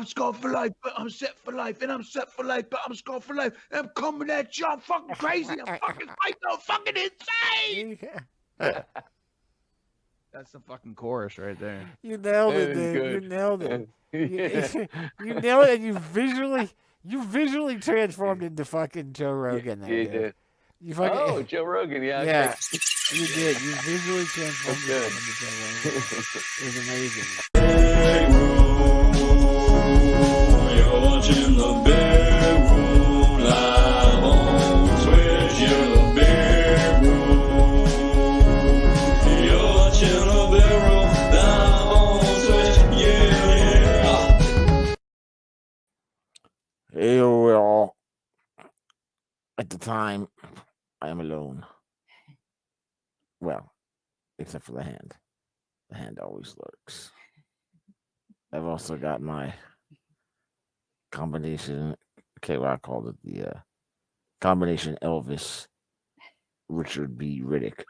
scarred for life, but I'm set for life, and I'm set for life, but I'm scarred for life. And I'm coming at you. I'm fucking crazy. I'm fucking psycho, fucking insane. That's the fucking chorus right there. You nailed That it, is dude. You good. nailed it. Yeah. You nailed it, and you visually transformed into fucking Joe Yeah, Rogan there, you dude. did. You Oh, fucking Joe Rogan. Yeah. Okay. yeah, you did. You visually transformed That's yourself into Joe Rogan. It was amazing. Big room, you're watching the big room live on Twitch. You're the big room. You're watching the big room live on Twitch. Yeah. Hey, well, at the time, I am alone. Well, except for the hand. The hand always lurks. I've also got my combination. Okay, well, I called it the combination Elvis Richard B. Riddick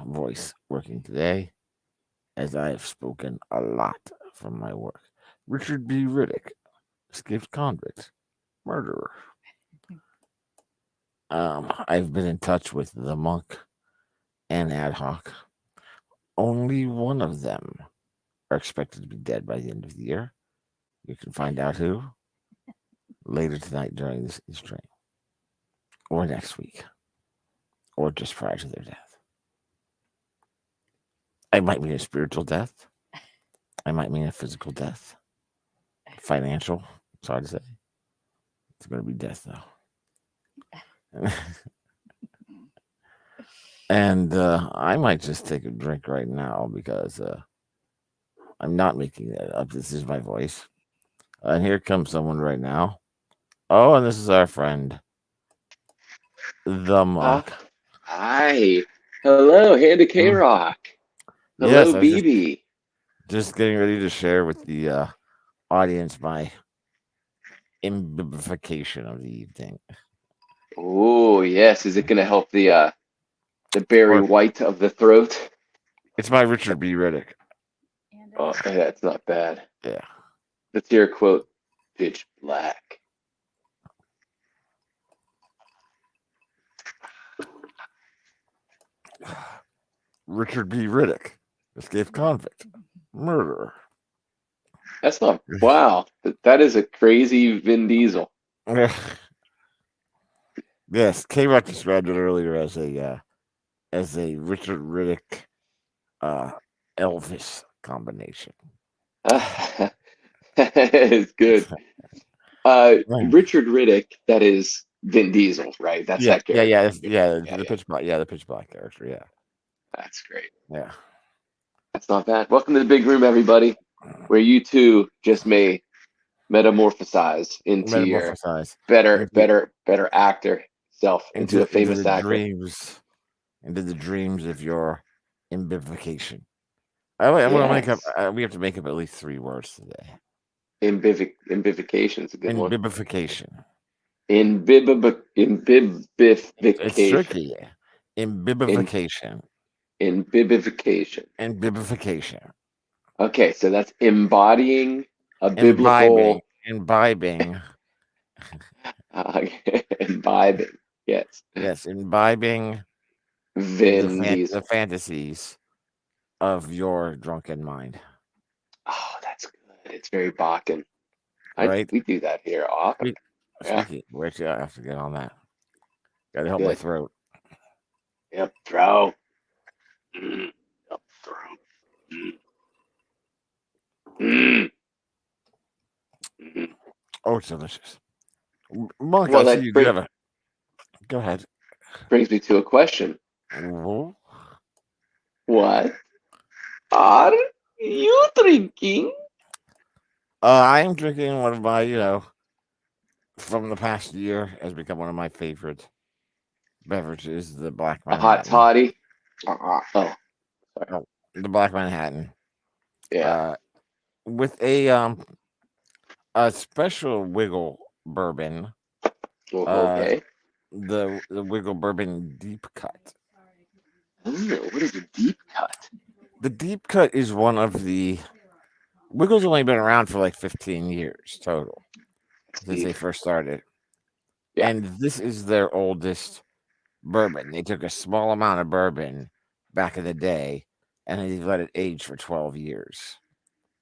voice working today, as I have spoken a lot from my work. Richard B. Riddick, escaped convict, murderer. I've been in touch with the monk and ad hoc. Only one of them are expected to be dead by the end of the year. You can find out who later tonight during this stream, or next week, or just prior to their death. I might mean a spiritual death. I might mean a physical death. Financial. Sorry to say. It's going to be death, though. And I might just take a drink right now because I'm not making that up. This is my voice. And here comes someone right now. Oh, and this is our friend, the monk. Hi. Hello, Hand of K Rock. Yes, Hello, I was BB. just getting ready to share with the audience my imbibification of the evening. Oh, yes. Is it going to help the Barry Or- White of the throat? It's my Richard B. Riddick. Oh, that's not bad. Yeah. Let's hear a quote. Pitch black. Richard B. Riddick, escaped convict, murderer. That's not. Wow. That is a crazy Vin Diesel. Yes, K Rock described it earlier as a Richard Riddick Elvis combination. It's good. Richard Riddick, that is Vin Diesel, right? That's that character. The pitch black character, yeah. That's great. Yeah. That's not bad. Welcome to the Big Room, everybody, where you too just may metamorphosize into your better actor self, into a famous actor. Into the dreams of your imbibification. I want to make up. We have to make up at least 3 words today. Imbibification is a good one. Imbibification. Imbibification. It's tricky. Imbibification. Imbibification. Okay, so that's embodying a biblical. Imbibing. Imbibing. Yes. Yes, imbibing the fantasies of your drunken mind. Oh, that's good. It's very Bakken. Right? We do that here often. Where do I have to get on that? Got to help my throat. Yep, throat. Yep, throat. Oh, it's delicious. Monk, well, I see you have a... Go ahead. Brings me to a question. Mm-hmm. What are you drinking? I am drinking one of my, from the past year has become one of my favorite beverages, the Black Manhattan. A hot toddy? Sorry. The Black Manhattan. Yeah. With a special Wiggle bourbon. Okay. The Wiggle bourbon deep cut. What is a deep cut? The deep cut is one of the Wiggles only been around for like 15 years total since they Deep. first started. Yeah. And this is their oldest bourbon. They took a small amount of bourbon back in the day and they let it age for 12 years.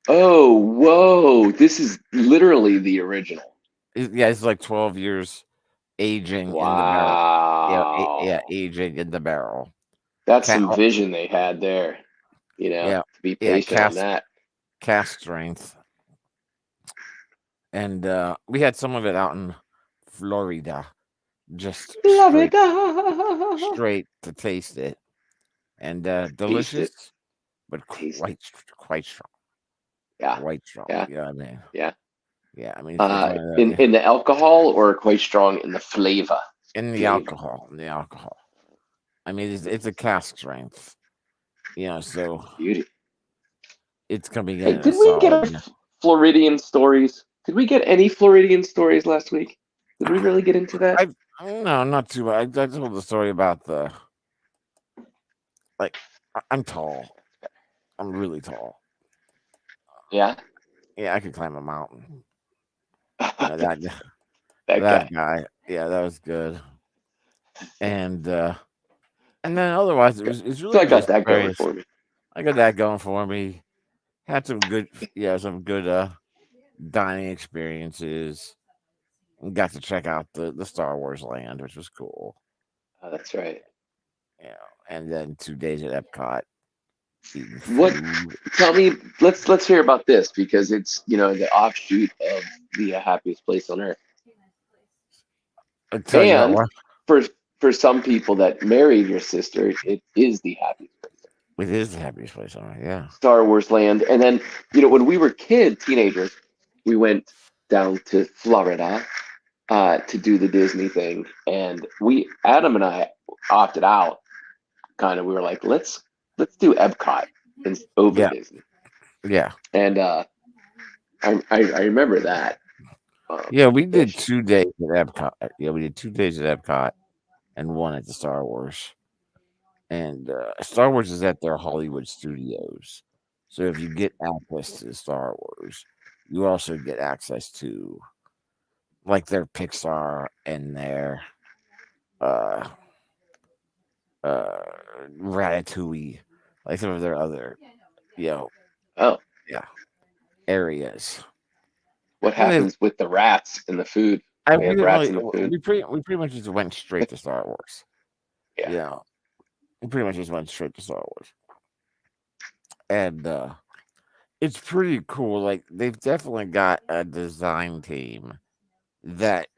Oh, whoa. This is literally the original. Yeah, it's like 12 years aging in the barrel. Yeah, Wow. aging in the barrel. That's Cat, some vision they had there, yeah, to be yeah, patient on that. cast strength. And we had some of it out in Florida, just Florida. straight to taste it. And Taste it. delicious, but Taste it. quite strong. Yeah. Quite strong. Yeah. You know what I mean? Yeah. Yeah, I mean, it's one of the, In the alcohol or quite strong in the flavor? in the alcohol. I mean, it's a cask strength. So Beauty. it's coming in Hey, at a did we get our solid. Floridian stories? Did we get any Floridian stories last week? Did we really get into that? No, not too much. I told the story about I'm tall. I'm really tall. Yeah. Yeah, I could climb a mountain. that That guy. guy. Yeah, that was good. And then otherwise, it's So really I got just that going various. for me. I got that going for me. Had some good dining experiences. And got to check out the Star Wars land, which was cool. Oh, that's right. And then 2 days at Epcot eating What? food. Tell me. Let's hear about this because it's the offshoot of the happiest place on earth. I'll tell you And what. for some people that married your sister, it is the happiest place. It is the happiest place on earth, yeah. Star Wars land. And then, when we were teenagers, we went down to Florida to do the Disney thing. And Adam and I opted out. We were like, let's do Epcot over Disney. Yeah. And I remember that. Yeah, we did 2 days at Epcot. Yeah, we did 2 days at Epcot and one at the Star Wars. And Star Wars is at their Hollywood studios. So if you get access to Star Wars, you also get access to like their Pixar and their Ratatouille, like some of their other areas. What happens with the rats in the food? We didn't really. We pretty much just went straight to Star Wars. Yeah. We pretty much just went straight to Star Wars, and it's pretty cool. Like they've definitely got a design team that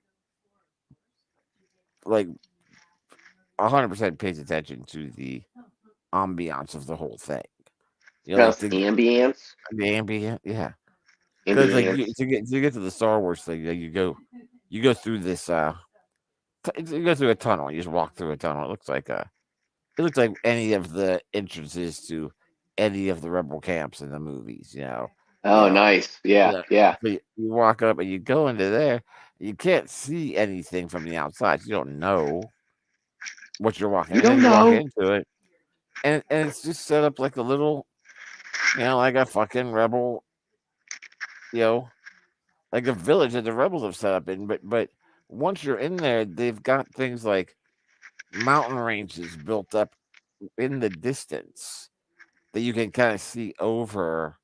like 100% pays attention to the ambiance of the whole thing. Like the ambience. The ambient, yeah. Because like to get to the Star Wars thing, you go through this you go through a tunnel. You just walk through a tunnel. It looks like any of the entrances to any of the rebel camps in the movies. Oh, nice. Yeah. So you walk up and you go into there. You can't see anything from the outside. You don't know what you're walking. You don't know. Walk into it, and it's just set up like a little, like a fucking rebel, like a village that the rebels have set up in. But once you're in there, they've got things like mountain ranges built up in the distance that you can kind of see over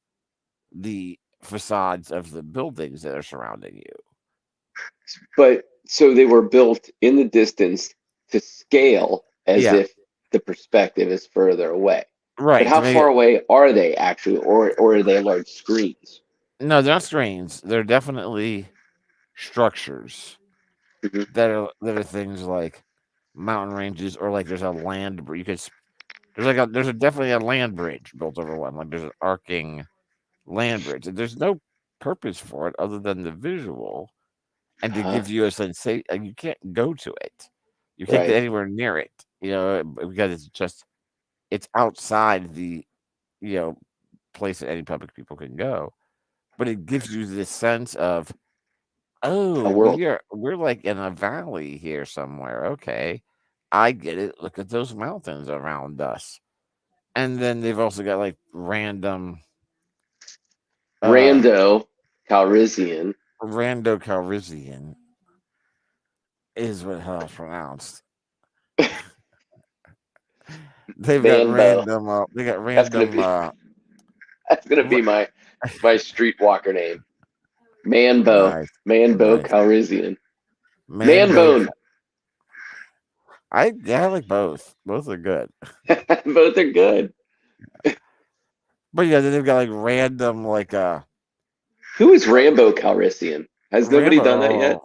the facades of the buildings that are surrounding you. But so they were built in the distance to scale as if the perspective is further away. Right. But how far away are they actually, or are they large screens? No, they're not screens. They're definitely structures that are things like mountain ranges, or like there's a land bridge. There's definitely a land bridge built over one. Like there's an arcing land bridge. And there's no purpose for it other than the visual and to give you a sensation. You can't go to it. You can't get anywhere near it. Because it's outside the place that any public people can go. But it gives you this sense of, we're like in a valley here somewhere. Okay, I get it. Look at those mountains around us. And then they've also got like random Rando Calrissian. Rando Calrissian is what how it's pronounced. They've got random. They got random. That's gonna be my streetwalker name. Manbo. Nice, Manbo nice. Calrissian. Manbo. Manbone. I like both. Both are good. Both are good. But yeah, they've got like random Who is Rambo Calrissian? Has nobody done that yet?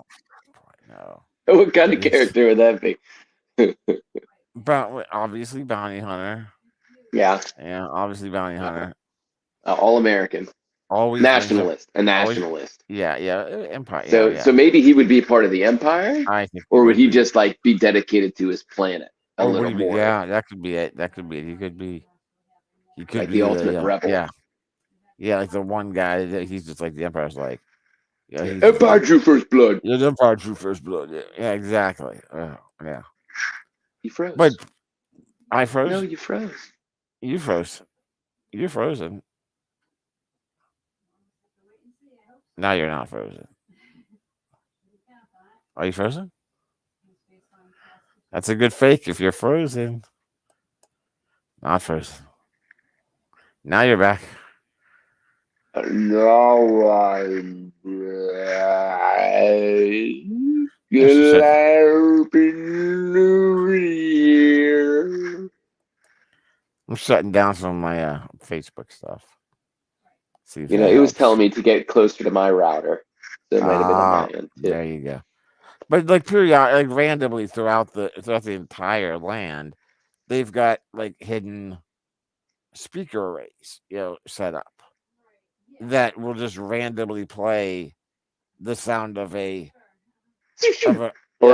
No. What kind of character would that be? Obviously bounty hunter. Yeah. Yeah, obviously bounty hunter. All American. Always nationalist. A nationalist. Yeah, Empire. So maybe he would be part of the Empire? I think, or would he just like be dedicated to his planet a or little would he be, more? yeah, that could be it. That could be it. He could be like the ultimate rebel. Yeah. Yeah, like the one guy that he's just like the Empire's like. Yeah, Empire drew first blood. Yeah, the Empire drew first blood. Yeah, exactly. Yeah. You froze. But I froze. No, you froze. You froze. You're frozen. Now you're not frozen. Are you frozen? That's a good fake if you're frozen. Not frozen. Now you're back. No, I'm I'm shutting down some of my Facebook stuff. See if it was telling me to get closer to my router. So it might have been on my end too. There you go. But like periodically, randomly throughout the entire land, they've got like hidden speaker arrays, set up that will just randomly play the sound of a zoo. All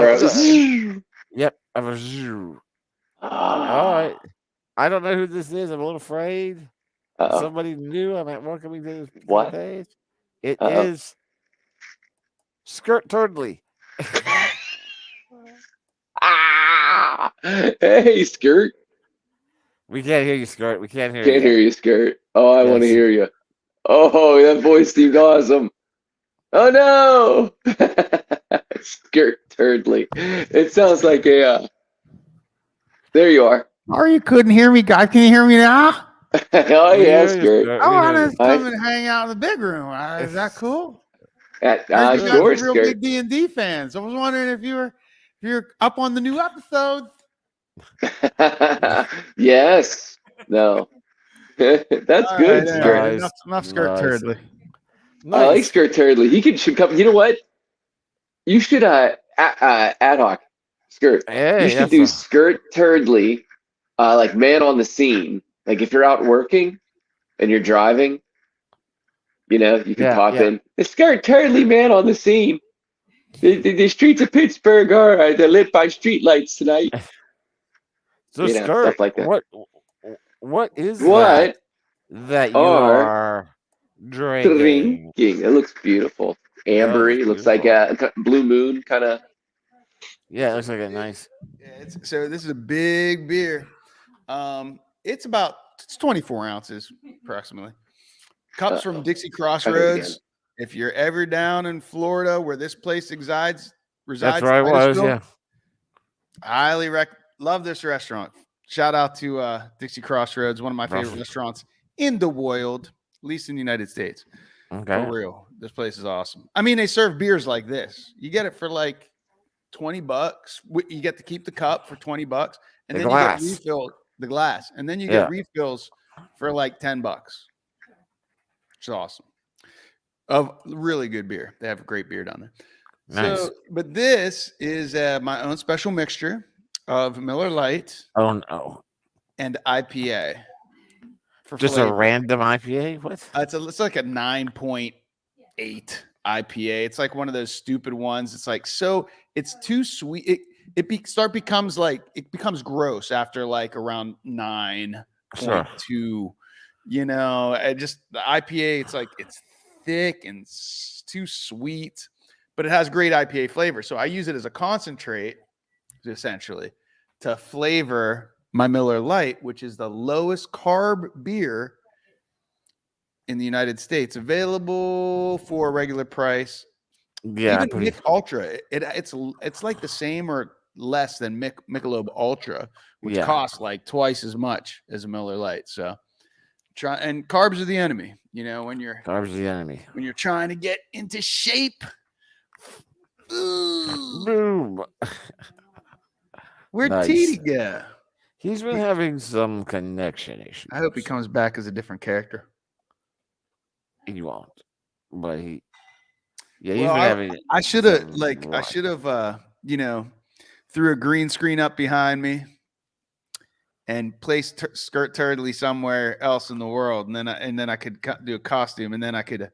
right. I don't know who this is. I'm a little afraid. Somebody new. I'm at welcoming to this page. It is Skirt Turdley. Hey, Skirt. We can't hear you, Skirt. We can't hear you. Can't hear you, Skirt. Oh, I want to hear you. Oh, that voice seemed awesome. Oh, no. Skirt Turdley. It sounds like a... There you are. Or you couldn't hear me, guys. Can you hear me now? Oh, yeah, Skirt. I want to come and hang out in the big room. Is that cool? Sure, real big D&D fans. I was wondering if you're up on the new episodes. Yes. No. That's good, Skirt. Enough Skirt Turdley. Nice. I like Skirt Turdley. Should come. You know what? You should ad hoc Skirt. Hey, you should do Skirt Turdley, like man on the scene. Like if you're out working and you're driving, you can pop in. The Skirt Turdley man on the scene. The streets of Pittsburgh are they're lit by street lights tonight. So Skirt, stuff like that. What is what that you are drinking? It looks beautiful. Ambery. Looks like a blue moon kind of. Yeah, it looks like a nice. Yeah, so this is a big beer. It's 24 ounces approximately. Cups from Dixie Crossroads. If you're ever down in Florida where this place resides, that's where I was. Yeah, highly love this restaurant. Shout out to Dixie Crossroads, one of my favorite restaurants in the world, at least in the United States. Okay, for real, this place is awesome. I mean, they serve beers like this. You get it for like $20. You get to keep the cup for $20, and then you get refilled the glass, and then you get refills for like $10. It's awesome. Of really good beer. They have a great beer down there. Nice. So, but this is my own special mixture of Miller Lite. Oh no. And IPA. Just flavor. A random IPA? What? It's like a 9.8 IPA. It's like one of those stupid ones. It's like it's too sweet. It becomes gross after like around 9.2. Sure. The IPA, it's like it's thick and too sweet, but it has great IPA flavor. So I use it as a concentrate, essentially, to flavor my Miller Lite, which is the lowest carb beer in the United States, available for a regular price. Yeah, Even Mick Ultra, it's like the same or less than Michelob Ultra, which costs like twice as much as a Miller Lite. So and carbs are the enemy. You know, when you're trying to get into shape. Boom. Where'd TD go? He's been having some connection issues. I hope he comes back as a different character. He won't, but he. Yeah, he's been having. I should have you know, threw a green screen up behind me and placed Skirt Turdley somewhere else in the world, and then I could do a costume, and then I could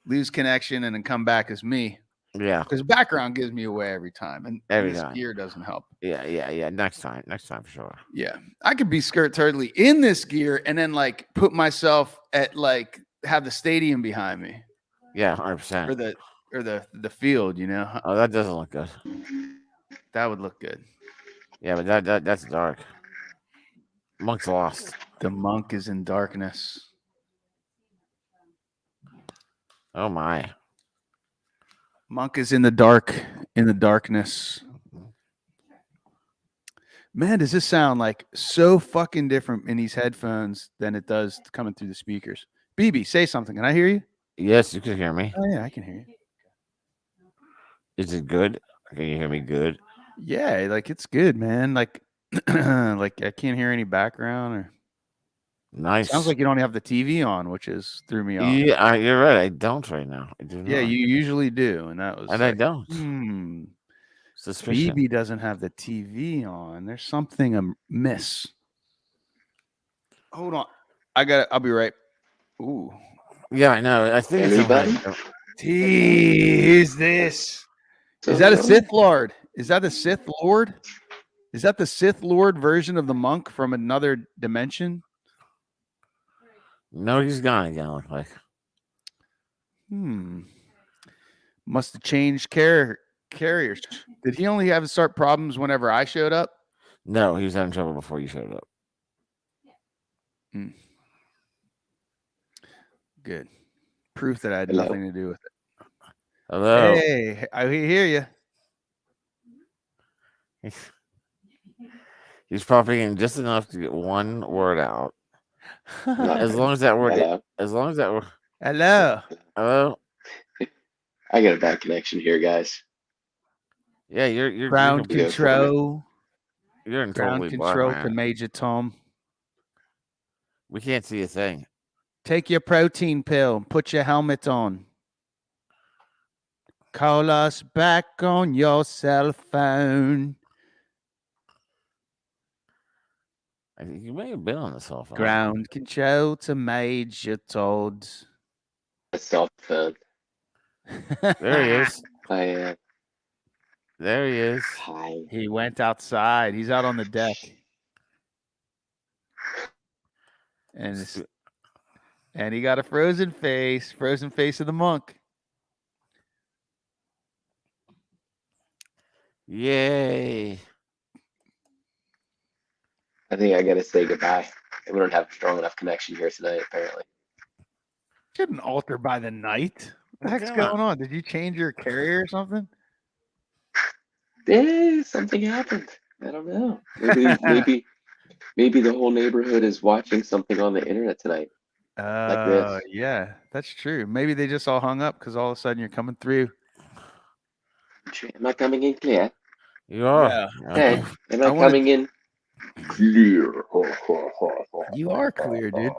lose connection and then come back as me. Yeah, because background gives me away every time, and this gear doesn't help. Yeah. Next time for sure. Yeah, I could be Skirt Turdley in this gear, and then like put myself at like have the stadium behind me. Yeah, 100%. Or the field, you know. Oh, that doesn't look good. That would look good. Yeah, but that's dark. Monk's lost. The monk is in darkness. Oh my. Monk is in the darkness. Man, does this sound like so fucking different in these headphones than it does coming through the speakers? BB, say something. Can I hear you? Yes, you can hear me. Oh yeah, I can hear you. Is it good? Can you hear me good? Yeah, like it's good, man. Like like I can't hear any background or nice. Sounds like you don't have the TV on, which threw me off. Yeah, you're right. I don't right now. I do not. Yeah, you usually do, and that was. And like, I don't. Suspicion. BB doesn't have the TV on. There's something amiss. Hold on, I'll be right. Ooh. Yeah, I know. I think anybody. Who's this? Is that a Sith Lord? Is that a Sith Lord? Is that the Sith Lord version of the monk from another dimension? No, he's gone again. Look like. Must have changed carriers. Did he only have to start problems whenever I showed up? No, he was having trouble before you showed up. Good. Proof that I had nothing to do with it. Hello. Hey, I hear you. He's popping in just enough to get one word out. As long as that word. Hello. Hello. I got a bad connection here, guys. Yeah, you're ground control. You're in ground totally control black, to Major Tom. We can't see a thing. Take your protein pill and put your helmet on. Call us back on your cell phone. I think you may have been on the cell phone. Ground control to Major Todd. Cell phone. There he is. I am. There he is. Hi. He went outside. He's out on the deck. And he got a frozen face of the monk. Yay. I think I got to say goodbye. We don't have a strong enough connection here tonight, apparently. Couldn't alter by the night. What the heck's going on? Did you change your carrier or something? Yeah, something happened. I don't know. Maybe the whole neighborhood is watching something on the internet tonight. Like this. Yeah, that's true. Maybe they just all hung up because all of a sudden you're coming through. Am I coming in clear? You are. Yeah. Hey, am I coming in clear? You are clear, dude.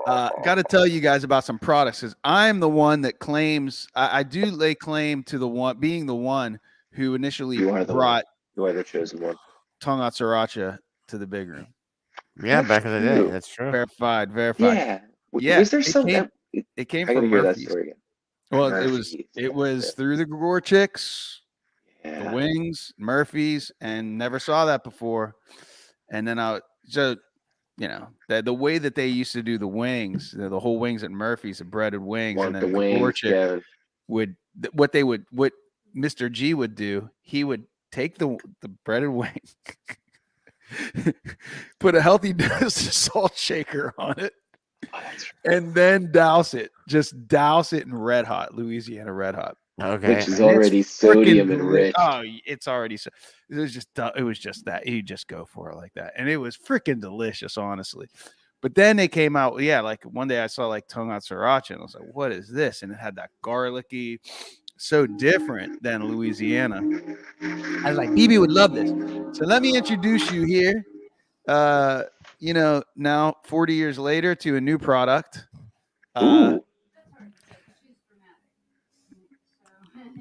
Got to tell you guys about some products because I'm the one that claims I do lay claim to being the one who initially brought. You are the chosen one. Tonga Sriracha to the big room. Yeah, back in the day. That's true. Verified. Yeah. Was there something? It came I from hear that Murphy's. story again. Well, Murphy's. it was through the Gore Chicks, Yeah. the Wings, Murphy's, and never saw that before. And then the way that they used to do the wings, the whole wings at Murphy's, the breaded wings, and then the Gore Chick what Mr. G would do, he would take the breaded wing, put a healthy dose of salt shaker on it, Oh, that's right. And then douse it. Just douse it in Red Hot, Louisiana Red Hot. Okay. Which is And it's already freaking sodium enriched. Oh, it's already so. It was just that you just go for it like that, and it was freaking delicious, honestly. But then they came out, yeah. Like one day I saw like tongue out sriracha, and I was like, "What is this?" And it had that garlicky, so different than Louisiana. I was like, "BB would love this." So let me introduce you here. You know, now 40 years later to a new product. Ooh.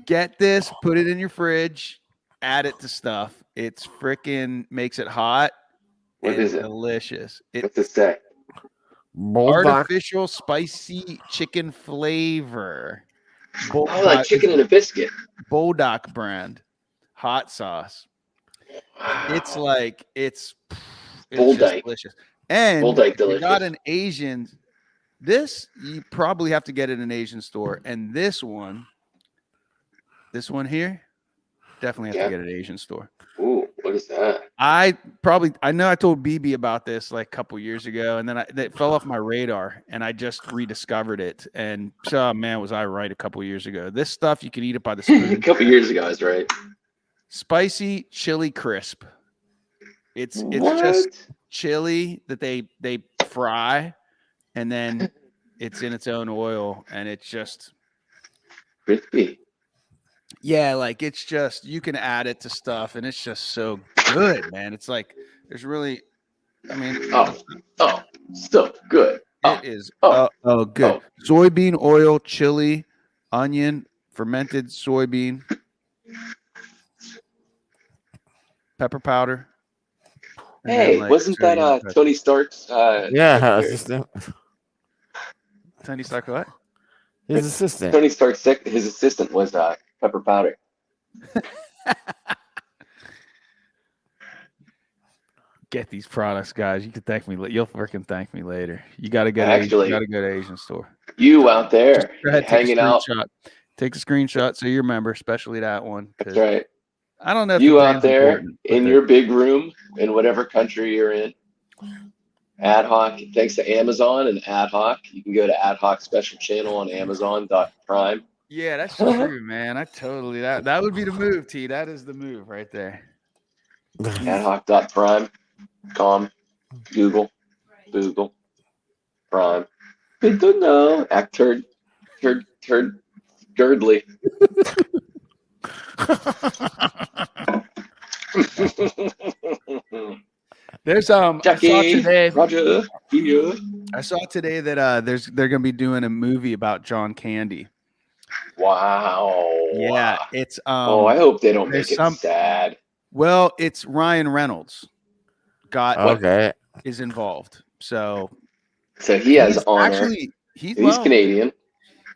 Get this, put it in your fridge, add it to stuff. It's freaking makes it hot. What is it? Delicious. What's it say? Bulldog. Artificial spicy chicken flavor. Oh, like chicken in a biscuit. Bulldog brand hot sauce. Wow. It's like it's Bull just dyke. delicious. And Bull dyke if you got delicious. an Asian. This you probably have to get at an Asian store, and this one here, definitely have to get at an Asian store. Ooh, what is that? I know I told BB about this like a couple years ago, and then it fell off my radar, and I just rediscovered it. And so, man, was I right a couple years ago? This stuff you can eat it by the spoon. A couple years ago, I was right. Spicy chili crisp. It's What? just chili that they fry, and then it's in its own oil, and it's just Crispy. yeah, like it's just you can add it to stuff, and it's just so good, man. It's like there's really, I mean, So good. it is good. Soybean oil, chili, onion, fermented soybean, pepper powder. and then, Hey, like, wasn't that sodium pepper. Tony Stark's? Yeah, assistant. Tony Stark what? His assistant. Tony Stark's his assistant was pepper powder. Get these products, guys. You can thank me. You'll freaking thank me later. You got to go. Actually, you got to go to Asian store. You out there Go ahead, hanging out. Take a screenshot so you remember, especially that one. That's right. I don't know if you out there in your big room in whatever country you're in. Ad hoc, thanks to Amazon and Ad hoc. You can go to Ad hoc special channel on Amazon.prime. Yeah, that's true, man. I totally that would be the move, T. That is the move right there. Adhoc.prime. Google, Prime. Good to know. Act turd, girdly. There's Jackie, I saw today. Roger, I saw today that they're gonna be doing a movie about John Candy. Wow. Yeah, it's I hope they don't make it sad. Well, it's Ryan Reynolds is involved. So he has honor. Actually, he's Canadian.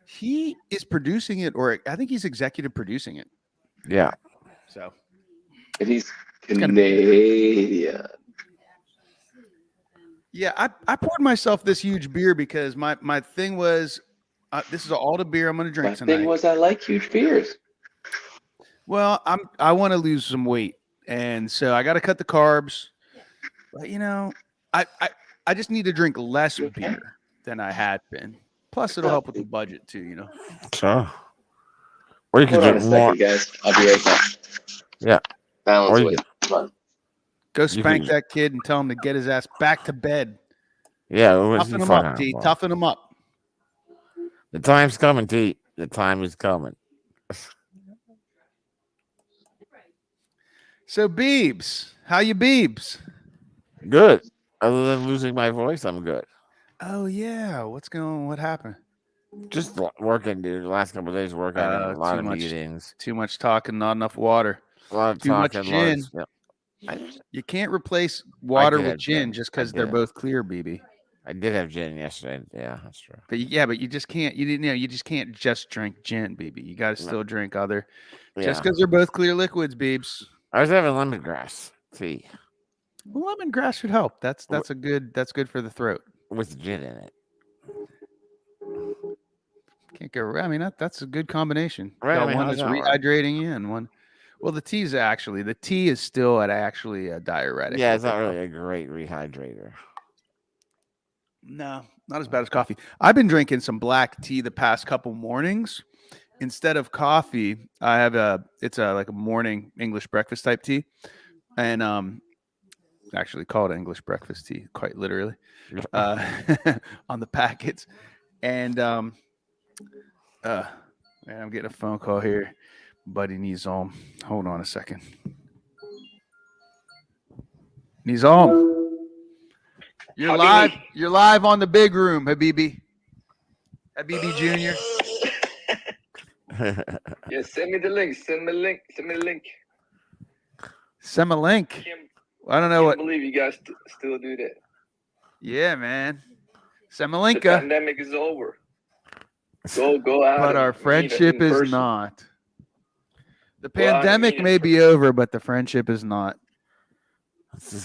He is producing it, or I think he's executive producing it. Yeah. So and he's Canadian. Yeah, I poured myself this huge beer because my thing was this is all the beer I'm going to drink tonight. My thing was I like huge beers. Well, I want to lose some weight, and so I got to cut the carbs. But I just need to drink less beer than I had been. Plus, it'll help with the budget too. Sure. Or you can drink more, guys. I'll be right back. Yeah. Balance with it. Come on. Go spank that kid and tell him to get his ass back to bed. Yeah, toughen him up, T. Toughen him up. The time's coming, T. The time is coming. So, Beebs, how you Beebs? Good. Other than losing my voice, I'm good. Oh yeah, what happened? Just working, dude. The last couple of days working, a lot of meetings. Too much talking, not enough water. A lot of too talking, much gin. You can't replace water with gin just because they're both clear, BB. I did have gin yesterday. Yeah, that's true. But you just can't. You just can't just drink gin, BB. You got to still drink other. Just because they're both clear liquids, Beebs. I was having lemongrass tea. Well, lemongrass should help. That's good for the throat with gin in it. Can't go. I mean, that's a good combination. Right, one that's rehydrating you, and one. Well, the tea is still actually a diuretic. Yeah, it's not really a great rehydrator. No, Not as bad as coffee. I've been drinking some black tea the past couple mornings. Instead of coffee, I have like a morning English breakfast type tea. And actually called English breakfast tea, quite literally, on the packets. And man, I'm getting a phone call here. Buddy Nizam. Hold on a second. Nizam, you're live. You're live on the big room, Habibi. Habibi Jr. Yeah, send me the link. Send me the link. Send me the link. Send a link. I don't know I what. can't believe you guys still do that. Yeah, man. The Semalinka. pandemic is over. Go out. But and our meet friendship in is person. not. The Go out and pandemic meet in may be over, but the friendship is not. I'm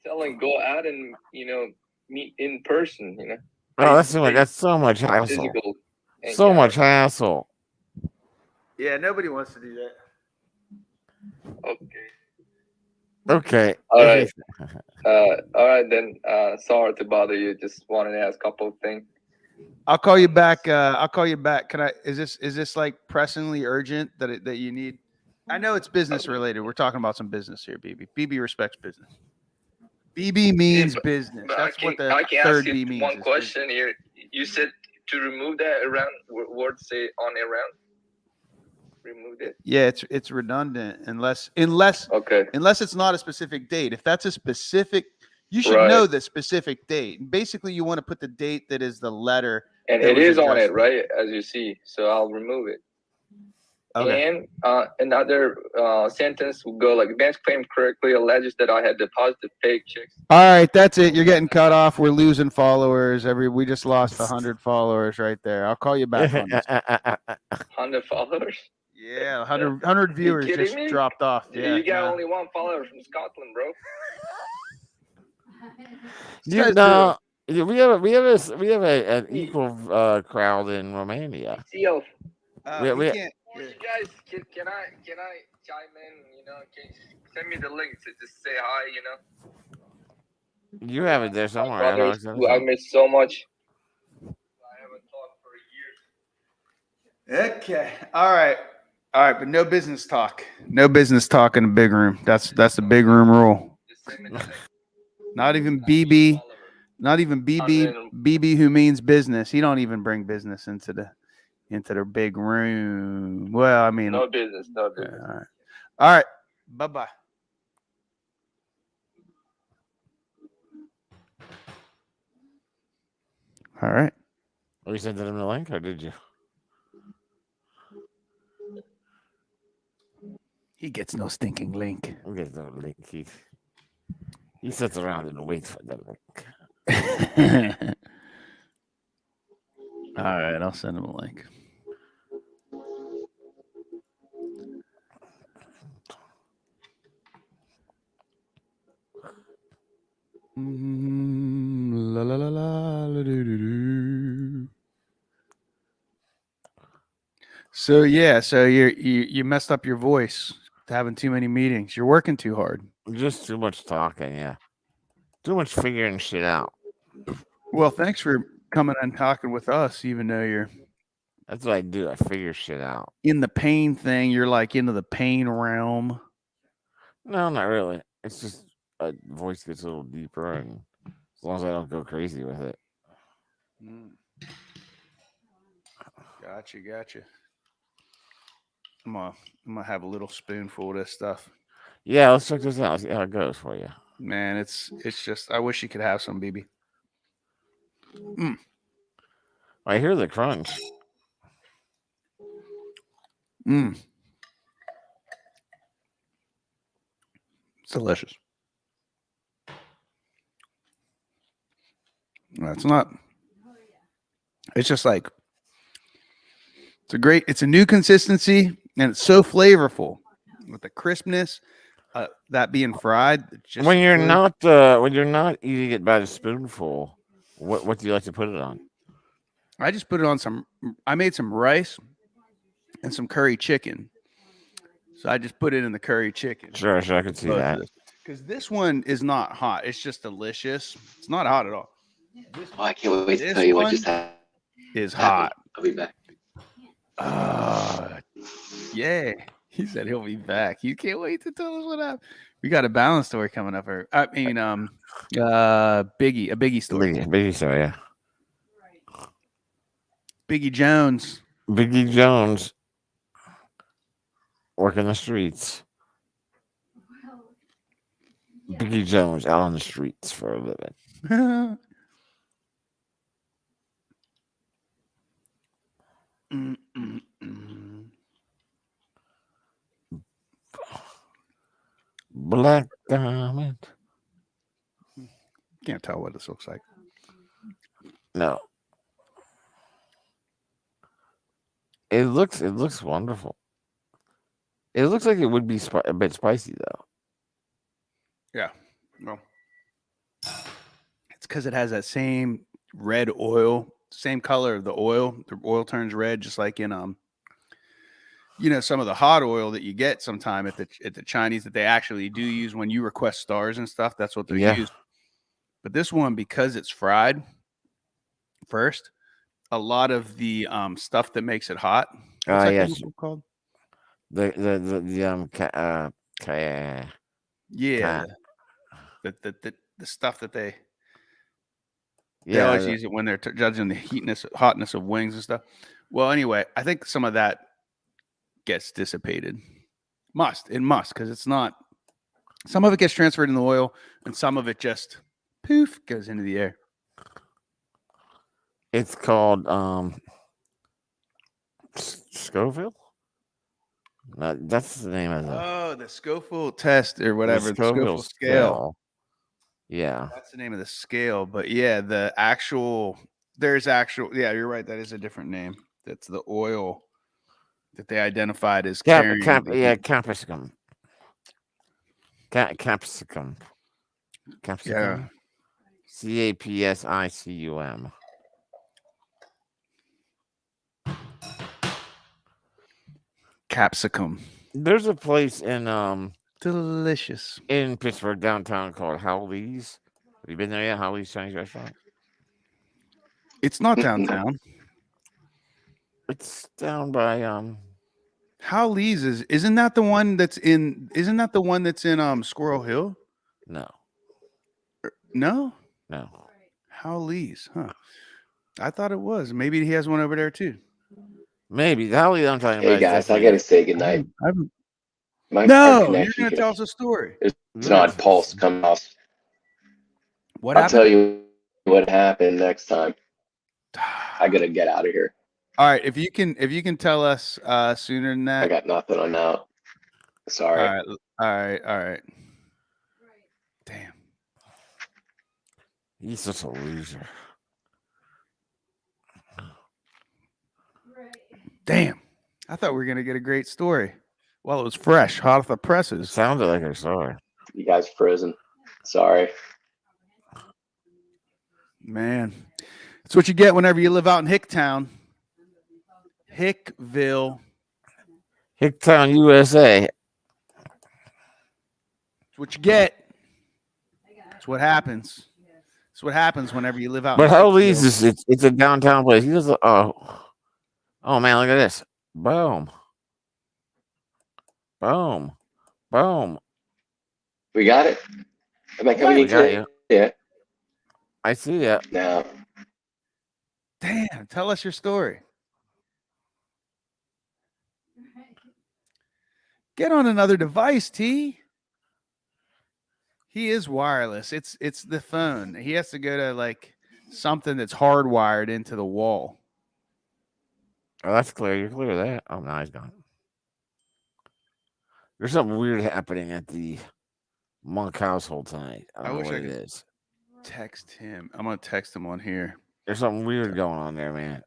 telling, go out and meet in person. Oh, that's so much hassle. Physical So much hassle. Yeah, nobody wants to do that. Okay. All right. All right then. Sorry to bother you. Just wanted to ask a couple of things. I'll call you back. I'll call you back. Can I? Is this like pressingly urgent that you need? I know it's business related. We're talking about some business here, BB. BB respects business. BB means business. That's what the third B means. One question here. You said to remove that around word say on around. Removed it. Yeah, it's redundant unless it's not a specific date. If that's a specific, you should know the specific date. Basically, you want to put the date that is the letter. And it is on it, right? As you see. So I'll remove it. Okay. And another sentence will go like, bank claim correctly alleges that I had deposited fake checks. All right, that's it. You're getting cut off. We're losing followers. We just lost 100 followers right there. I'll call you back on this. 100 followers? Yeah, 100 viewers just dropped off. Yeah, you got only one follower from Scotland, bro. We have an equal crowd in Romania. We can't. You guys, can I chime in? Can you send me the link to just say hi? You have it there somewhere. I missed so much. I haven't talked for years. Okay. All right, but no business talk. No business talk in the big room. That's the big room rule. Not even BB. Not even BB who means business. He don't even bring business into their big room. Well, I mean, no business. All right. Bye-bye. All right. Oh, you sent him the link, or did you? He gets no stinking link. He gets no link. He sits around and waits for the link. All right, I'll send him a link. La la la la la do do do. So you messed up your voice having too many meetings. You're working too hard. Just too much talking, yeah. Too much figuring shit out. Well, thanks for coming and talking with us, even though you're. That's what I do. I figure shit out. In the pain thing, you're like into the pain realm. No, not really. It's just a voice gets a little deeper, and as long as I don't go crazy with it. Gotcha. I'm gonna have a little spoonful of this stuff. Yeah, let's check this out. See how it goes for you. Man, it's just I wish you could have some, BB. I hear the crunch. It's delicious. It's not. It's just like it's a new consistency, and it's so flavorful with the crispness. That being fried. When you're not eating it by the spoonful, what do you like to put it on? I just put it on I made some rice and some curry chicken. So I just put it in the curry chicken. Sure, I can see that. Because this one is not hot. It's just delicious. It's not hot at all. Oh, I can't wait to This tell you what one just happened. is hot. I'll be back. Yeah. He said he'll be back. You can't wait to tell us what happened. We got a balance story coming up. I mean, Biggie story. Biggie story, yeah. Biggie Jones. Biggie Jones working the streets. Biggie Jones out on the streets for a living. Black Diamond. Can't tell what this looks like. No. It looks wonderful. It looks like it would be a bit spicy though. Yeah. Well, it's because it has that same red oil, same color of the oil. The oil turns red, just like in some of the hot oil that you get sometime at the Chinese that they actually do use when you request stars and stuff. That's what they use. But this one, because it's fried first, a lot of the stuff that makes it hot. What's that chemical called? The stuff that they always use it when they're judging the hotness of wings and stuff. Well, anyway, I think some of that gets dissipated. It must, because it's not. Some of it gets transferred in the oil, and some of it just poof goes into the air. It's called Scoville. That's the name of the Scoville test or whatever. The Scoville scale. Yeah, that's the name of the scale. But yeah, you're right. That is a different name. That's the oil that they identified as carrying. capsicum. Capsicum. Yeah. CAPSICUM. Capsicum. There's a place in delicious in Pittsburgh downtown called Howley's. Have you been there yet? Howley's Chinese restaurant. It's not downtown. It's down by Howley's isn't that the one that's in Squirrel Hill? No. No? No. Howley's, huh? I thought it was. Maybe he has one over there too. Maybe. The Howley's I'm talking about. Hey guys, I gotta say goodnight. No, you're gonna tell us a story. It's not pulse coming off. What happened? I'll tell you what happened next time. I gotta get out of here. All right, if you can tell us sooner than that. I got nothing on now. Sorry. All right. Damn. He's such a loser. Damn. I thought we were gonna get a great story. Well, it was fresh, hot off the presses. Sounded like a story. You guys frozen. Sorry. Man. That's what you get whenever you live out in Hicktown. Hickville. Hicktown, USA. That's what you get. That's what happens. That's what happens whenever you live out. But Howley's it's a downtown place. He does. Oh man, look at this. Boom. Boom. Boom. We got it. Am I coming in? Yeah. I see it. No. Damn, tell us your story. Get on another device, T. He is wireless. It's the phone. He has to go to like something that's hardwired into the wall. Oh, that's clear. You're clear of that. Oh, no, he's gone. There's something weird happening at the Monk household tonight. I wish I could text him. I'm gonna text him on here. There's something weird going on there, man.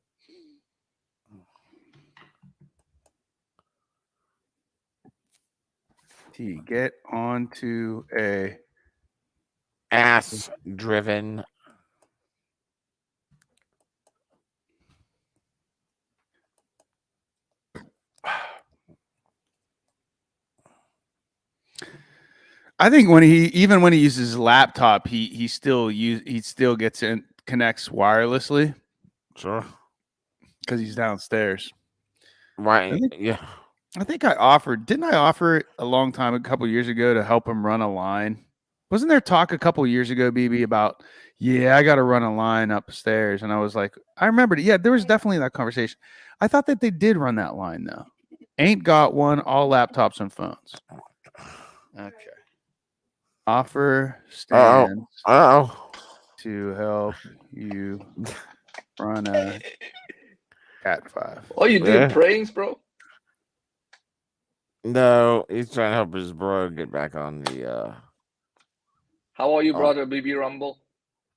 T, get onto a ass-driven I think when he uses his laptop, he still gets in connects wirelessly Sure. because he's downstairs. Right. Yeah. I think didn't I offer a couple years ago to help him run a line? Wasn't there talk a couple years ago, BB, about, yeah, I got to run a line upstairs? And I was like, I remembered it. Yeah, there was definitely that conversation. I thought that they did run that line, though. Ain't got one, all laptops and phones. Okay. Offer stands to help you run a Cat 5. Oh, you doing pranks, bro? No, he's trying to help his bro get back on the. How are you, brother? BB Rumble.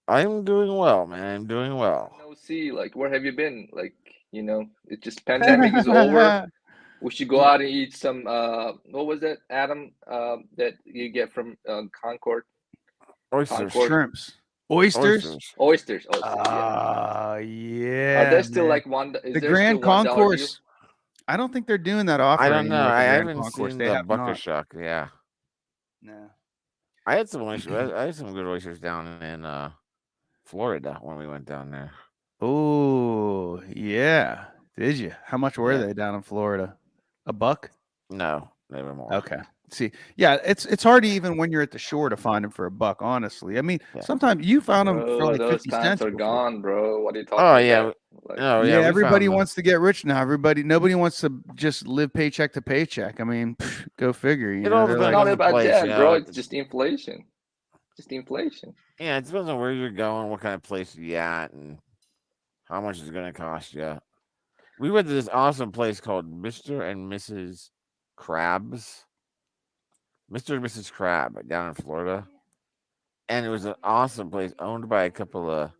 I'm doing well, man. I'm doing well. No, see, like, where have you been? Like, it's just pandemic is over. We should go out and eat some. What was that, Adam? That you get from Concord. Oysters, shrimps, oysters. Oh, yeah. Are there still like one? Is the there Grand still $1 Concourse? I don't think they're doing that offer. I don't know. Anymore I at the Grand haven't Concourse. seen They the have bucket not. shuck. Yeah. No. I had some oysters. I had some good oysters down in Florida when we went down there. Oh, yeah. Did you? How much were they down in Florida? $1? No, they were more. Okay. See, yeah, it's hard even when you're at the shore to find them for $1. Honestly, I mean, sometimes you found them for like those 50 times cents. are gone, bro. What are you talking Oh about? yeah. Like, yeah. Everybody wants to get rich now. Nobody wants to just live paycheck to paycheck. I mean, go figure. It's not about that, bro. It's just inflation. Yeah, it depends on where you're going, what kind of place you're at, and how much it's going to cost you. We went to this awesome place called Mr. and Mrs. Krabs. Mr. and Mrs. Crab down in Florida. And it was an awesome place owned by an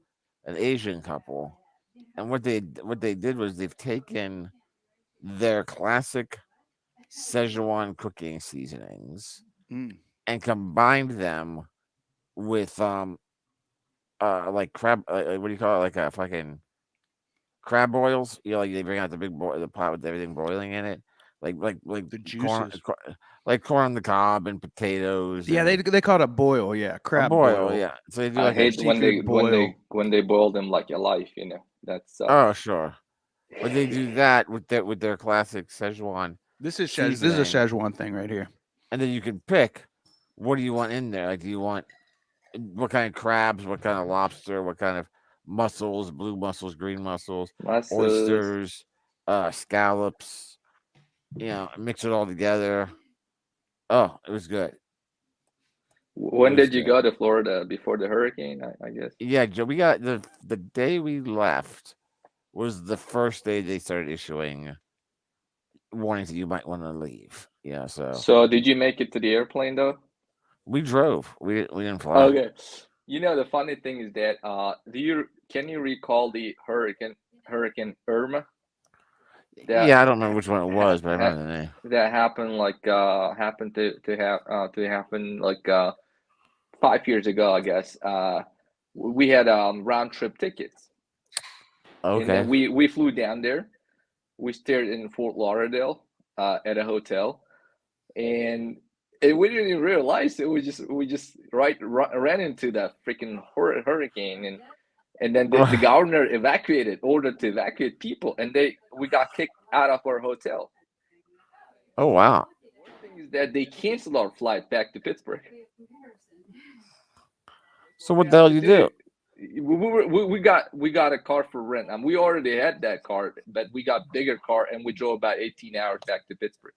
Asian couple. And what they did was they've taken their classic Szechuan cooking seasonings and combined them with like crab what do you call it, like a fucking crab boils, like they bring out the big the pot with everything boiling in it, like the juices, corn on the cob and potatoes. Yeah, they call it a boil. Yeah, crab boil. Yeah, so they do I hate when they boil them like your life. That's oh sure, but they do that with their classic Szechuan. This is a Szechuan thing right here. And then you can pick what do you want in there. Like, do you want what kind of crabs, what kind of lobster, what kind of mussels, blue mussels, green mussels, oysters, scallops, mix it all together. Oh, it was good. When did you go to Florida? Before the hurricane, I guess. Yeah, Joe, we got the day we left was the first day they started issuing warnings that you might want to leave. Yeah, so did you make it to the airplane though? We drove. We didn't fly. Okay. The funny thing is that can you recall the Hurricane Irma? I don't remember which one it was, but I remember the name. That happened to happen like 5 years ago, I guess. We had round trip tickets. Okay. And we flew down there. We stayed in Fort Lauderdale at a hotel, and we didn't even realize it. We just ran into that freaking hurricane, and then the governor ordered to evacuate people, and we got kicked out of our hotel. Oh wow! One thing is that they canceled our flight back to Pittsburgh. So what the hell you do? We got a car for rent. We already had that car, but we got bigger car, and we drove about 18 hours back to Pittsburgh.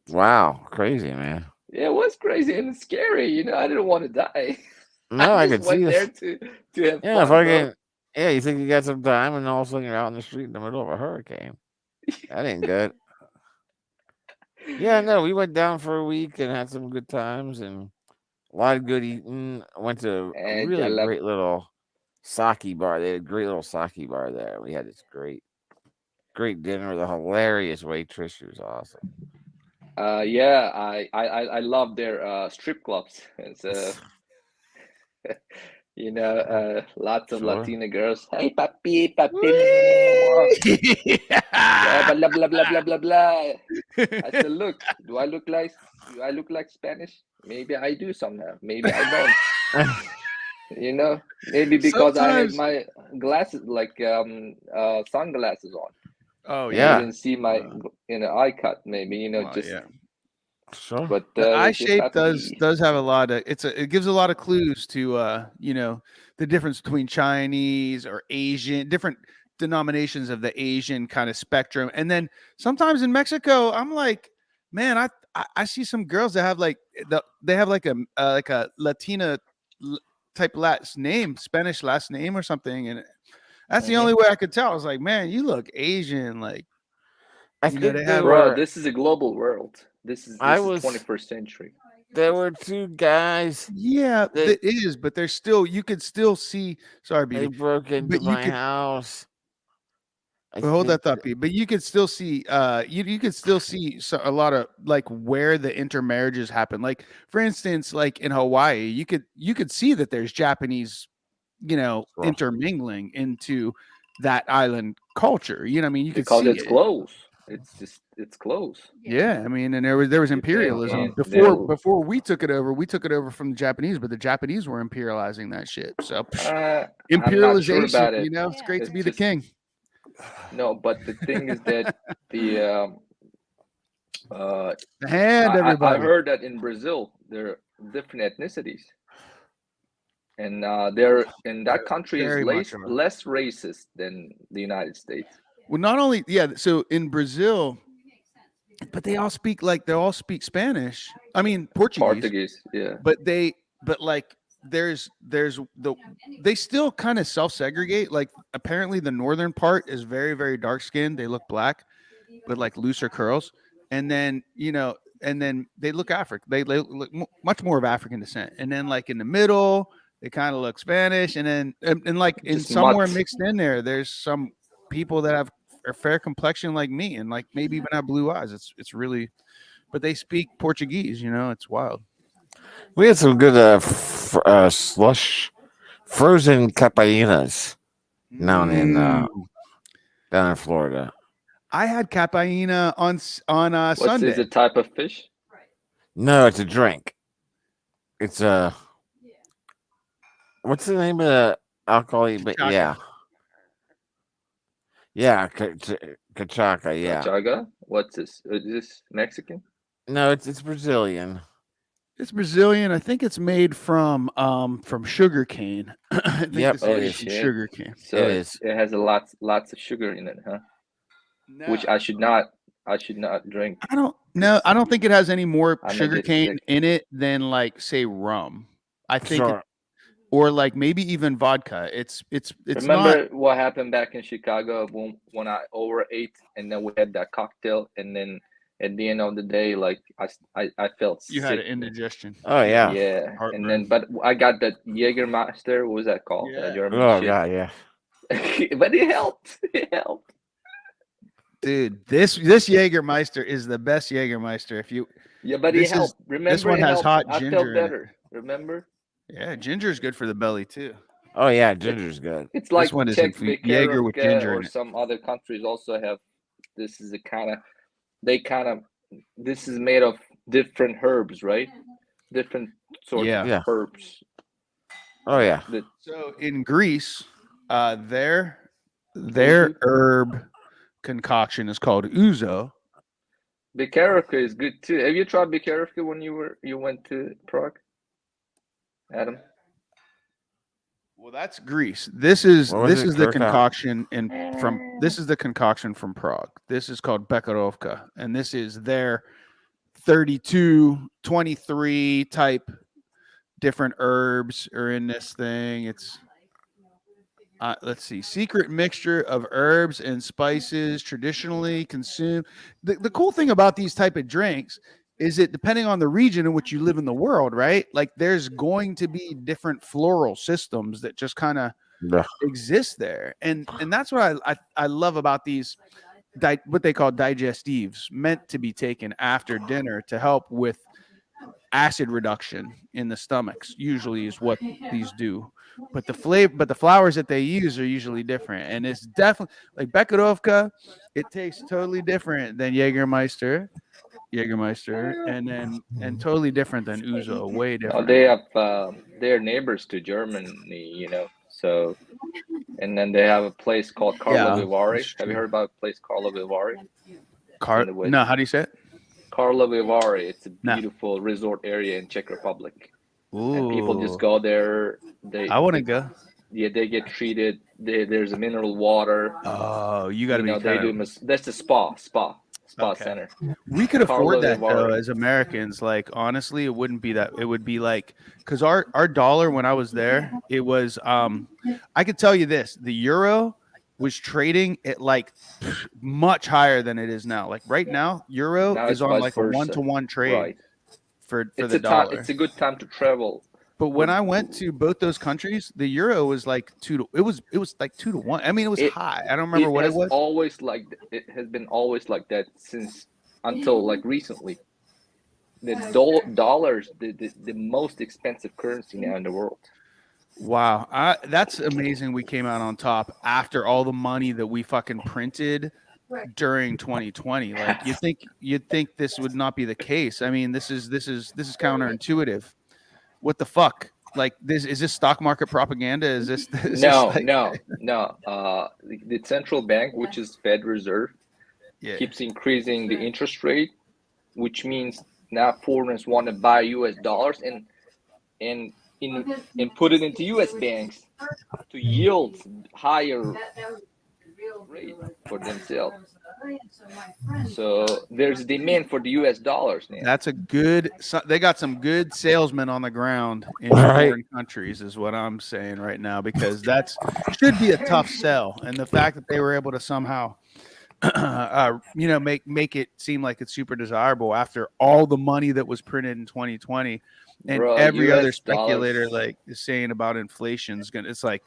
Wow, crazy, man. Yeah, it was crazy and scary. I didn't want to die. No, I could see there this. to have fun. You think you got some time, and all of a sudden you're out in the street in the middle of a hurricane. That ain't good. Yeah, no, we went down for a week and had some good times and a lot of good eating. Went to a really great little sake bar. They had a great little sake bar there. We had this great dinner with a hilarious waitress. She was awesome. Yeah, I love their strip clubs. It's lots of Latina girls. Hey, papi. Yeah, blah blah blah blah blah blah. I said, look, do I look like Spanish? Maybe I do somehow. Maybe I don't. You know, maybe because I had Sometimes. my glasses, like sunglasses on. Oh And Yeah. you didn't see my eye cut. Maybe Well, just. yeah. Sure. But The eye it just shape happened. does have a lot of it gives a lot of clues to the difference between Chinese or Asian, different denominations of the Asian kind of spectrum. And then sometimes in Mexico, I'm like, man, I see some girls that have they have like a Latina type last name, Spanish last name or something, and that's the only way I could tell. I was like, man, you look Asian, like I they think have. Bro, this is a global world. This is 21st century. There were two guys. Yeah, that is, but there's still you could still see. Sorry, They BB, broke into but you my could house. hold that thought, BB. But you could still see. You could still see a lot of like where the intermarriages happen. Like for instance, like in Hawaii, you could see that there's Japanese, intermingling into that island culture. You know, what I mean, you could Because see it's it. close. It's close. Yeah, I mean, and there was imperialism and before we took it over. We took it over from the Japanese, but the Japanese were imperializing that shit. So I'm not sure imperialization, about it. it's great to be the just- king. No, but the thing is that the The hand, I everybody. heard that in Brazil there are different ethnicities, and they're in that country is Very much less racist than the United States. Well, not only so in Brazil, but they all speak Spanish. I mean Portuguese. Yeah. But like there's they still kind of self-segregate. Like apparently the northern part is very, very dark skinned. They look black with like looser curls. And then, and then they look African. They look much more of African descent. And then like in the middle, they kind of look Spanish. And then and like in Just somewhere mutts. mixed in there, there's some people that have a fair complexion like me and like maybe even have blue eyes. It's really, but they speak Portuguese, it's wild. We had some good slush frozen capainas down in Florida. I had capaina on What's Sunday. is a type of fish? No, it's a drink. It's a what's the name of the alcohol? But Cachaca. yeah, cachaca. Yeah. Cachaga? What's this? Is this Mexican? No, it's Brazilian. It's Brazilian. I think it's made from sugar cane. I think Yep. this Oh, is shit. sugar cane. So It is. it has lots of sugar in it, huh? Which I should not drink. I don't think it has any more I may sugar get cane sick. in it than like say rum. I think Sure. or like maybe even vodka. It's Remember not what happened back in Chicago when I overate and then we had that cocktail and then at the end of the day, like I felt you sick. had an indigestion. Oh yeah. Yeah, and Heartburn. then but I got that Jägermeister. What was that called? Yeah. German Oh shit. god, yeah. But it helped. It helped. Dude, this Jägermeister is the best Jägermeister. If you Yeah, but This it helped. Remember, this one it has helped. hot I ginger felt in it. better. Remember? Yeah, ginger is good for the belly too. Oh yeah, ginger's good. It's like one is Czech Jaeger with ginger or in it. some other countries also have. This is this is made of different herbs, right? Different sorts Yeah. of herbs. Oh yeah. So in Greece, their herb concoction is called ouzo. Bikarovka is good too. Have you tried Bikarovka when you went to Prague, Adam? Well, that's Greece. This is What was it, the Kirkuk? concoction this is the concoction from Prague. This is called Bekarovka, and this is their 32, 23 type different herbs are in this thing. It's let's see, secret mixture of herbs and spices traditionally consumed. The cool thing about these type of drinks is it depending on the region in which you live in the world, right? Like there's going to be different floral systems that just kind of Yeah. exist there, and that's what I love about these what they call digestives, meant to be taken after dinner to help with acid reduction in the stomachs. Usually is what these do, but the flowers that they use are usually different, and it's definitely like Bekarovka. It tastes totally different than Jägermeister. Jägermeister, and totally different than Ouzo, way different. They have they're neighbors to Germany, So, and then they have a place called Carlo Vivari. Have you heard about a place Carlo Vivari? No, how do you say it? Carlo Vivari. It's a beautiful resort area in Czech Republic. Ooh. And people just go there. I want to go. Yeah, they get treated. There's a mineral water. Oh, you got to be. They do. That's the spa center. We could afford that though, as Americans. Like honestly, it wouldn't be that. It would be like because our dollar when I was there, it was. I could tell you this: the euro was trading at like much higher than it is now. Like right now, euro is on like a 1-to-1 trade. Right. For the dollar. It's a good time to travel. But when I went to both those countries, the euro was like 2 to. It was like 2 to 1. I mean, it was high. I don't remember what it was. It has been always like that since until like recently. The dollars, the most expensive currency now in the world. Wow, that's amazing. We came out on top after all the money that we fucking printed during 2020. Like you'd think this would not be the case. I mean, this is counterintuitive. What the fuck? Like this is this stock market propaganda? Is this no. The central bank, which is Fed Reserve, keeps increasing the interest rate, which means now foreigners want to buy US dollars and put it into US banks to yield higher rate for themselves. So there's a demand for the US dollars now. That's a good. They got some good salesmen on the ground in foreign countries, is what I'm saying right now, because that's should be a tough sell. And the fact that they were able to somehow, make it seem like it's super desirable after all the money that was printed in 2020, and every US other speculator dollars, is saying about inflation is gonna. It's like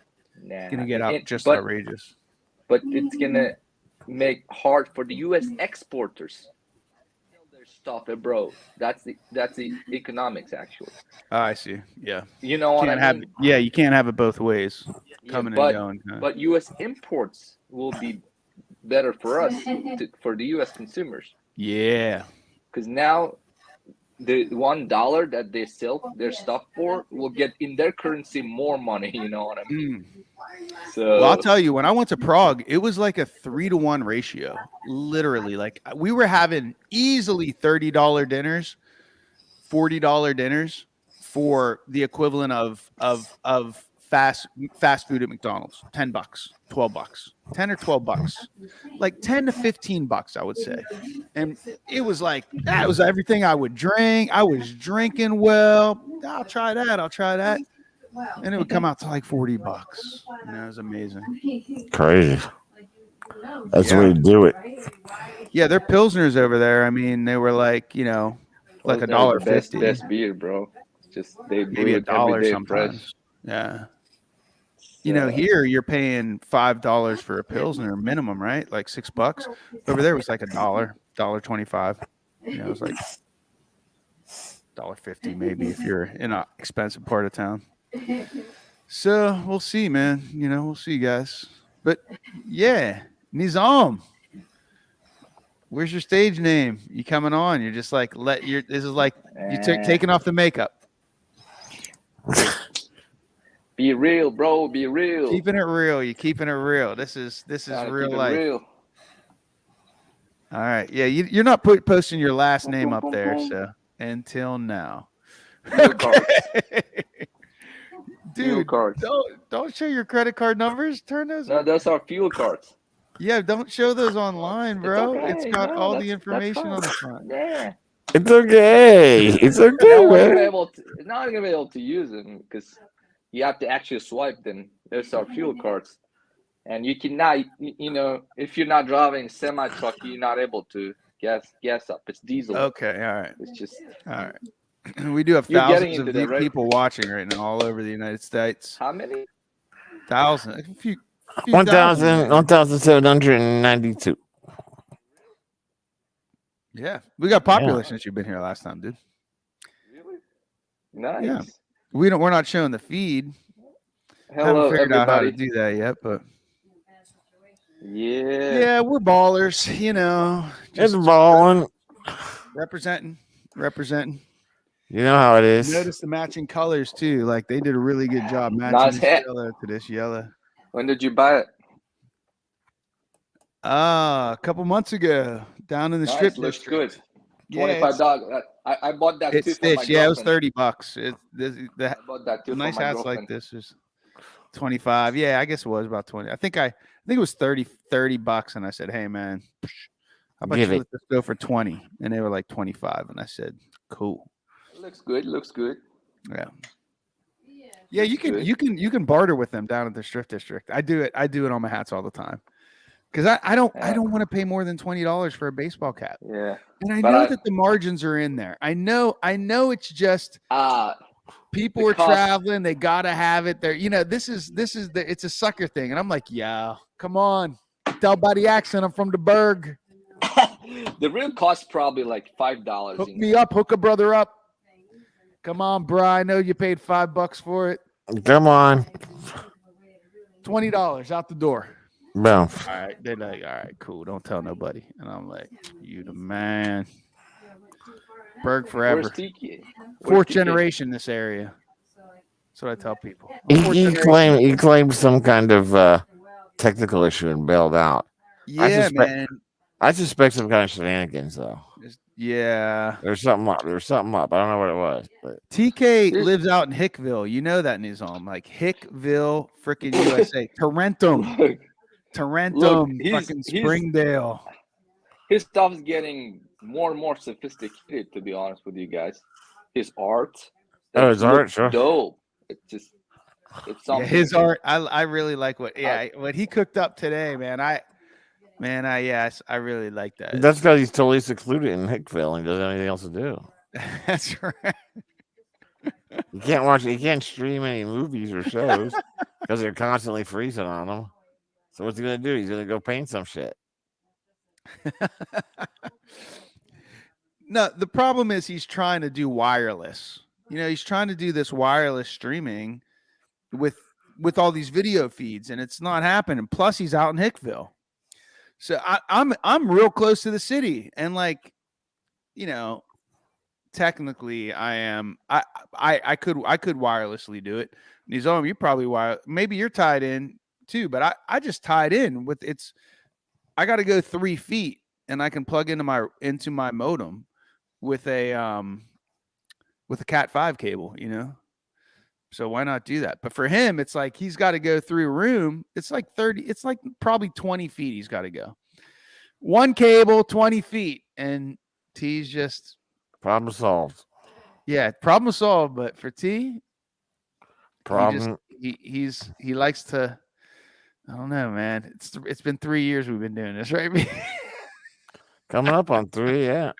gonna get outrageous. But it's gonna make hard for the U.S. exporters sell their stuff abroad. That's the economics actually. Oh, I see. Yeah. You know what I mean? You can't have it both ways. Coming and going. Huh? But U.S. imports will be better for us for the U.S. consumers. Yeah. Because now the $1 that they sell their stuff for will get in their currency more money. You know what I mean? So, well, I'll tell you, when I went to Prague, it was like a 3-to-1 ratio. Literally, like we were having easily $30 dinners, $40 dinners for the equivalent of fast food at McDonald's. $10, $12, $10 or $12, like $10 to $15, I would say. And it was like that was everything I would drink. I was drinking well. I'll try that. And it would come out to like $40. And that was amazing. Crazy. That's the way to do it. Yeah, their pilsners over there. I mean, they were like, like $1.50. Best beer, bro. Just they maybe $1 sometimes. Yeah. Here you're paying $5 for a pilsner minimum, right? Like $6. Over there it was like $1.25. It was like $1.50 maybe if you're in an expensive part of town. So we'll see, man. We'll see, guys. But yeah, Nizam, where's your stage name? You coming on? You're just like this is like you taking off the makeup. Be real, bro. Be real. Keeping it real. You're keeping it real. This is real life. Real. All right. Yeah, you're not posting your last name up there. So until now. Okay. Dude, don't show your credit card numbers. Turn those. No, those are fuel cards. Yeah, don't show those online, bro. It's got all the information on the front. Yeah. It's okay. It's okay, man. Not gonna be able to use them because you have to actually swipe them. Those are fuel cards, and you cannot. If you're not driving a semi truck, you're not able to gas up. It's diesel. Okay, all right. It's just all right. We do have thousands of people watching right now all over the United States. How many? Thousands. 1,792. Yeah, we got popular since you've been here last time, dude. Really? Nice. Yeah. We're not showing the feed. Hello, haven't figured everybody. out how to do that yet, but yeah, we're ballers. Just balling. Representing. You know how it is. Notice the matching colors too. Like they did a really good job matching Nice this hat. yellow to this yellow. When did you buy it? A couple months ago, down in the strip Nice, looks district. good. Yeah, $25. I bought that it's too for my stitched. Yeah, it was girlfriend. $30. I bought that too for Nice my hats girlfriend. like this is 25. Yeah, I guess it was about 20. I think it was $30 and I said, "Hey man, how about Give you it. let this go for 20?" And they were like 25 and I said, "Cool." Looks good. Yeah. Yeah, you can barter with them down at the strip district. I do it on my hats all the time. Because I don't want to pay more than $20 for a baseball cap. Yeah. And I know that the margins are in there. I know it's just people are traveling, they gotta have it there. You know, it's a sucker thing. And I'm like, yeah, come on. Tell by the accent I'm from the Berg. The real cost probably like $5. Hook me up, hook a brother up. Come on, bro. I know you paid $5 for it. Come on. $20 out the door. Boom. All right. They're like, all right, cool. Don't tell nobody. And I'm like, you the man. Berg forever. Where's Tiki? Fourth generation in this area. That's what I tell people. He claimed some kind of technical issue and bailed out. Yeah, man. I suspect some kind of shenanigans though. Yeah. There's something up. I don't know what it was. But TK lives out in Hickville. You know that in his home. Like Hickville, freaking USA. Tarentum. Fucking Springdale. His stuff is getting more and more sophisticated, to be honest with you guys. His art. His art, sure. Dope. It's something. Yeah, his art. I really like what he cooked up today, man. I really like that. That's because he's totally secluded in Hickville and he doesn't have anything else to do. That's right. You can't stream any movies or shows because they're constantly freezing on him. So what's he gonna do? He's gonna go paint some shit. No, the problem is he's trying to do wireless. You know, he's trying to do this wireless streaming with all these video feeds, and it's not happening. Plus, he's out in Hickville. So I'm real close to the city, and like, you know, technically I am. I could wirelessly do it. And he's you probably maybe you're tied in too, but I just tied in with it's. I got to go 3 feet, and I can plug into my modem with a Cat 5 cable. You know. So why not do that? But for him, it's like he's got to go through a room. It's like 30. It's like probably 20 feet. He's got to go. One cable, 20 feet, and T's just problem solved. Yeah, problem solved. But for T, he likes to. I don't know, man. It's been 3 years we've been doing this, right? Coming up on 3, yeah.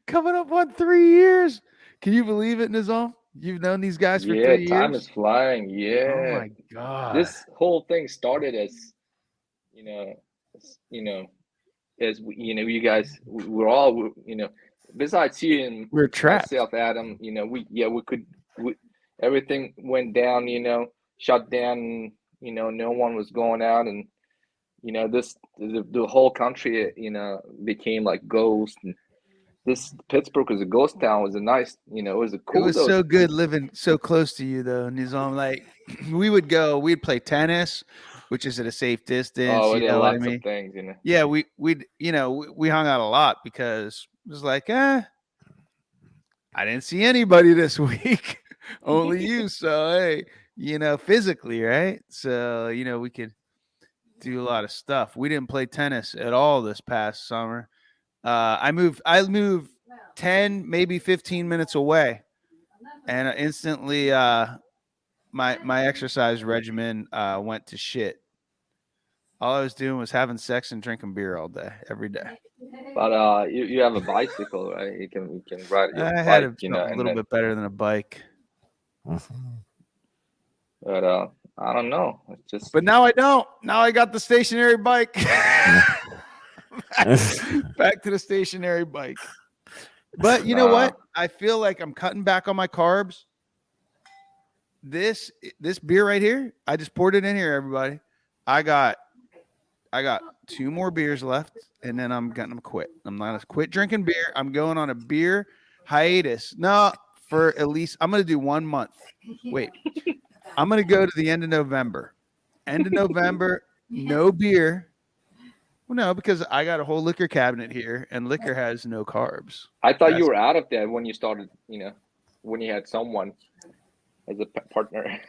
Coming up on 3 years. Can you believe it, Nizam? You've known these guys for 3 years? Yeah, time is flying. Yeah. Oh my God. This whole thing started as, as you guys, we're all, besides you and we're trapped. Myself, Adam, everything went down, shut down, no one was going out, and the whole country, became like ghost. And this Pittsburgh was a ghost town. Was a nice, it was a cool. It was so good living so close to you, though, Nizam. Like we'd play tennis, which is at a safe distance. Oh, you know lots what I mean? of things, Yeah, we hung out a lot because it was like, I didn't see anybody this week, only you. So hey, physically, right? So we could do a lot of stuff. We didn't play tennis at all this past summer. I moved 10, maybe 15 minutes away, and instantly my exercise regimen went to shit. All I was doing was having sex and drinking beer all day, every day. But you have a bicycle, right? You can ride your bike. I had a little bit better than a bike. But I don't know. It's just. But now I don't. Now I got the stationary bike. Back to the stationary bike. But you know what? I feel like I'm cutting back on my carbs. This beer right here, I just poured it in here, everybody. I I got 2 more beers left, and then I'm gonna quit. I'm gonna quit drinking beer. I'm going on a beer hiatus. No, for at least I'm gonna do 1 month. Wait, I'm gonna go to the end of November. End of November, no beer. Well, no, because I got a whole liquor cabinet here, and liquor has no carbs. I thought you That's- were out of that when you started. When you had someone as a partner.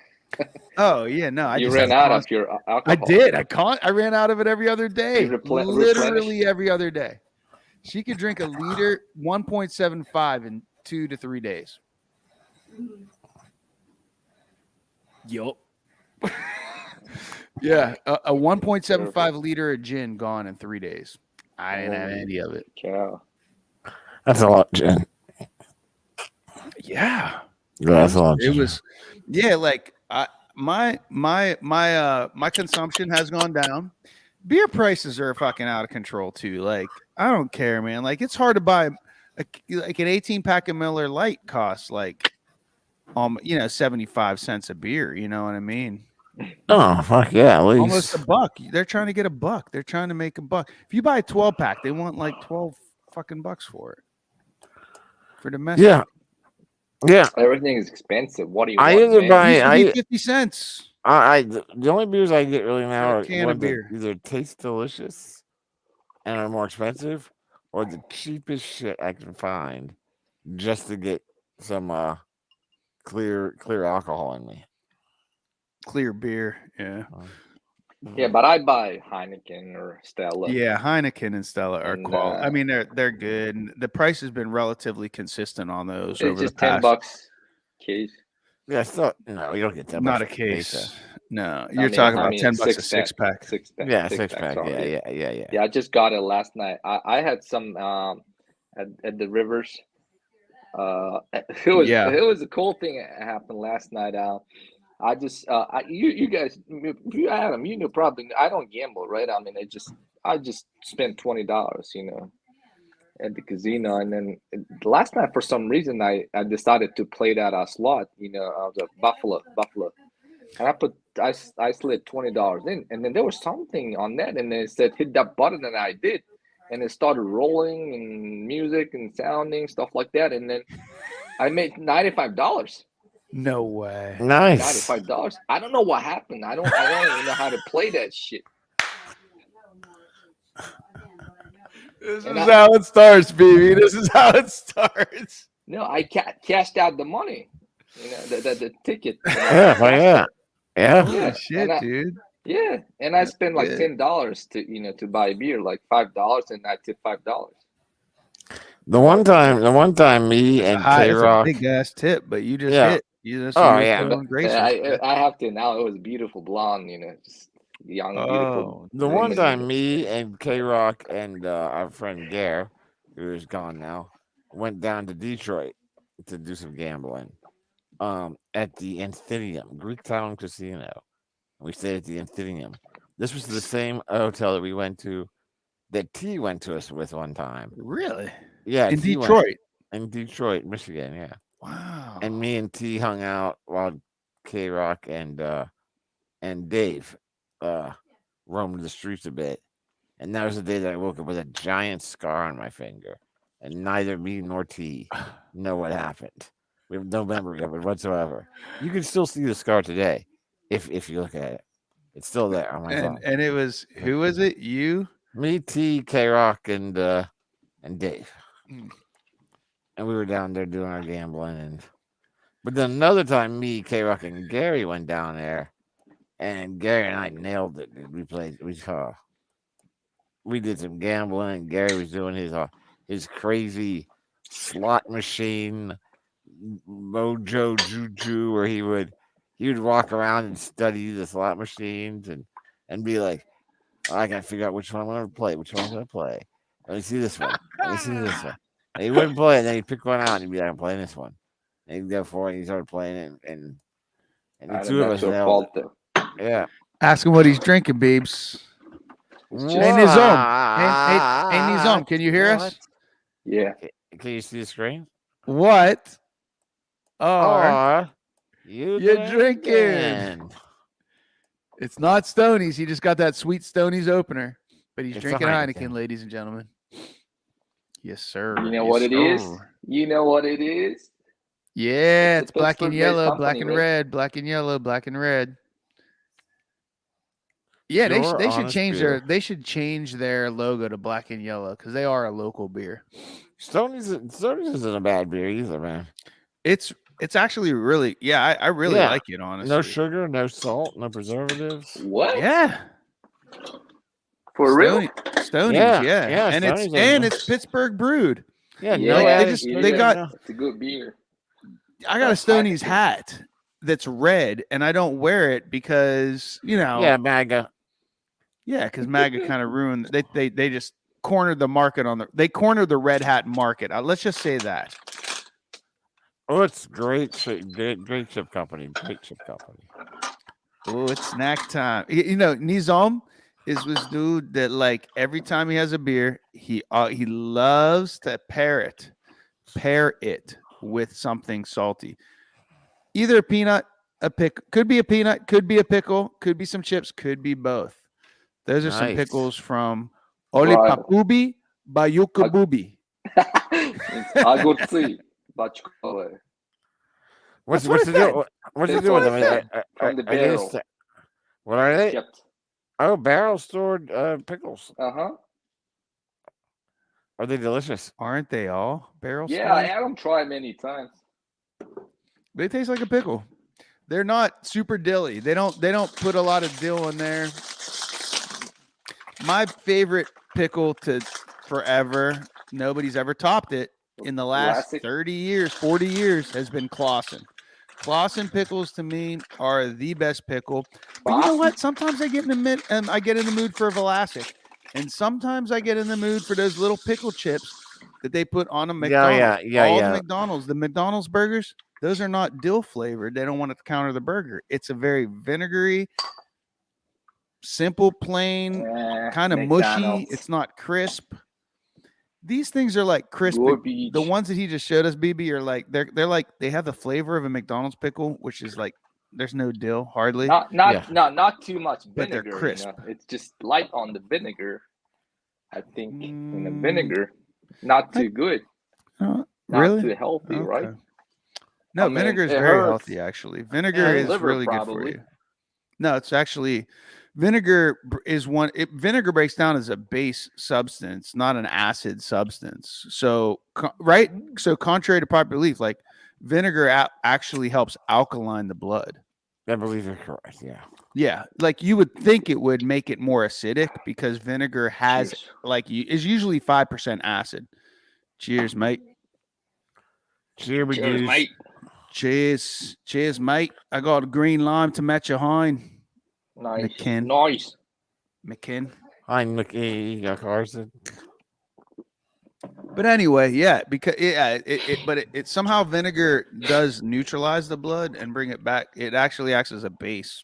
Oh yeah, no, I You just ran have out of your alcohol. I did. I ran out of it every other day. Literally replenished? every other day. She could drink a liter, 1.75 in 2 to 3 days. Yup. Yeah, a 1.75 liter of gin gone in 3 days. I didn't have any of it. Cow. That's a lot, Jen. Yeah. Yeah, that's a lot. It was, yeah, like my consumption has gone down. Beer prices are fucking out of control too. Like, I don't care, man. Like, it's hard to buy like an 18 pack of Miller Lite costs like 75 cents a beer. You know what I mean? Oh, fuck yeah, at least. Almost a buck. They're trying to get a buck. They're trying to make a buck. If you buy a 12 pack, they want like 12 fucking bucks for it. For domestic. Yeah. Yeah. Everything is expensive. What do you I want, either man? buy It used to be 50 cents. the only beers I get really now For a are can of ones that beer. either taste delicious and are more expensive, or the cheapest shit I can find just to get some clear alcohol in me. Clear beer. Yeah. Yeah, but I buy Heineken or Stella. Yeah, Heineken and Stella are And, quality. I mean, they're good. And the price has been relatively consistent on those It's over just the past. $10 case. Yeah, no, you don't get that. Not much a for case. No, I you're mean- talking I about mean, 10 bucks a six-pack. 6-pack. Six-pack. Yeah, Six-pack, 6-pack. sorry. Yeah. Yeah, I just got it last night. I had some at the Rivers. Yeah. It was a cool thing that happened last night. I just you guys, you Adam, you know, probably I don't gamble, right? I mean, I just spent $20, at the casino, and then last night for some reason I decided to play that slot, the Buffalo, and I slid $20 in, and then there was something on that, and it said hit that button, and I did, and it started rolling and music and sounding stuff like that, and then I made $95. No way. Nice. $95. I don't know what happened. I don't even know how to play that shit. This is how it starts, baby. This is how it starts. No, I cashed out the money. The ticket. Yeah. Holy shit, dude. Yeah, and I spent like good. $10 to buy a beer, like $5, and I tipped $5. The one time, me and It's a K-Rock. big ass tip, but you just Yeah. hit. You just Oh, you yeah. put on gracious. I have to now. It was beautiful blonde, just young, beautiful. The woman, one time, me and K-Rock and our friend Gare, who is gone now, went down to Detroit to do some gambling. At the Amphitheum, Greek Town Casino. We stayed at the Amphitheum. This was the same hotel that we went to, that T went to us with one time. Really? Yeah, In T Detroit. in Detroit, Michigan. Yeah. Wow. And me and T hung out while K-Rock and Dave roamed the streets a bit. And that was the day that I woke up with a giant scar on my finger. And neither me nor T know what happened. We have no memory of it whatsoever. You can still see the scar today if you look at it. It's still there on my phone. And it was, who was it? You? Me, T, K-Rock, and Dave. Mm. And we were down there doing our gambling. But then another time, me, K-Rock, and Gary went down there. And Gary and I nailed it. We did some gambling. Gary was doing his crazy slot machine mojo juju, where he would walk around and study the slot machines and be like, I gotta figure out which one I'm gonna play. Let me see this one. And he wouldn't play it, and then he'd pick one out and he'd be like, I'm playing this one. And he'd go for it, and he started playing it, and the two of us nailed it. Yeah. Ask him what he's drinking, babes. Hey, Nizam. Hey, Nizam, can you hear us? Yeah. Can you see the screen? What are you you drinking? It's not Stoney's. He just got that sweet Stoney's opener, but he's It's a drinking Heineken, Heineken. ladies and gentlemen. Yes, sir. You know Yes, what it is? sir. You know what it is? Yeah, It's it's a black and Pittsburgh-based yellow, company, black and right? red, black and yellow, black and red. Yeah, Pure, they should honest change beer. their logo to black and yellow because they are a local beer. Stoney's isn't a bad beer either, man. It's actually really I really Yeah. like it, honestly. No sugar, no salt, no preservatives. What? Yeah. For real? Stoney's, Yeah, yeah. yeah, And Stoney's it's Pittsburgh brewed. Yeah, Yeah, no Like, added it they sugar, got- no- It's a good beer. I got a That's Stoney's Heineken. hat that's red and I don't wear it because, Yeah, MAGA. Yeah, because MAGA kind of ruined. They just cornered the market they cornered the red hat market. Let's just say that. Oh, it's great chip company. Great chip company. Oh, it's snack time. Nizam is this dude that like every time he has a beer, he loves to pair it with something salty. Either a peanut, could be a peanut, could be a pickle, could be some chips, could be both. Those are some Nice. pickles from Ole Right. Papubi Bayukabubi. It's agurci, bachkole. What's what the it deal? What's the That's deal with what them? I From the Are they barrel. what are they? Yep. Oh, barrel stored pickles. Uh-huh. Are they delicious? Aren't they all barrel Yeah, I stored? haven't tried many times. They taste like a pickle. They're not super dilly. They don't put a lot of dill in there. My favorite pickle to forever, nobody's ever topped it in the last Classic. 30 years, 40 years, has been Clausen. Clausen pickles to me are the best pickle. But you know what? Sometimes I get in the mood for a Vlasic. And sometimes I get in the mood for those little pickle chips that they put on a McDonald's. The McDonald's burgers, those are not dill flavored. They don't want it to counter the burger. It's a very vinegary, simple, plain, kind of mushy. McDonald's. It's not crisp. These things are like crisp. The ones that he just showed us, BB, are like they're like they have the flavor of a McDonald's pickle, which is like there's no dill hardly. Not too much But they're vinegar. crisp. It's just light on the vinegar. I think in the vinegar, not too good. Not really? too healthy, right? No, I mean, vinegar is it very hurts. healthy. Actually, vinegar is liver really good for probably. you. No, it's actually vinegar is vinegar breaks down as a base substance, not an acid substance. So right. So contrary to popular belief, like vinegar actually helps alkaline the blood. I believe you're correct. Yeah. Yeah, like you would think it would make it more acidic because vinegar has Cheers. is usually 5% acid. Cheers, mate. Cheers, mate. Cheers, mate. I got a green lime to match your hind. Nice. McKin. Nice. McKin. I'm looking at Carson. But anyway, yeah, because it somehow vinegar does neutralize the blood and bring it back. It actually acts as a base.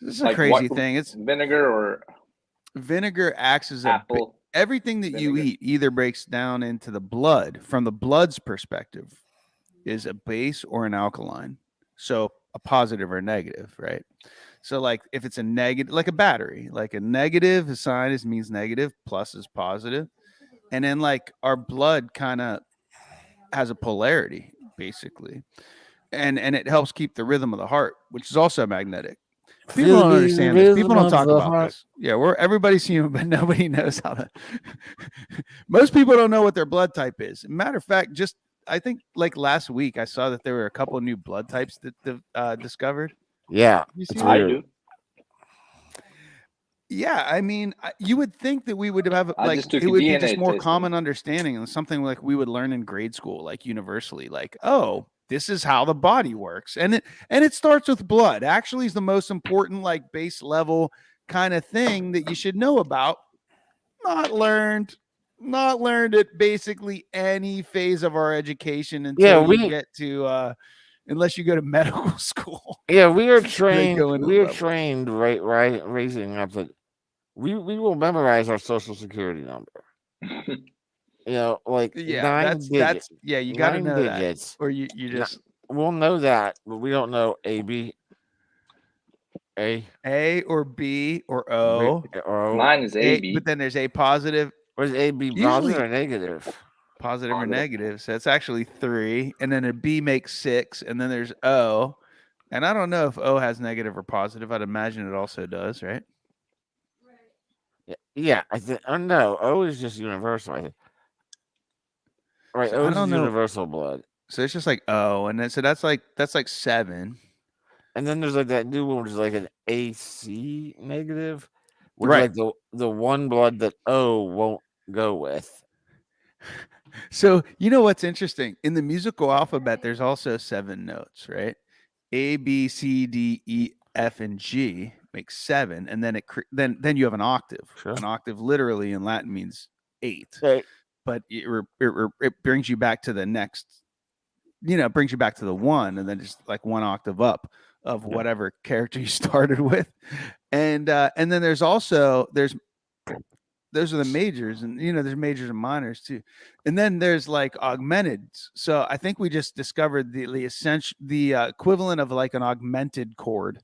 This is a crazy thing. It's vinegar or vinegar acts as apple. Everything that you eat either breaks down into the blood from the blood's perspective is a base or an alkaline. So a positive or negative, right? So like if it's a negative, like a battery, like a negative sign means negative, plus is positive. And then like our blood kind of has a polarity basically. And it helps keep the rhythm of the heart, which is also magnetic. People don't understand this. People don't talk about this. Yeah, everybody's human, but nobody knows how to. Most people don't know what their blood type is. Matter of fact, I think like last week I saw that there were a couple of new blood types that discovered. Yeah, You see I do. Yeah, I mean, you would think that we would have like just took it a would be DNA just more test, common understanding and something like we would learn in grade school, like universally, like, oh, this is how the body works. And it starts with blood. Actually is the most important, like base level kind of thing that you should know about. Not learned at basically any phase of our education until you get to unless you go to medical school. Yeah, we are trained. We are trained right raising up that we will memorize our social security number. You know, like that's you got to know digits, that, or you just we'll know that, but we don't know AB, A or B or O. Or Mine is AB. But then there's A positive, was AB Usually- positive or negative? positive or Positive. negative. So it's actually 3. And then a B makes 6. And then there's O. And I don't know if O has negative or positive. I'd imagine it also does, right? Yeah, I think. Oh no, O is just universal. I think. Right, So O I is don't know. universal blood. So it's just like O, and then so that's like 7. And then there's like that new one, which is like an AC negative, which Right. is like the one blood that O won't go with. So you know what's interesting? In the musical alphabet, there's also 7 notes, right? A, B, C, D, E, F, and G makes 7, and then then you have an octave. Sure. An octave, literally in Latin, means 8. Okay. But it brings you back to the next. It brings you back to the 1, and then just like 1 octave up of whatever character you started with, and then there's also those are the majors, and there's majors and minors too, and then there's like augmented. So I think we just discovered the equivalent of like an augmented chord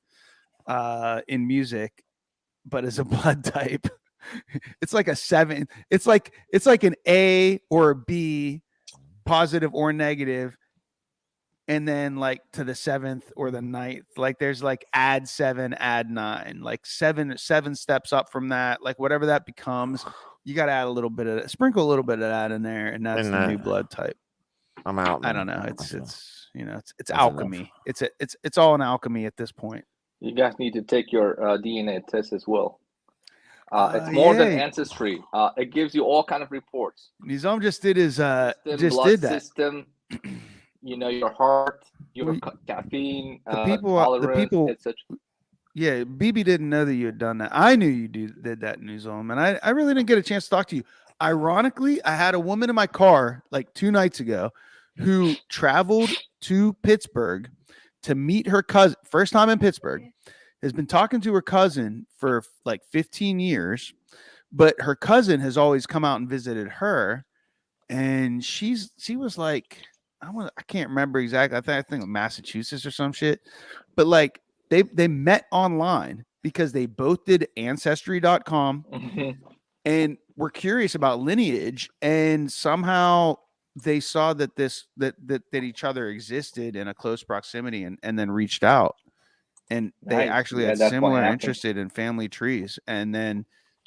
in music, but as a blood type. It's like a 7. It's like an A or a B, positive or negative, and then like to the 7th or the 9th, like there's like add 7, add 9, like 7 steps up from that, like whatever that becomes, you got to add a little bit of sprinkle a little bit of that in there, and that's the new blood type. I'm out. I don't know. It's alchemy. It's all an alchemy at this point. You guys need to take your DNA test as well. It's more than ancestry. It gives you all kind of reports. Nizam just did his blood did that. System. Your heart, your caffeine tolerance, etc. Yeah, BB didn't know that you had done that. I knew you did that, Newsome, and I really didn't get a chance to talk to you. Ironically, I had a woman in my car like 2 nights ago who traveled to Pittsburgh to meet her cousin. First time in Pittsburgh, has been talking to her cousin for like 15 years, but her cousin has always come out and visited her, and she was like, I can't remember exactly. I think Massachusetts or some shit. But like they met online because they both did ancestry.com and were curious about lineage, and somehow they saw that that each other existed in a close proximity, and then reached out, and they actually had similar interested in family trees, and then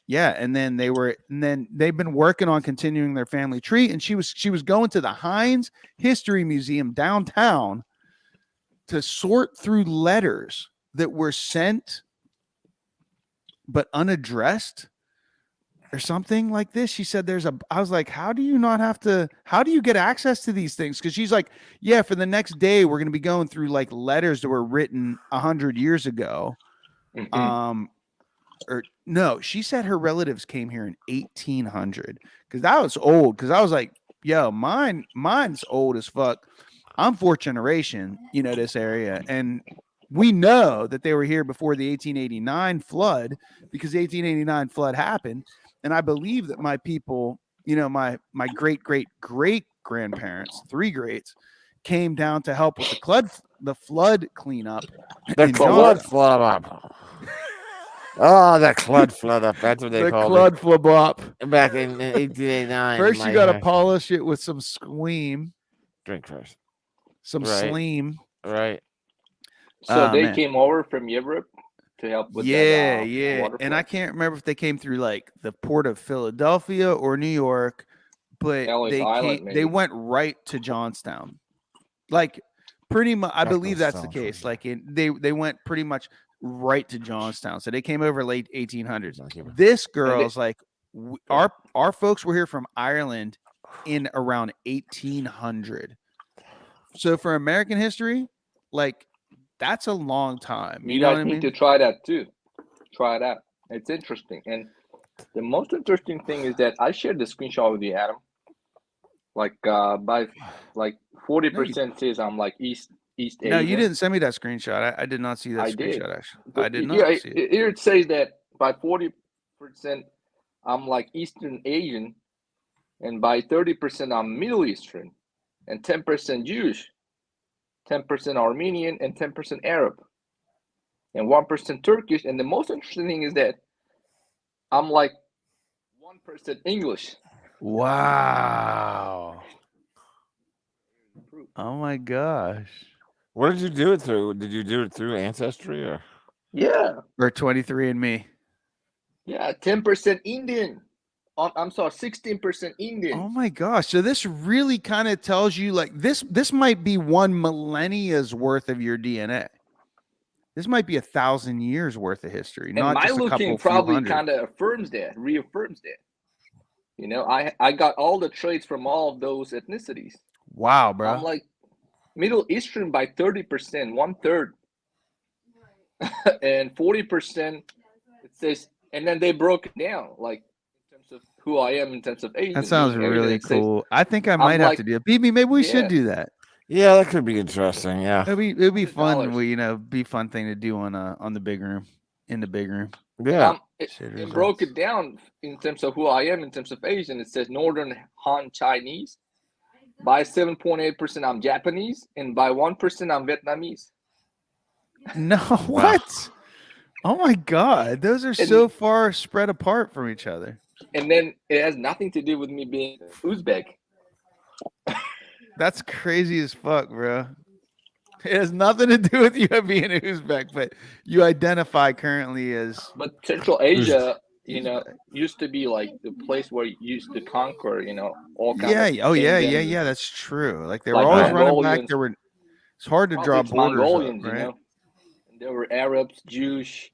they've been working on continuing their family tree. And she was going to the Heinz History Museum downtown to sort through letters that were sent but unaddressed or something like this. She said I was like, how do you get access to these things? Because she's like, yeah, for the next day we're going to be going through like letters that were written 100 years ago. Or no, she said her relatives came here in 1800, because that was old. Because I was like, yo, mine's old as fuck. I'm 4th generation, this area, and we know that they were here before the 1889 flood, because the 1889 flood happened, and I believe that my people, my great grandparents, 3 greats, came down to help with the flood cleanup. The flood up. Oh, the flood up. That's what they called it. The flood up. Back in 1889. First, you got to polish it with some Squeam. Drink first. Some Sleam. Right. So they came over from Europe to help with that. Yeah. And I can't remember if they came through like the port of Philadelphia or New York, but they went right to Johnstown. Like pretty much, I believe that's the case. Like they went pretty much right to Johnstown. So they came over late 1800s. This girl's like, our folks were here from Ireland in around 1800. So for American history, like that's a long time. You guys need to try that too. Try it out. It's interesting. And the most interesting thing is that I shared the screenshot with you, Adam. Like by like 40% says I'm like East Asian. No, you didn't send me that screenshot. I did not see that screenshot, actually. I did not see it. Here it says that by 40% I'm like Eastern Asian, and by 30% I'm Middle Eastern, and 10% Jewish, 10% Armenian, and 10% Arab. and 1% Turkish. And the most interesting thing is that I'm like 1% English. Wow. Oh my gosh. What did you do it through? Did you do it through Ancestry or? Yeah. Or 23andMe. Yeah, 10% Indian. I'm sorry, 16% Indian. Oh my gosh. So this really kind of tells you like this might be 1 millennia's worth of your DNA. This might be 1,000 years worth of history, And not my just a looking couple few probably hundred. kind of reaffirms that. You know, I got all the traits from all of those ethnicities. Wow, bro. I'm like Middle Eastern by 30%, 1/3. And 40% it says, and then they broke it down like in terms of who I am in terms of age. That and sounds being Asian. really It says, cool. I think I might I'm have like, to do it. BB, maybe we should yeah. do that. Yeah, that could be interesting. Yeah. It'd be fun. $100. We, be fun thing to do on the big room, in the big room. Yeah. It broke it down in terms of who I am in terms of Asian. It says Northern Han Chinese. By 7.8%, I'm Japanese, and by 1%, I'm Vietnamese. No, what? Oh my God, those are so far spread apart from each other. And then it has nothing to do with me being Uzbek. That's crazy as fuck, bro. It has nothing to do with you being an Uzbek, but you identify currently as. But Central Asia, used to be like the place where you used to conquer, all kinds of Yeah. That's true. Like they were like always running back. Mongolians. It's hard to draw It's borders Mongolians, up, right? And there were Arabs, Jewish,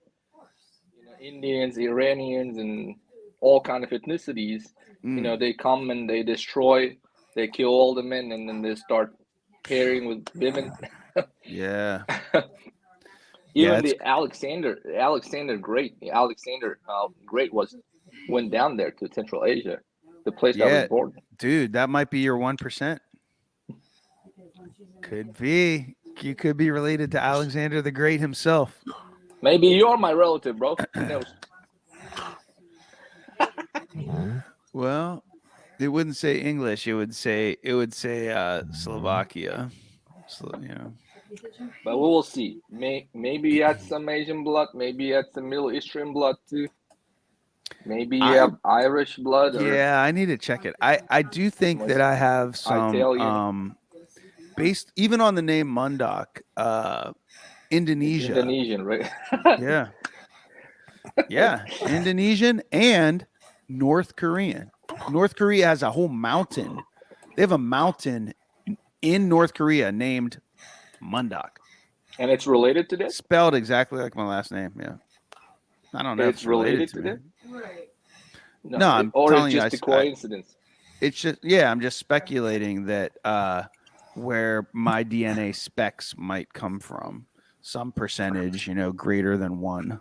Indians, Iranians, and all kind of ethnicities. They come and they destroy, they kill all the men, and then they start pairing with women. Yeah. Even the Alexander Great went down there to Central Asia, the place I was born. Dude, that might be your 1%. Could be. You could be related to Alexander the Great himself. Maybe you're my relative, bro. Who knows? Well, it wouldn't say English. It would say Slovakia. So, But we will see. Maybe you had some Asian blood. Maybe you had some Middle Eastern blood too. Maybe you have Irish blood. Yeah, I need to check it. I do think that I have some Italian. Based even on the name Mundak, Indonesia. Indonesian, right? Yeah. Yeah, Indonesian and North Korean. North Korea has a whole mountain. They have a mountain in North Korea named Mundak. And it's related to this? Spelled exactly like my last name, yeah. I don't know if it's related to that. Right. No, I'm or telling it's you, just a coincidence. It's just I'm just speculating that where my DNA specs might come from. Some percentage, greater than 1.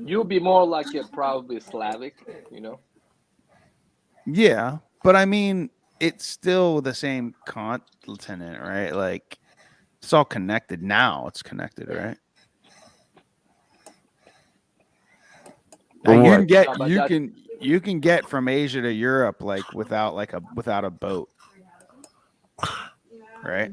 You'll be more like probably Slavic, Yeah, but I mean, it's still the same continent, right? Like, it's all connected now. It's connected, right? Now, you can get from Asia to Europe without a boat, right?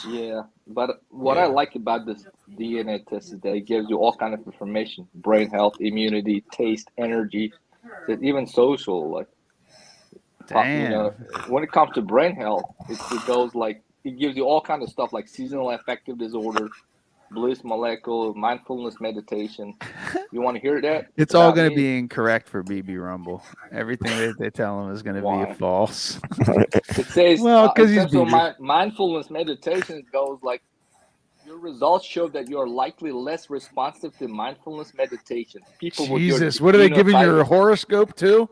Yeah, but what I like about this DNA test is that it gives you all kind of information: brain health, immunity, taste, energy, even social. Like, damn. When it comes to brain health, it goes like it gives you all kind of stuff like seasonal affective disorder, bliss molecule, mindfulness meditation. You want to hear that? It's all going to be incorrect for BB Rumble. Everything that they tell him is going to be false. It says, because he's BB. Mindfulness meditation goes like, your results show that you are likely less responsive to mindfulness meditation. Jesus, what are they giving your horoscope too?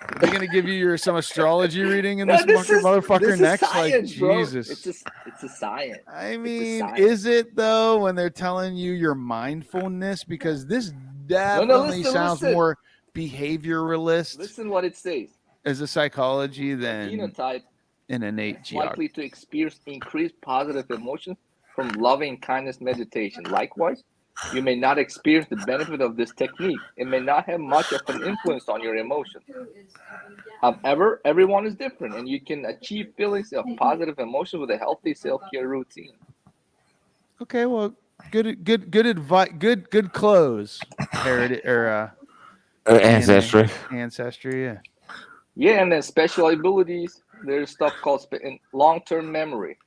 Are they going to give you some astrology reading in this motherfucker next? Science, like, bro. Jesus. It's a science. I mean, is it though when they're telling you your mindfulness? Because this definitely sounds more behavioralist. Listen what it says. As a psychology than phenotype an innate geography. Likely to experience increased positive emotions from loving kindness meditation. Likewise, you may not experience the benefit of this technique. It may not have much of an influence on your emotions. However, everyone is different, and you can achieve feelings of positive emotion with a healthy self-care routine. Okay, well, Good advice. Good clothes. Heritage or Ancestry. Ancestry. Yeah. Yeah, and then special abilities. There's stuff called long-term memory.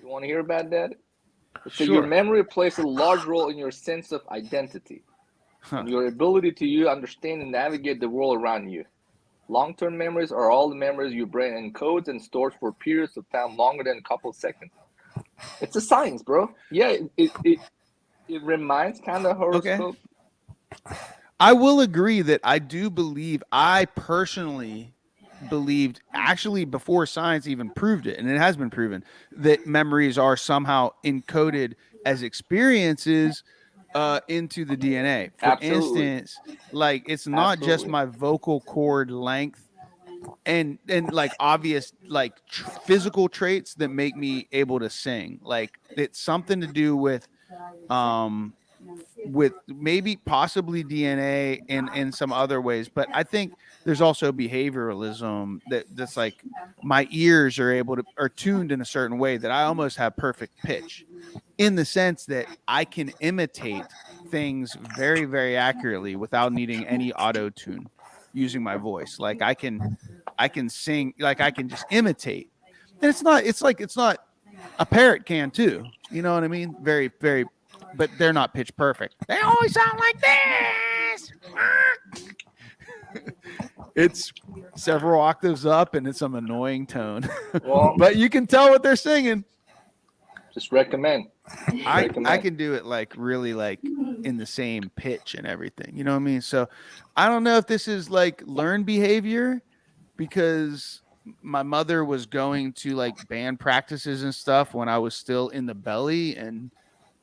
You want to hear about that? So your Sure. memory plays a large role in your sense of identity and your ability to understand and navigate the world around you. Long-term memories are all the memories your brain encodes and stores for periods of time longer than a couple of seconds. It's a science, bro. Yeah, it reminds kind of horoscope. I will agree that I do believe, I personally believed, actually before science even proved it, and it has been proven, that memories are somehow encoded as experiences into the DNA. For instance, like it's not just my vocal cord length and like obvious like physical traits that make me able to sing. Like it's something to do with maybe possibly DNA and in some other ways, but I think there's also behavioralism that's like my ears are tuned in a certain way that I almost have perfect pitch, in the sense that I can imitate things very, very accurately without needing any auto tune using my voice. Like I can sing, like I can just imitate. And it's not a parrot can too. You know what I mean? Very, very, but they're not pitch perfect. They always sound like this. It's several octaves up and it's some annoying tone. Well, but you can tell what they're singing. Just recommend. I can do it like really like in the same pitch and everything. You know what I mean? So I don't know if this is like learned behavior, because my mother was going to like band practices and stuff when I was still in the belly, and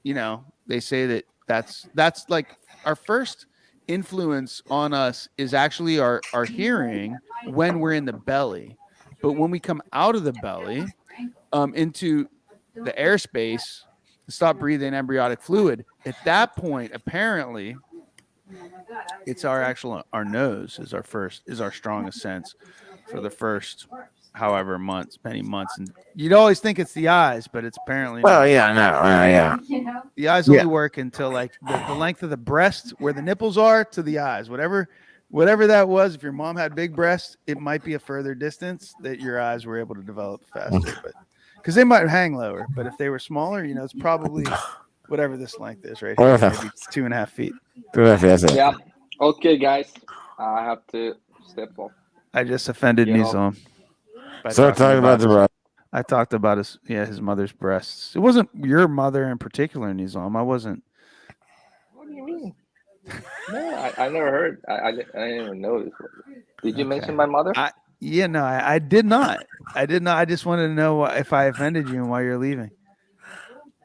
you know, they say that that's like our first influence on us is actually our hearing when we're in the belly. But when we come out of the belly into the airspace, stop breathing embryonic fluid, at that point apparently it's our nose is our strongest sense for the first however many months, and you'd always think it's the eyes, but it's apparently well, not. yeah, no, yeah. The eyes only work until like the length of the breast where the nipples are to the eyes, whatever that was. If your mom had big breasts, it might be a further distance that your eyes were able to develop faster, but because they might hang lower. But if they were smaller, you know, it's probably whatever this length is right here, maybe 2.5 feet. Yeah. Okay, guys, I have to step off. I just offended Nizam. Start talking about the breast. I talked about his mother's breasts. It wasn't your mother in particular, Nizam. I wasn't. What do you mean? No, I never heard. I didn't even know this. Did you mention my mother? I did not. I did not. I just wanted to know if I offended you and why you're leaving.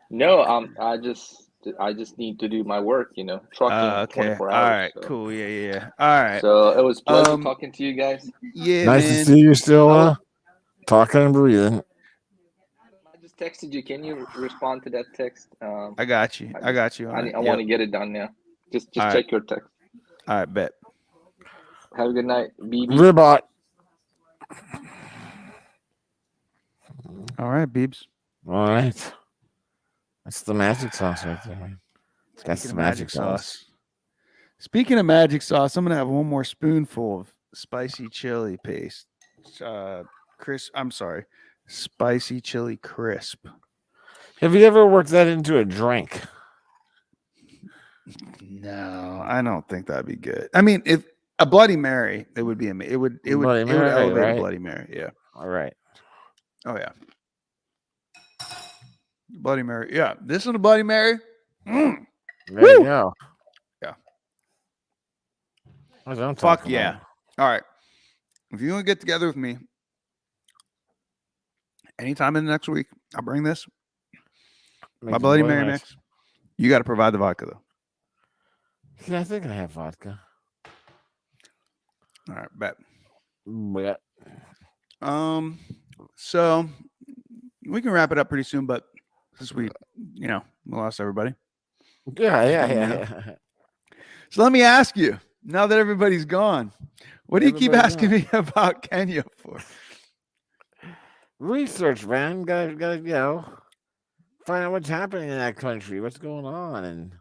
No, I just need to do my work, you know, trucking 24 hours. All right, so. cool. Yeah. All right. So it was a pleasure talking to you guys. Yeah, nice man. to see you still talking and breathing. I just texted you. Can you respond to that text? I got you. I got you. I want to get it done now. Just check your text. All right, bet. Have a good night, BB. Ribot. All right, Beebs. All right. That's the magic sauce right there, man. That's the magic sauce. Speaking of magic sauce, I'm gonna have one more spoonful of spicy chili paste. Spicy chili crisp. Have you ever worked that into a drink? No, I don't think that'd be good. I mean, if a Bloody Mary, it would be amazing. It would elevate a Bloody Mary. Yeah. All right. Oh yeah. Bloody Mary. Yeah. This is a Bloody Mary. There you go. Yeah. Fuck yeah. All right. If you want to get together with me anytime in the next week, I'll bring this. My Bloody Mary mix. You got to provide the vodka though. Yeah, I think I have vodka. All right, bet. Yeah. So we can wrap it up pretty soon, but since we lost everybody. Yeah. So let me ask you, now that everybody's gone, what do you keep asking me about Kenya for? Research, man. Gotta find out what's happening in that country, what's going on, and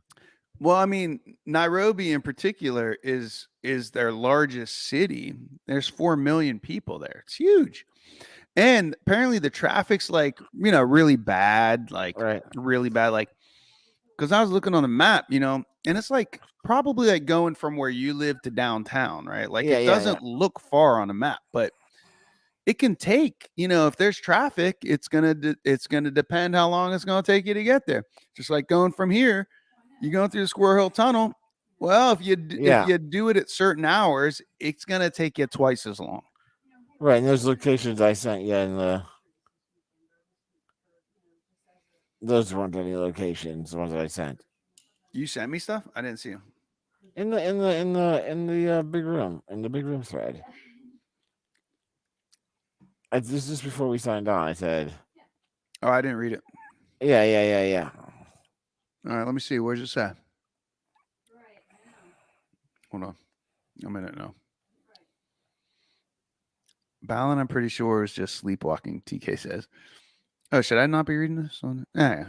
Well, I mean, Nairobi in particular is their largest city. There's 4 million people there. It's huge. And apparently the traffic's like, really bad, like right. really bad. Like, because I was looking on the map, and it's like probably like going from where you live to downtown, right? Like Yeah, it yeah, doesn't look far on a map, but it can take, if there's traffic, it's gonna depend how long it's gonna take you to get there. Just like going from here, you're going through the Squirrel Hill Tunnel. Well, if Yeah. you do it at certain hours, it's gonna take you twice as long. Right, and those locations I sent you in those weren't any locations, the ones that I sent. You sent me stuff? I didn't see them. In the big room, in the big room thread. This is before we signed on. I said, Oh, I didn't read it. yeah. All right, let me see. Where's it say? Hold on. A minute now. Balin, I'm pretty sure, is just sleepwalking, TK says. Oh, should I not be reading this? Yeah.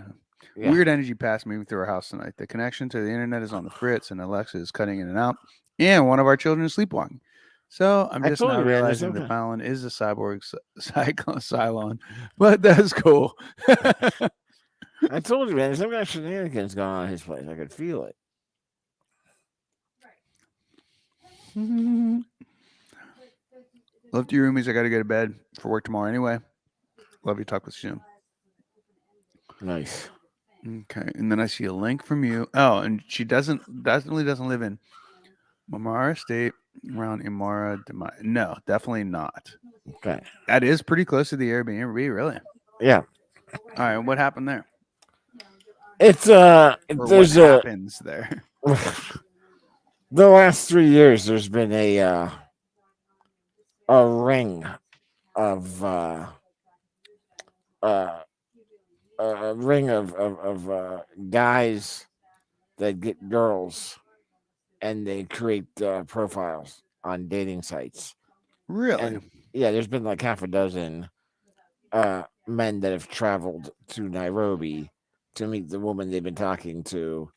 Weird energy pass moving through our house tonight. The connection to the internet is on the fritz, and Alexa is cutting in and out. And one of our children is sleepwalking. So I'm just now realizing that Balin is a cyborg Cylon. But that's cool. I told you, man, there's some kind of shenanigans going on in his place. I could feel it. Love to your roomies. I got to go to bed for work tomorrow anyway. Love you. Talk with you soon. Nice. Okay. And then I see a link from you. Oh, and she definitely doesn't live in Mamara State around Imara. No, definitely not. Okay. That is pretty close to the Airbnb, really. Yeah. All right. What happened there? It's Or what happens there? The last 3 years, there's been a ring of a ring of guys that get girls and they create profiles on dating sites. Really? And yeah, there's been like half a dozen men that have traveled to Nairobi to meet the woman they've been talking to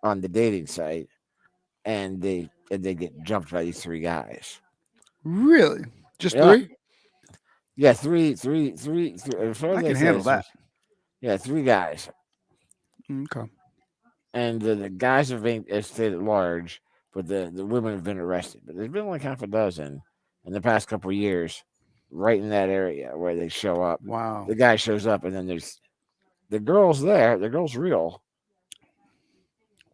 on the dating site, and they get jumped by these 3 guys. Really? Just 3? Yeah, three. I can handle that. Yeah, 3 guys. Okay. And the guys have stayed at large, but the women have been arrested. But there's been like half a dozen in the past couple of years, right in that area where they show up. Wow. The guy shows up, and then there's the girl's there. The girl's real.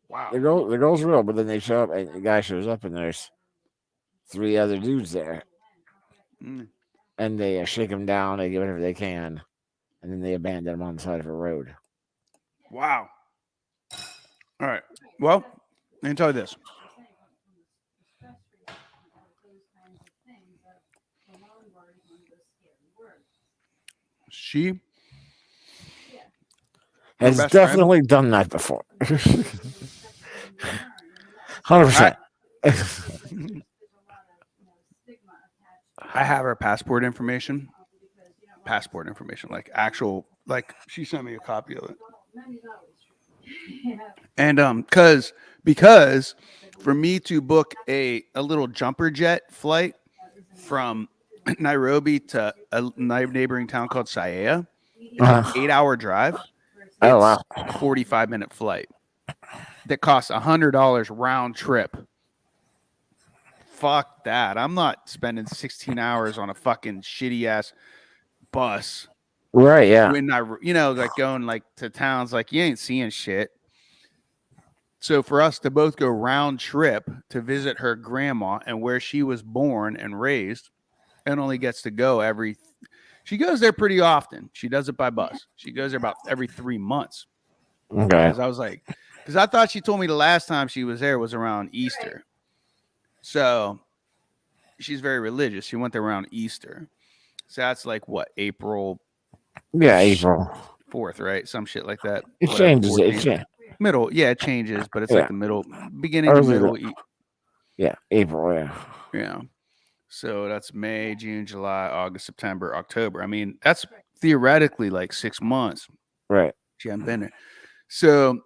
Wow. The girl's real, but then they show up, and the guy shows up, and there's 3 other dudes there. And they shake him down. They get whatever they can, and then they abandon him on the side of a road. Wow. All right. Well, let me tell you this. She has definitely done that before. 100%. I have her passport information, like actual, like she sent me a copy of it. And because for me to book a little jumper jet flight from Nairobi to a neighboring town called Sayea, it's an 8-hour drive. It's a 45-minute flight that costs $100 round trip. Fuck that. I'm not spending 16 hours on a fucking shitty ass bus. Right, yeah. When like going like to towns, like you ain't seeing shit. So for us to both go round trip to visit her grandma and where she was born and raised, and only gets to go she goes there pretty often. She does it by bus. She goes there about every 3 months. Okay. Because I thought she told me the last time she was there was around Easter. So she's very religious. She went there around Easter. So that's like what, April? Yeah, April 4th, right? Some shit like that. It changes. Middle. Yeah, it changes, but it's like the middle, beginning to middle. Yeah, April. Yeah. Yeah. So that's May, June, July, August, September, October. I mean, that's theoretically like 6 months. Right. She hadn't been there. So,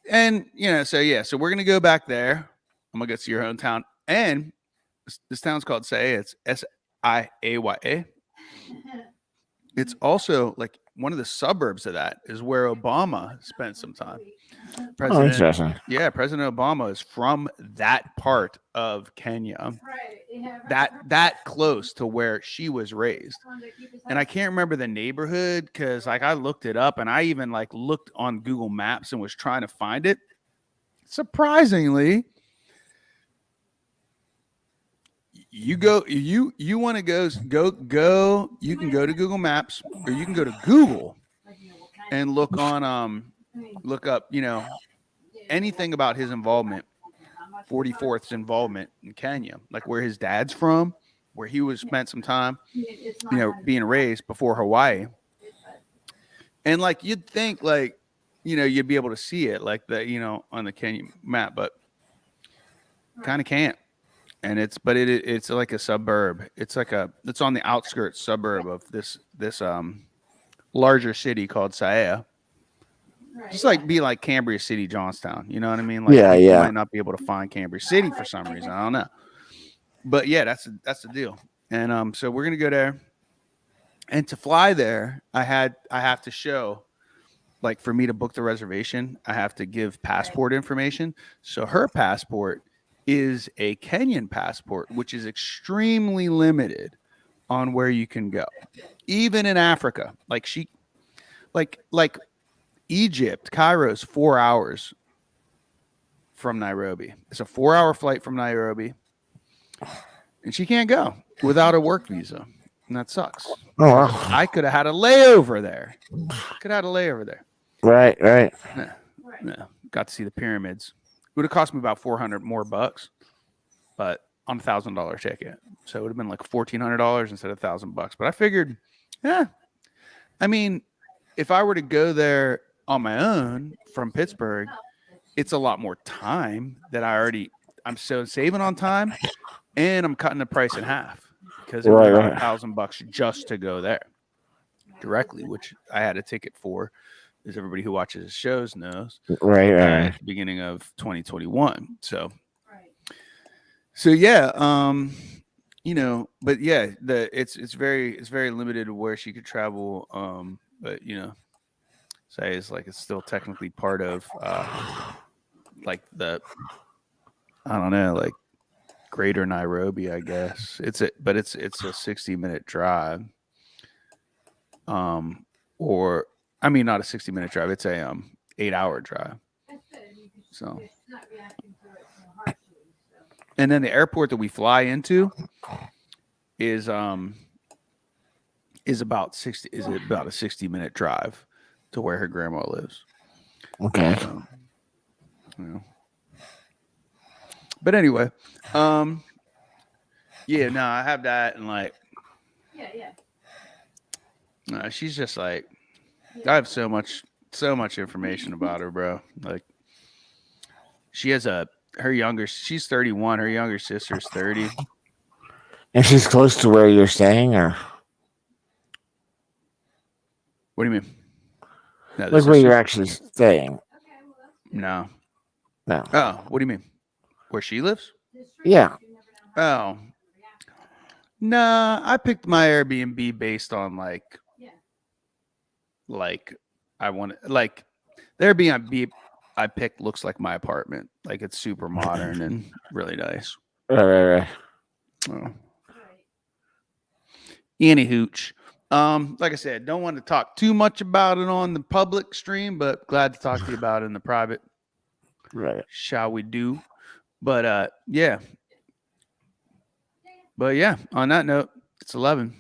and so we're gonna go back there. I'm gonna go to your hometown, and this town's called Saya. It's Siaya. It's also like one of the suburbs of that is where Obama spent some time. Oh, interesting. Yeah, President Obama is from that part of Kenya, that close to where she was raised. And I can't remember the neighborhood because like I looked it up and I even like looked on Google Maps and was trying to find it. Surprisingly, you want to go. You can go to Google Maps or you can go to Google and look up anything about his involvement, 44th's involvement in Kenya, like where his dad's from, where he was spent some time, being raised before Hawaii. And like you'd think like, you'd be able to see it like the, on the Kenya map, but kind of can't. And it's like a suburb. It's on the outskirts suburb of this larger city called Saya. Just be like Cambria City, Johnstown. You know what I mean? Like you might not be able to find Cambria City for some reason. I don't know. But yeah, that's the deal. And so we're gonna go there. And to fly there, I have to show, like for me to book the reservation, I have to give passport information. So her passport is a Kenyan passport, which is extremely limited on where you can go. Even in Africa. Like Egypt, Cairo's 4 hours from Nairobi. It's a 4-hour flight from Nairobi. And she can't go without a work visa. And that sucks. Oh, wow. I could have had a layover there. Right. Yeah. Got to see the pyramids. It would have cost me about $400 more bucks, but on $1,000 ticket. So it would have been like $1,400 instead of $1,000 bucks. But I figured, I mean, if I were to go there on my own from Pittsburgh, it's a lot more time that I'm so saving on time, and I'm cutting the price in half because it was about $1,000 just to go there directly, which I had a ticket for, as everybody who watches the shows knows. Right. At the beginning of 2021. So yeah, but yeah, it's very limited to where she could travel. But say it's still technically part of like the, I don't know, like greater Nairobi, I guess. It's a 60-minute drive. Or I mean not a 60-minute drive, it's a 8-hour drive. So and then the airport that we fly into is about a 60-minute drive to where her grandma lives. Okay. But anyway, I have that, and like, she's just like, I have so much information about her, bro. Like, she has she's 31, her younger sister's 30. And she's close to where you're staying, or? What do you mean? No, like where you're actually staying? No. No. Oh, what do you mean? Where she lives? Yeah. Oh. Nah, I picked my Airbnb based on like I want like the Airbnb I picked looks like my apartment. Like it's super modern and really nice. Right. Oh. Any hooch. Like I said, don't want to talk too much about it on the public stream, but glad to talk to you about it in the private. Right. Shall we do? But yeah. But yeah, on that note, it's 11.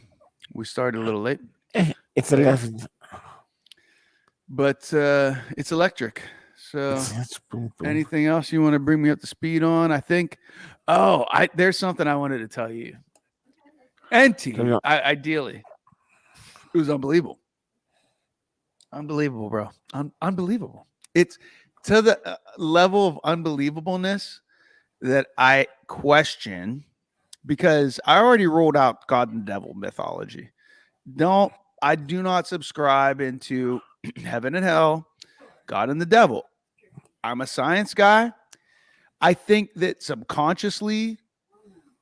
We started a little late. It's 11. But it's electric. So anything else you want to bring me up to speed on? I think there's something I wanted to tell you. Ideally. It was unbelievable. Unbelievable, bro. Unbelievable. It's to the level of unbelievableness that I question, because I already rolled out God and devil mythology. I do not subscribe into heaven and hell, God and the devil. I'm a science guy. I think that subconsciously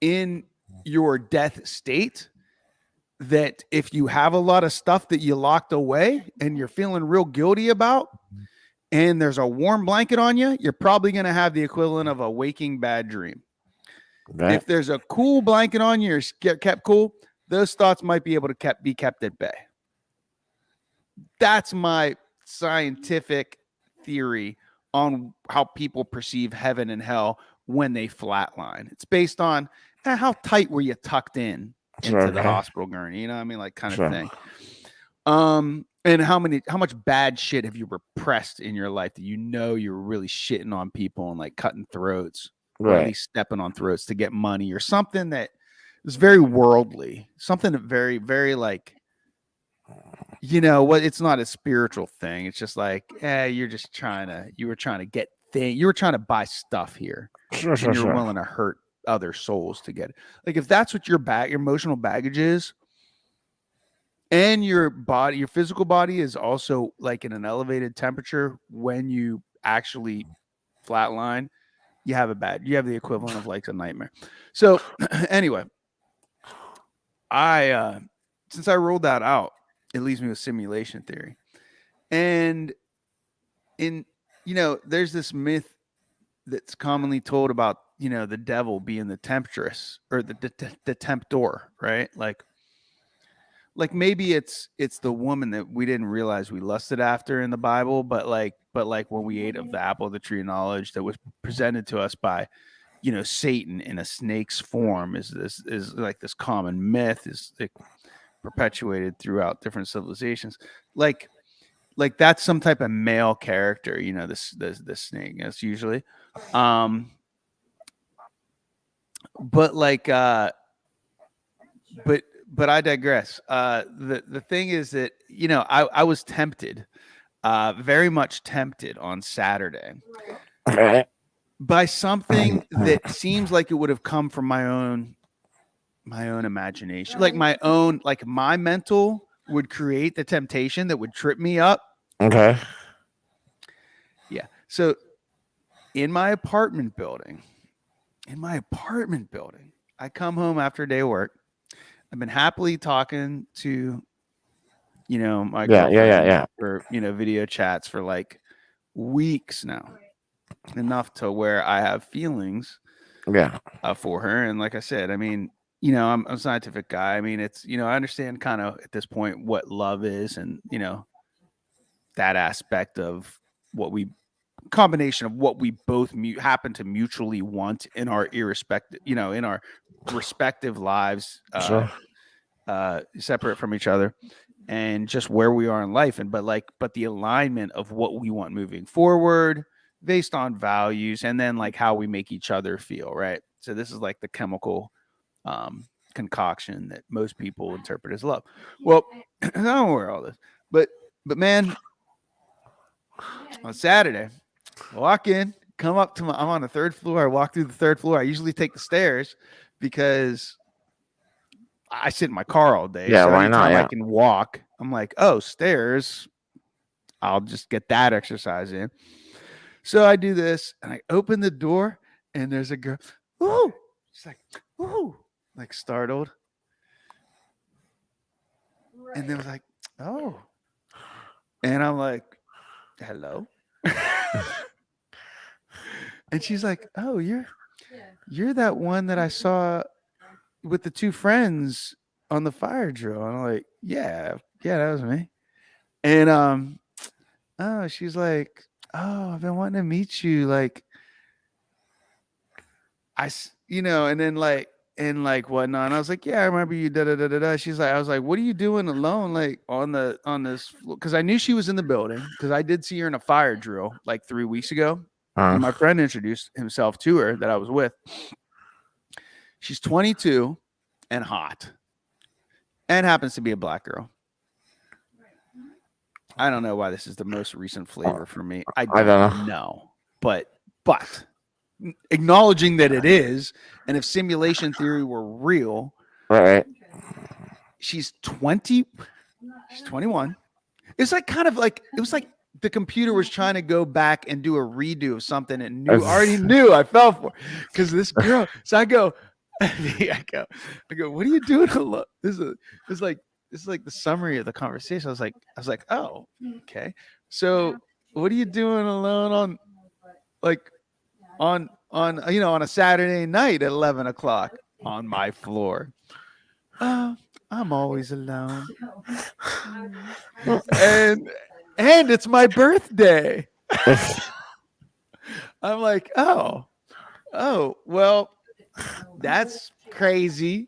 in your death state, that if you have a lot of stuff that you locked away and you're feeling real guilty about, and there's a warm blanket on you, you're probably going to have the equivalent of a waking bad dream. Right. If there's a cool blanket on you, you're kept cool, those thoughts might be able to be kept at bay. That's my scientific theory on how people perceive heaven and hell when they flatline. It's based on how tight were you tucked in into the hospital gurney, you know what I mean? Like kind of thing. And how much bad shit have you repressed in your life that you know you're really shitting on people and like cutting throats, or at least stepping on throats to get money or something that is very worldly, something that very, very like, you know what? It's not a spiritual thing. It's just like, you were trying to buy stuff here, and you're willing to hurt other souls to get it. Like if that's what your emotional baggage is, and your physical body is also like in an elevated temperature when you actually flatline, you have the equivalent of like a nightmare. So anyway, since I rolled that out, it leaves me with simulation theory. And there's this myth that's commonly told about, the devil being the temptress or the tempter, right? Like maybe it's the woman that we didn't realize we lusted after in the Bible, but like when we ate of the apple of the tree of knowledge that was presented to us by, Satan in a snake's form is like this common myth is like perpetuated throughout different civilizations. Like that's some type of male character, the snake is usually, but I digress. The thing is that, I was tempted, very much tempted on Saturday by something that seems like it would have come from my own imagination, like my mental would create the temptation that would trip me up. Okay. Yeah. So in my apartment building, I come home after a day of work. I've been happily talking to, my girlfriend for, video chats for like weeks now, enough to where I have feelings for her. And like I said, I mean, I'm a scientific guy. I mean, it's, I understand kind of at this point what love is and, that aspect of combination of what we both happen to mutually want in our in our respective lives, separate from each other, and just where we are in life. But the alignment of what we want moving forward based on values, and then like how we make each other feel. Right. So this is like the chemical concoction that most people interpret as love. Well, I don't know where all this, but man, on Saturday, I walk in, come up to I'm on the third floor. I walk through the third floor. I usually take the stairs because I sit in my car all day. Yeah, so why not? Yeah. I can walk. I'm like, oh, stairs. I'll just get that exercise in. So I do this, and I open the door, and there's a girl. Ooh, she's like, ooh, like startled. Right. And they was like, oh, and I'm like, hello. And she's like, oh, you're that one that I saw with the two friends on the fire drill. And I'm like, yeah, that was me. And she's like, oh, I've been wanting to meet you. Like, and then like whatnot. And I was like, yeah, I remember you. Da da da da da. She's like, I was like, what are you doing alone? Like on this, because I knew she was in the building because I did see her in a fire drill like 3 weeks ago. And my friend introduced himself to her that I was with. She's 22 and hot, and happens to be a black girl. I don't know why this is the most recent flavor for me. I don't know. But acknowledging that it is, and if simulation theory were real, right? She's 20. She's 21, It's like kind of like it was like the computer was trying to go back and do a redo of something and knew already knew I fell for because this girl. So I go, I go, what are you doing alone? This is like the summary of the conversation. I was like, oh, okay. So what are you doing alone on like on on a Saturday night at 11 o'clock on my floor? I'm always alone. and it's my birthday. I'm like, oh, well, that's crazy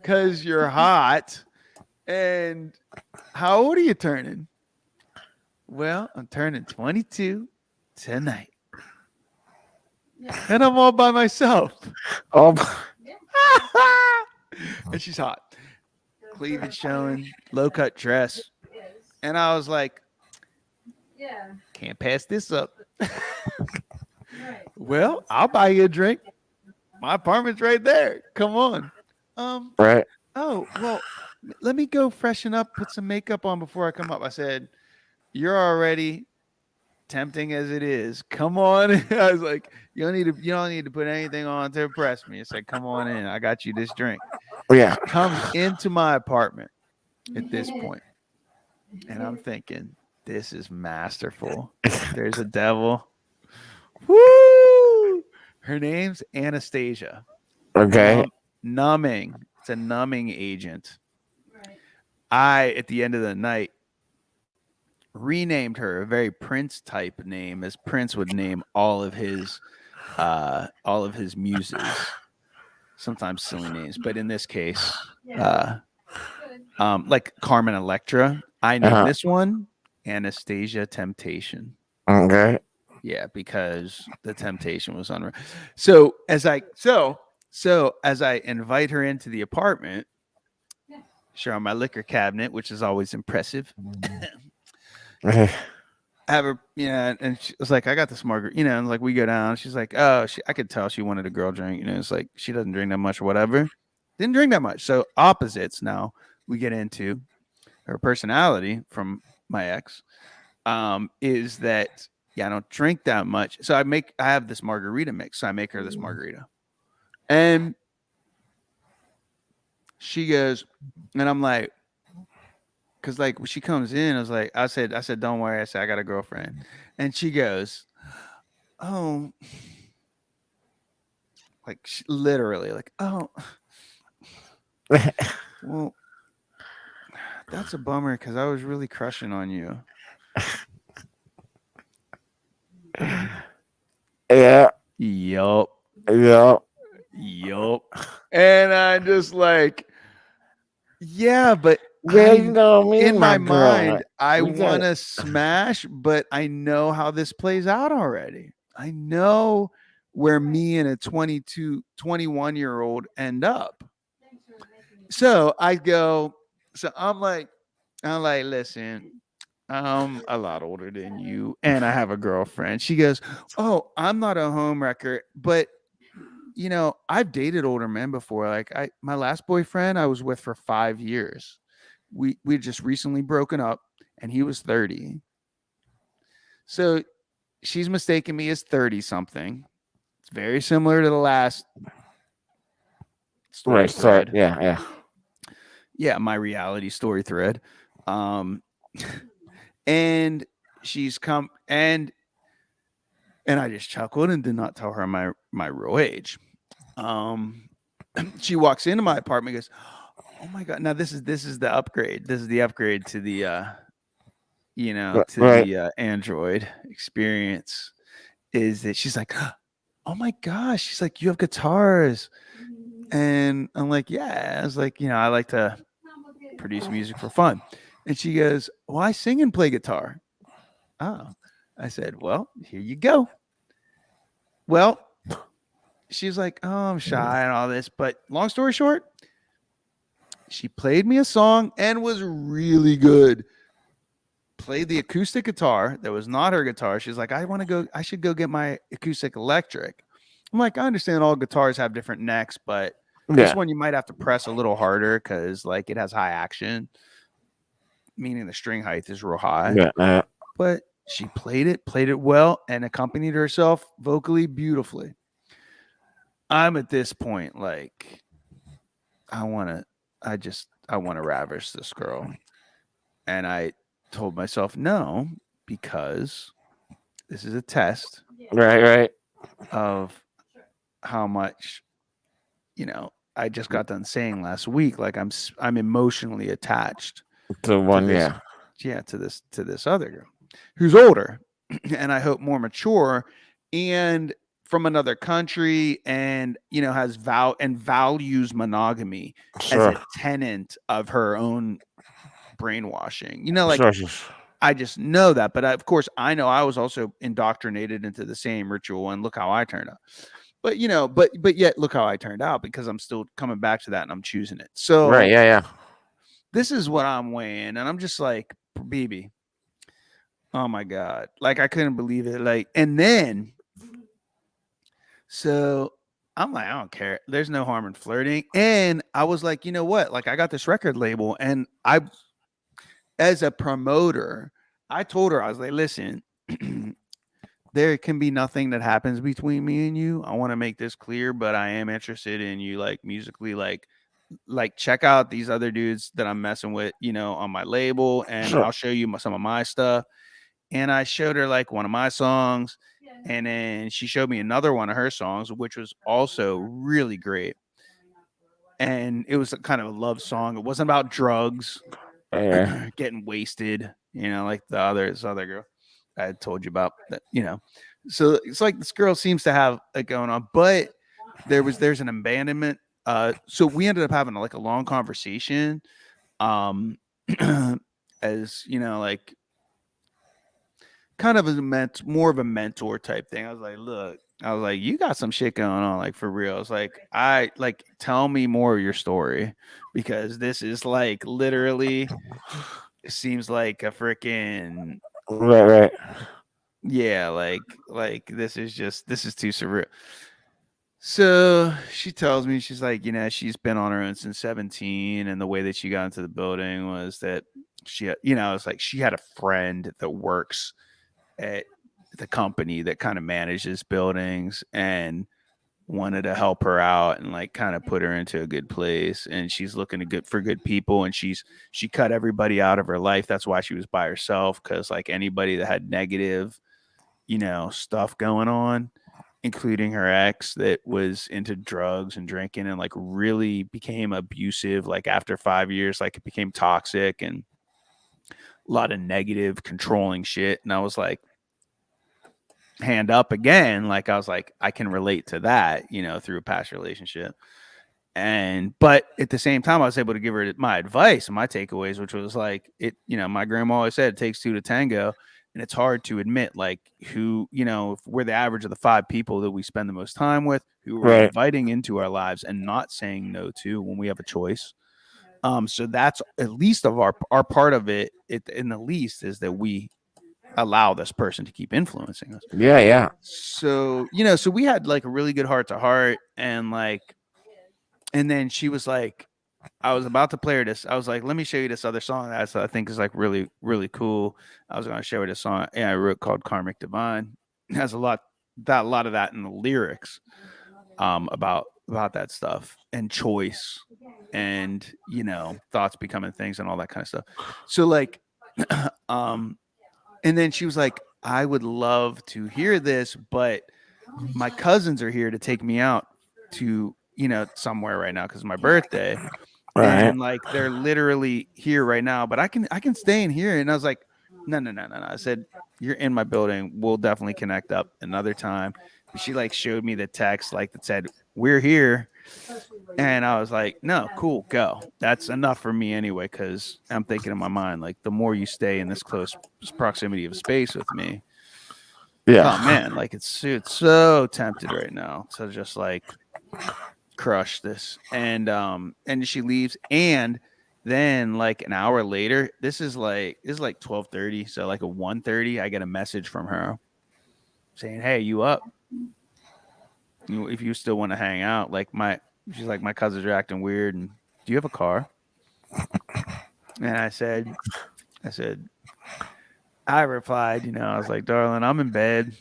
because you're hot. And how old are you turning? Well, I'm turning 22 tonight. And I'm all by myself. Oh, And she's hot. Cleavage showing, low cut dress. And I was like, can't pass this up. Well, I'll buy you a drink. My apartment's right there. Come on. right. Oh, well, let me go freshen up, put some makeup on before I come up. I said, you're already tempting as it is. Come on. I was like, you don't need to put anything on to impress me. It's like, come on in. I got you this drink. Yeah. Comes into my apartment at this point. And I'm thinking, this is masterful. There's a devil. Woo! Her name's Anastasia. Okay. Numbing. It's a numbing agent. I, at the end of the night, renamed her a very Prince type name, as Prince would name all of his muses. Sometimes silly names, but in this case, like Carmen Electra. I named this one Anastasia Temptation. Okay. Yeah, because the temptation was unreal. So as I invite her into the apartment, show her my liquor cabinet, which is always impressive. Have her, and she was like, I got this margarita, and like we go down. She's like, oh, I could tell she wanted a girl drink. It's like she doesn't drink that much or whatever. Didn't drink that much. So opposites now we get into her personality from my ex, is that I don't drink that much. So I have this margarita mix. So I make her this margarita. And she goes, and I'm like, because like when she comes in, I said, don't worry. I said, I got a girlfriend. And she goes, oh, like literally like, oh, well, that's a bummer because I was really crushing on you. Yeah. Yup. Yeah. Yup. And I just like, yeah, but in my mind, I want to smash, but I know how this plays out already. I know where me and a 21-year-old end up. So I'm like, listen, I'm a lot older than you, and I have a girlfriend. She goes, oh, I'm not a homewrecker, but I've dated older men before. Like my last boyfriend I was with for 5 years. We just recently broken up, and he was 30. So she's mistaken me as 30 something. It's very similar to the last story thread. Yeah, my reality story thread. And she's come and I just chuckled and did not tell her my real age. She walks into my apartment and goes, oh my God. Now this is the upgrade. This is the upgrade to the the Android experience, is that she's like, oh my gosh. She's like, you have guitars. And I'm like, yeah. I was like, I like to produce music for fun. And she goes, well, I sing and play guitar. Oh, I said, well, here you go. Well, she's like, oh, I'm shy and all this. But long story short, she played me a song and was really good. Played the acoustic guitar that was not her guitar. She's like, I should go get my acoustic electric. I'm like, I understand all guitars have different necks, but this one you might have to press a little harder because like it has high action. meaning the string height is real high. Yeah. But she played it well, and accompanied herself vocally beautifully. I'm at this point like, I want to ravish this girl. And I told myself no, because this is a test Right. of how much, I just got done saying last week, like I'm emotionally attached The one, this, yeah. to this other girl who's older and I hope more mature and from another country, and has values monogamy as a Sure. tenant of her own brainwashing. Sure. I just know that, but of course I know I was also indoctrinated into the same ritual, and look how I turned out. But but yet look how I turned out, because I'm still coming back to that and I'm choosing it. So Right, yeah. this is what I'm weighing, and I'm just like, BB, oh my God. Like, I couldn't believe it. Like, and then, so I'm like, I don't care. There's no harm in flirting. And I was like, you know what? Like, I got this record label, and as a promoter, I told her, I was like, listen, there can be nothing that happens between me and you. I want to make this clear, but I am interested in you, like, musically, like check out these other dudes that I'm messing with, on my label, and Sure. I'll show you some of my stuff. And I showed her like one of my songs, and then she showed me another one of her songs, which was also really great. And it was a kind of a love song. It wasn't about drugs, Yeah. getting wasted, like this other girl I had told you about that, So it's like this girl seems to have it going on, but there's an abandonment. So we ended up having like a long conversation, as like kind of more of a mentor type thing. I was like, look, you got some shit going on, like, for real. It's like, tell me more of your story, because this is like literally, it seems like a freaking, Right. yeah, like this is too surreal. So she tells me, she's like, she's been on her own since 17. And the way that she got into the building was that it's like she had a friend that works at the company that kind of manages buildings, and wanted to help her out and like kind of put her into a good place. And she's looking for good people, and she cut everybody out of her life. That's why she was by herself, because like anybody that had negative, stuff going on, including her ex that was into drugs and drinking, and like really became abusive, like after 5 years, like it became toxic and a lot of negative controlling shit. And I was like, hand up again, like I was like, I can relate to that, through a past relationship. But at the same time, I was able to give her my advice and my takeaways, which was like, my grandma always said it takes two to tango. And it's hard to admit, like, who, if we're the average of the 5 people that we spend the most time with, who we're Right. inviting into our lives and not saying no to when we have a choice. So that's at least of our part of it, in the least, is that we allow this person to keep influencing us. Yeah. So, so we had like a really good heart to heart, and then she was like, I was about to play her this. I was like, let me show you this other song that I think is like really, really cool. I was going to show her this song I wrote called Karmic Divine. It has a lot of that in the lyrics, about that stuff and choice and, thoughts becoming things and all that kind of stuff. So like, and then she was like, I would love to hear this, but my cousins are here to take me out to, somewhere right now, because it's my birthday. Right. And like, they're literally here right now, but I can stay in here. And I was like, no. I said, you're in my building. We'll definitely connect up another time. She like showed me the text, like, that said, we're here. And I was like, no, cool, go. That's enough for me anyway, because I'm thinking in my mind, like, the more you stay in this close proximity of space with me, Yeah. oh man, like it's so tempted right now to just like crush this. And she leaves, and then like an hour later, this is like 12:30, so like at 1:30, I get a message from her saying, hey, you up? If you still want to hang out, like she's like, my cousins are acting weird, and do you have a car? And I said, I said, I replied, I was like, darling, I'm in bed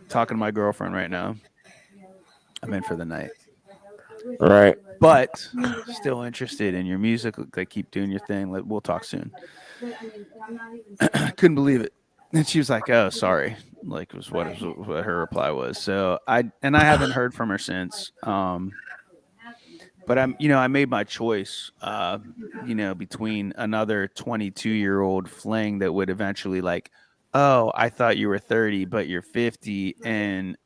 talking to my girlfriend right now. I'm in for the night. Right. But still interested in your music. Like, keep doing your thing. We'll talk soon. Couldn't believe it. And she was like, "Oh, sorry." Like, was what her reply was. So I haven't heard from her since. But I made my choice. Between another 22-year-old fling that would eventually like, oh, I thought you were 30, but you're 50, and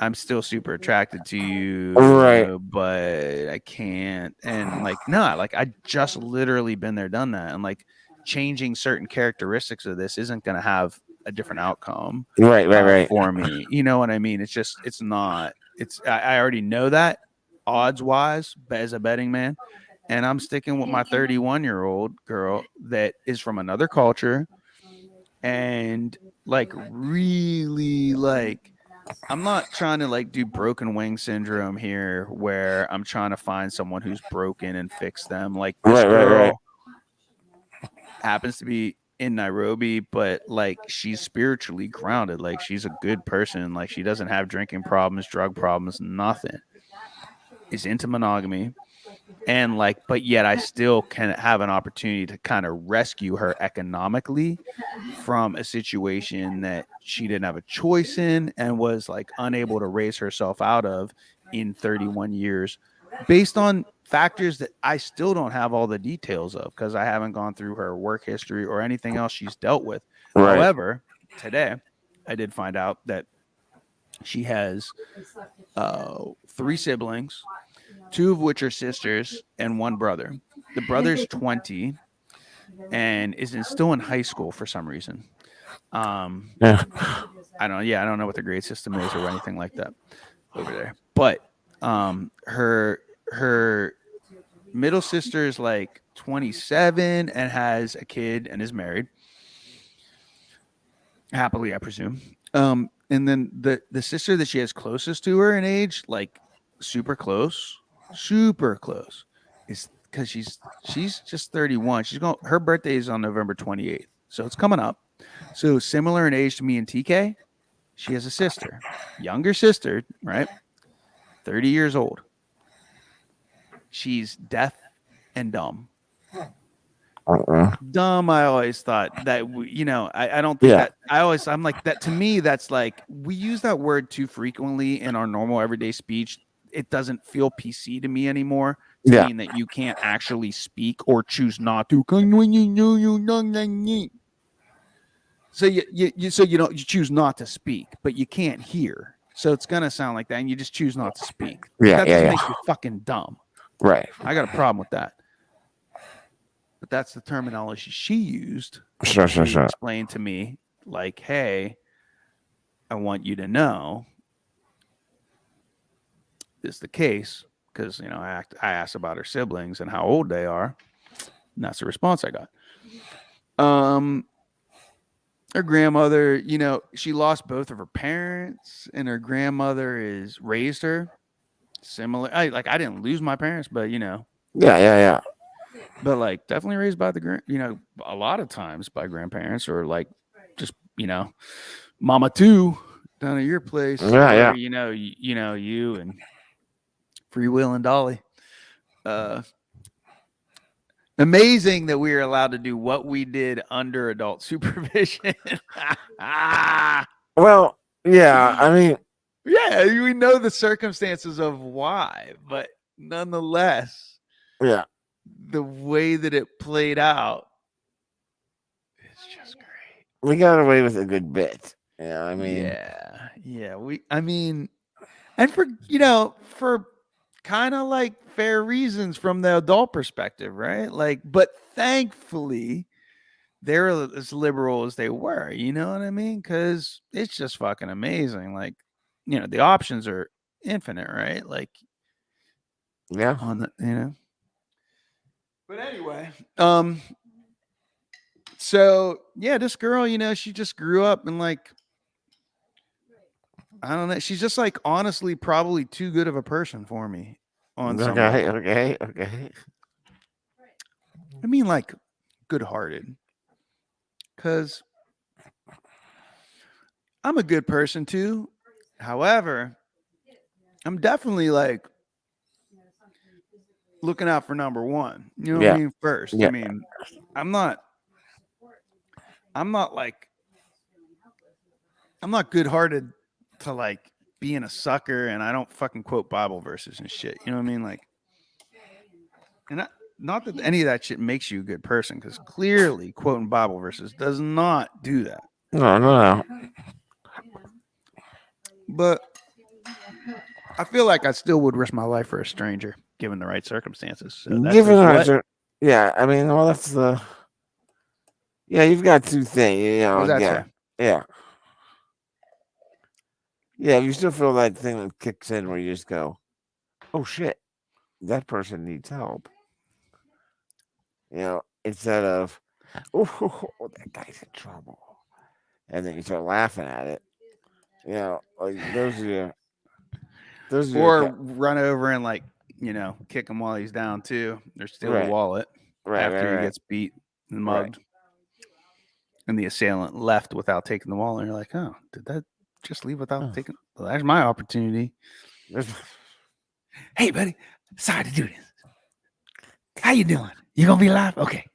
I'm still super attracted to you, Right. but I can't. And like, no, like I just literally been there, done that. And like changing certain characteristics of this isn't going to have a different outcome Right. for me. You know what I mean? It's not, I already know that odds wise as a betting man. And I'm sticking with my 31-year-old girl that is from another culture and like really like, I'm not trying to like do broken wing syndrome here where I'm trying to find someone who's broken and fix them. Like this girl happens to be in Nairobi, but like she's spiritually grounded. Like she's a good person. Like she doesn't have drinking problems, drug problems, nothing. Is into monogamy. And like, but yet I still can have an opportunity to kind of rescue her economically from a situation that she didn't have a choice in and was like unable to raise herself out of in 31 years based on factors that I still don't have all the details of because I haven't gone through her work history or anything else she's dealt with. Right. However, today I did find out that she has 3 siblings, 2 of which are sisters and 1 brother. The brother's 20 and still in high school for some reason. Yeah. I don't know what the grade system is or anything like that over there. But her middle sister is like 27 and has a kid and is married. Happily, I presume. And then the sister that she has closest to her in age, like super close, is because she's just 31. Her birthday is on November 28th, so it's coming up. So similar in age to me and TK, she has a sister, younger sister, right? 30 years old. She's deaf and dumb. Dumb. I always thought that I don't think that I'm like that. To me, that's like we use that word too frequently in our normal everyday speech. It doesn't feel PC to me anymore to mean that you can't actually speak or choose not to. So you choose not to speak, but you can't hear. So it's gonna sound like that, and you just choose not to speak. That doesn't make you fucking dumb. Right. I got a problem with that. But that's the terminology she used. Sure. Explain to me, like, hey, I want you to know this is the case because I asked about her siblings and how old they are, and that's the response I got. Her grandmother, she lost both of her parents, and her grandmother is raised her similar. I didn't lose my parents, but Yeah. But like definitely raised by a lot of times by grandparents or like just mama too down at your place. Yeah. You and Free Will and Dolly. Amazing that we are allowed to do what we did under adult supervision. Well, yeah, I mean, yeah, we know the circumstances of why, but nonetheless, yeah, the way that it played out is just great. We got away with a good bit. Yeah, I mean, and for kind of like fair reasons from the adult perspective, right? Like, but thankfully they're as liberal as they were, you know what I mean? Because it's just fucking amazing. Like, the options are infinite, right? Like, yeah, on the, But anyway, so yeah, this girl, she just grew up and like, I don't know. She's just like honestly probably too good of a person for me on some level. Okay. I mean, like good-hearted, because I'm a good person too. However, I'm definitely like looking out for number one. You know what I mean? First. Yeah. I mean, I'm not like I'm not good-hearted to like being a sucker, and I don't fucking quote Bible verses and shit. You know what I mean? Like, and not that any of that shit makes you a good person, because clearly quoting Bible verses does not do that. No. But I feel like I still would risk my life for a stranger, given the right circumstances. So that says yeah. I mean, well, that's the. Yeah, you've got two things. You know, what does that say? Yeah. Yeah, you still feel that thing that kicks in where you just go, oh shit, that person needs help. You know, instead of, oh, that guy's in trouble. And then you start laughing at it. You know, like those are Or run over and like, kick him while he's down too. Or steal a wallet after he gets beat and mugged. Right. And the assailant left without taking the wallet. And you're like, oh, did that just leave without taking? Well, that's my opportunity. Hey, buddy, sorry to do this. How you doing? You gonna be alive? Okay.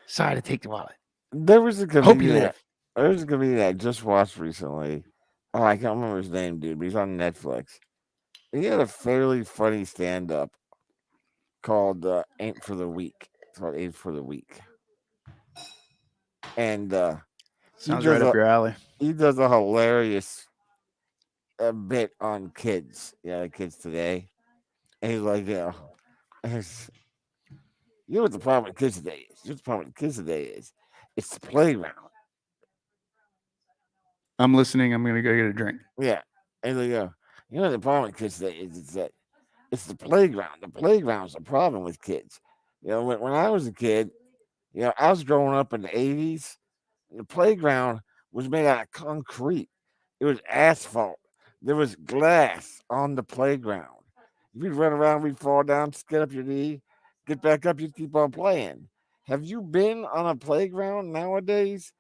Sorry to take the wallet. There was a comedian. There was a comedian I just watched recently. Oh, I can't remember his name, dude, but he's on Netflix. He had a fairly funny stand-up called "Ain't for the Weak." It's called "Ain't for the Weak," and sounds right up your alley. He does a hilarious bit on kids, kids today, and he's like, you know what the problem with kids today is? You know what the problem with kids today is? It's the playground. I'm listening. I'm gonna go get a drink. Yeah, and they go, you know what the problem with kids today is? It's that it's the playground. The playground's the problem with kids. You know, when I was a kid, I was growing up in the 80s. The playground was made out of concrete. It was asphalt. There was glass on the playground. If you'd run around, we'd fall down, skid up your knee, get back up, you'd keep on playing. Have you been on a playground nowadays?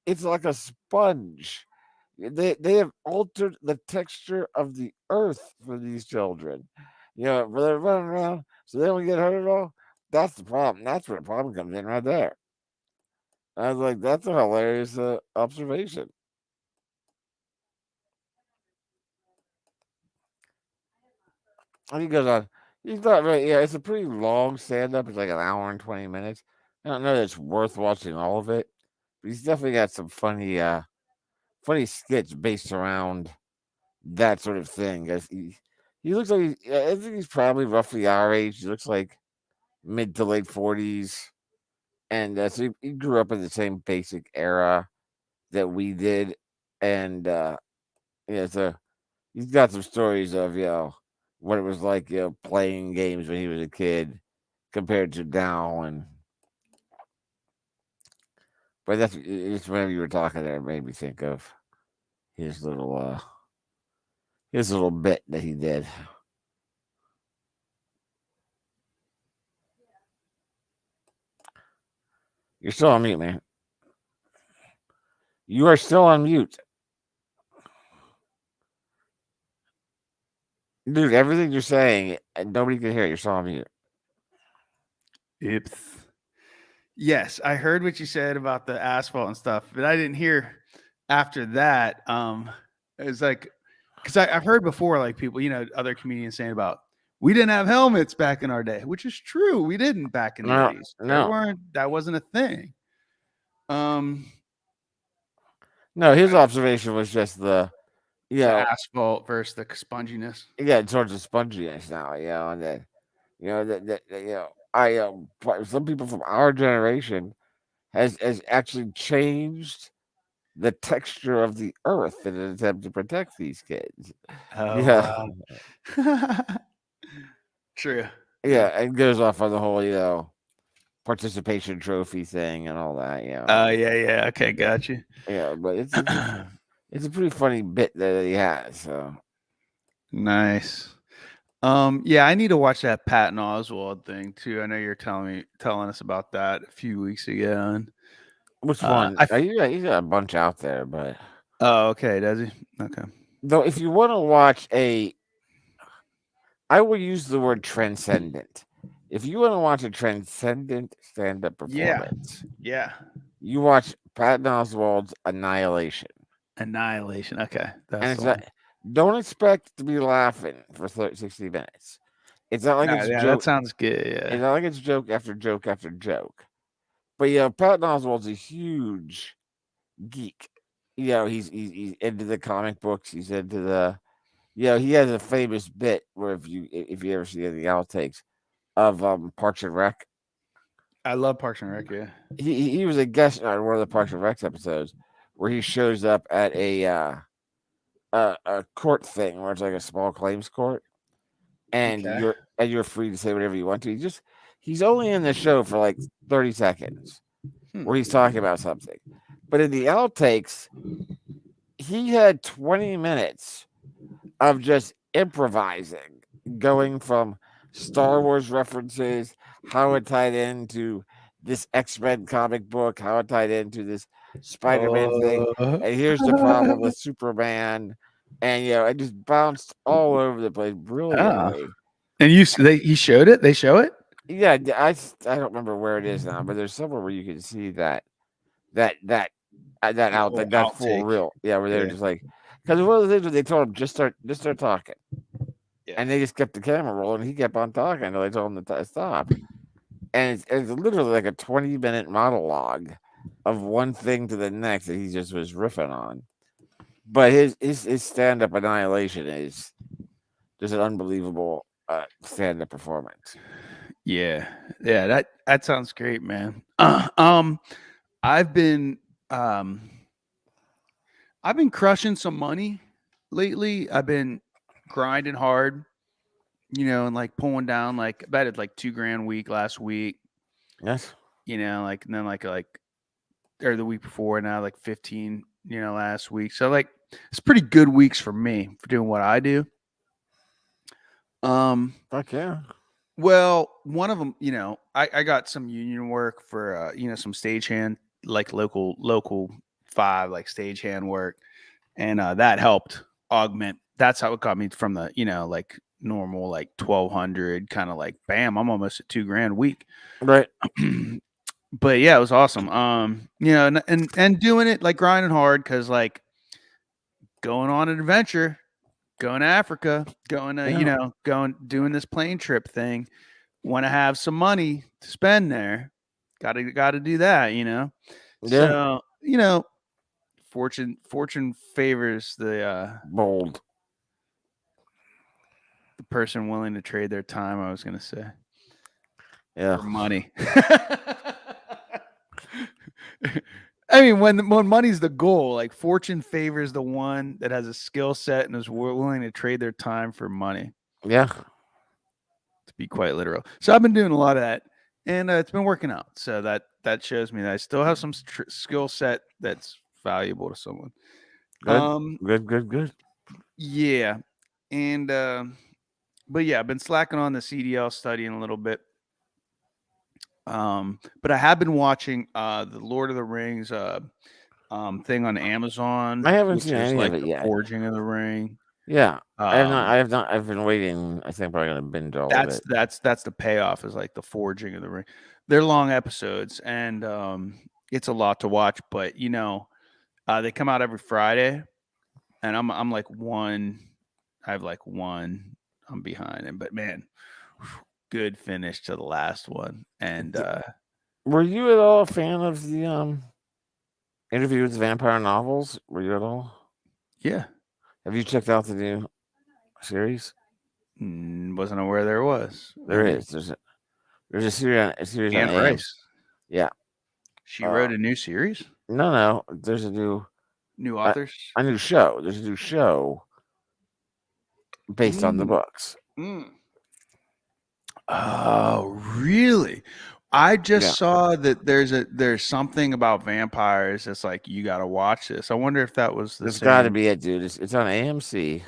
It's like a sponge. They have altered the texture of the earth for these children. They're running around so they don't get hurt at all. That's the problem. That's where the problem comes in right there. I was like, that's a hilarious observation. And he goes on. He's not really. Yeah, it's a pretty long stand-up. It's like an hour and 20 minutes. I don't know that it's worth watching all of it, but he's definitely got some funny skits based around that sort of thing. He looks like I think he's probably roughly our age. He looks like mid to late 40s, and so he grew up in the same basic era that we did, and so he's got some stories of what it was like playing games when he was a kid compared to now, but it's whenever you were talking there, it made me think of his little bit that he did. You're still on mute, man. You are still on mute. Dude, everything you're saying, nobody can hear it. You're still on mute. Oops. Yes, I heard what you said about the asphalt and stuff, but I didn't hear after that. It was like, because I've heard before, like people, other comedians saying about we didn't have helmets back in our day, which is true. We didn't back in the 80s. No, that wasn't a thing. No, his observation was just the asphalt versus the sponginess. Yeah, towards the sponginess now, and then some people from our generation has actually changed the texture of the earth in an attempt to protect these kids. Oh, wow. True. Yeah, and goes off on the whole, participation trophy thing and all that, Oh, yeah. Okay, got you. Yeah, but it's a pretty funny bit that he has. So nice. Yeah, I need to watch that Patton Oswalt thing too. I know you're telling us about that a few weeks ago. And Which one? You got a bunch out there, but oh, okay, does he? Okay. though, if you want to watch I would use the word transcendent. If you want to watch a transcendent stand-up performance, Yeah. you watch Patton Oswalt's Annihilation. Annihilation. Okay, And that's it's the one. like, don't expect to be laughing for 60 minutes. It's not like it's Yeah, joke. that sounds good. It's Yeah. not like it's joke after joke after joke. But Patton Oswalt's a huge geek. He's into the comic books. He's into the he has a famous bit where if you ever see the outtakes of Parks and Rec, I love Parks and Rec. Yeah. he was a guest on one of the Parks and Rec episodes where he shows up at a court thing where it's like a small claims court, and Okay. you're free to say whatever you want to. He's only in the show for like 30 seconds where he's talking about something, but in the outtakes, he had 20 minutes of just improvising, going from Star Wars references, how it tied into this X-Men comic book, how it tied into this Spider-Man thing, and here's the problem with Superman, and it just bounced all over the place brilliantly. And he showed it. They show it. Yeah, I don't remember where it is now, but there's somewhere where you can see that full reel. Yeah, where they're just like, because one of the things that they told him just start talking. Yeah. And they just kept the camera rolling. He kept on talking until they told him to stop. And it's literally like a 20-minute monologue of one thing to the next that he just was riffing on. But his stand-up Annihilation is just an unbelievable stand-up performance. Yeah, that sounds great, man. I've been crushing some money lately. I've been grinding hard, and like pulling down, like I betted like $2,000 a week last week. Yes. And then like or the week before, now like 15, last week. So like it's pretty good weeks for me for doing what I do. Fuck yeah. Well, one of them, I got some union work for some stagehand, like local 5 like stagehand work, and that helped augment. That's how it got me from the like normal like 1,200 kind of like bam, I'm almost at $2,000 a week. Right. But yeah, it was awesome. And doing it like grinding hard because like going on an adventure, going to Africa, going to doing this plane trip thing. Want to have some money to spend there. Got to do that, Yeah. So, fortune favors the bold. The person willing to trade their time, I was going to say. Yeah. For money. I mean, when money's the goal, like fortune favors the one that has a skill set and is willing to trade their time for money. Yeah. To be quite literal. So I've been doing a lot of that, and it's been working out. So that shows me that I still have some skill set that's valuable to someone. Good. Yeah. And but yeah, I've been slacking on the CDL studying a little bit. But I have been watching the Lord of the Rings thing on Amazon. I haven't seen any of it yet. Forging of the Ring. Yeah. I have not. I've been waiting. I think probably gonna binge all of it. That's the payoff, is like the Forging of the Ring. They're long episodes, and it's a lot to watch. But they come out every Friday, and I'm like one. I have like one. I'm behind him, but man, good finish to the last one. And were you at all a fan of the Interview with Vampire Novels? Were you at all? Yeah. Have you checked out the new series? Wasn't aware there was. There is. There's a series Anne on Rice. Yeah. She wrote a new series? No. There's a new authors? A new show. There's a new show based on the books. Oh, really? I just saw that there's something about vampires that's like, you got to watch this. I wonder if that was the It's same. got to be it, dude. It's on AMC.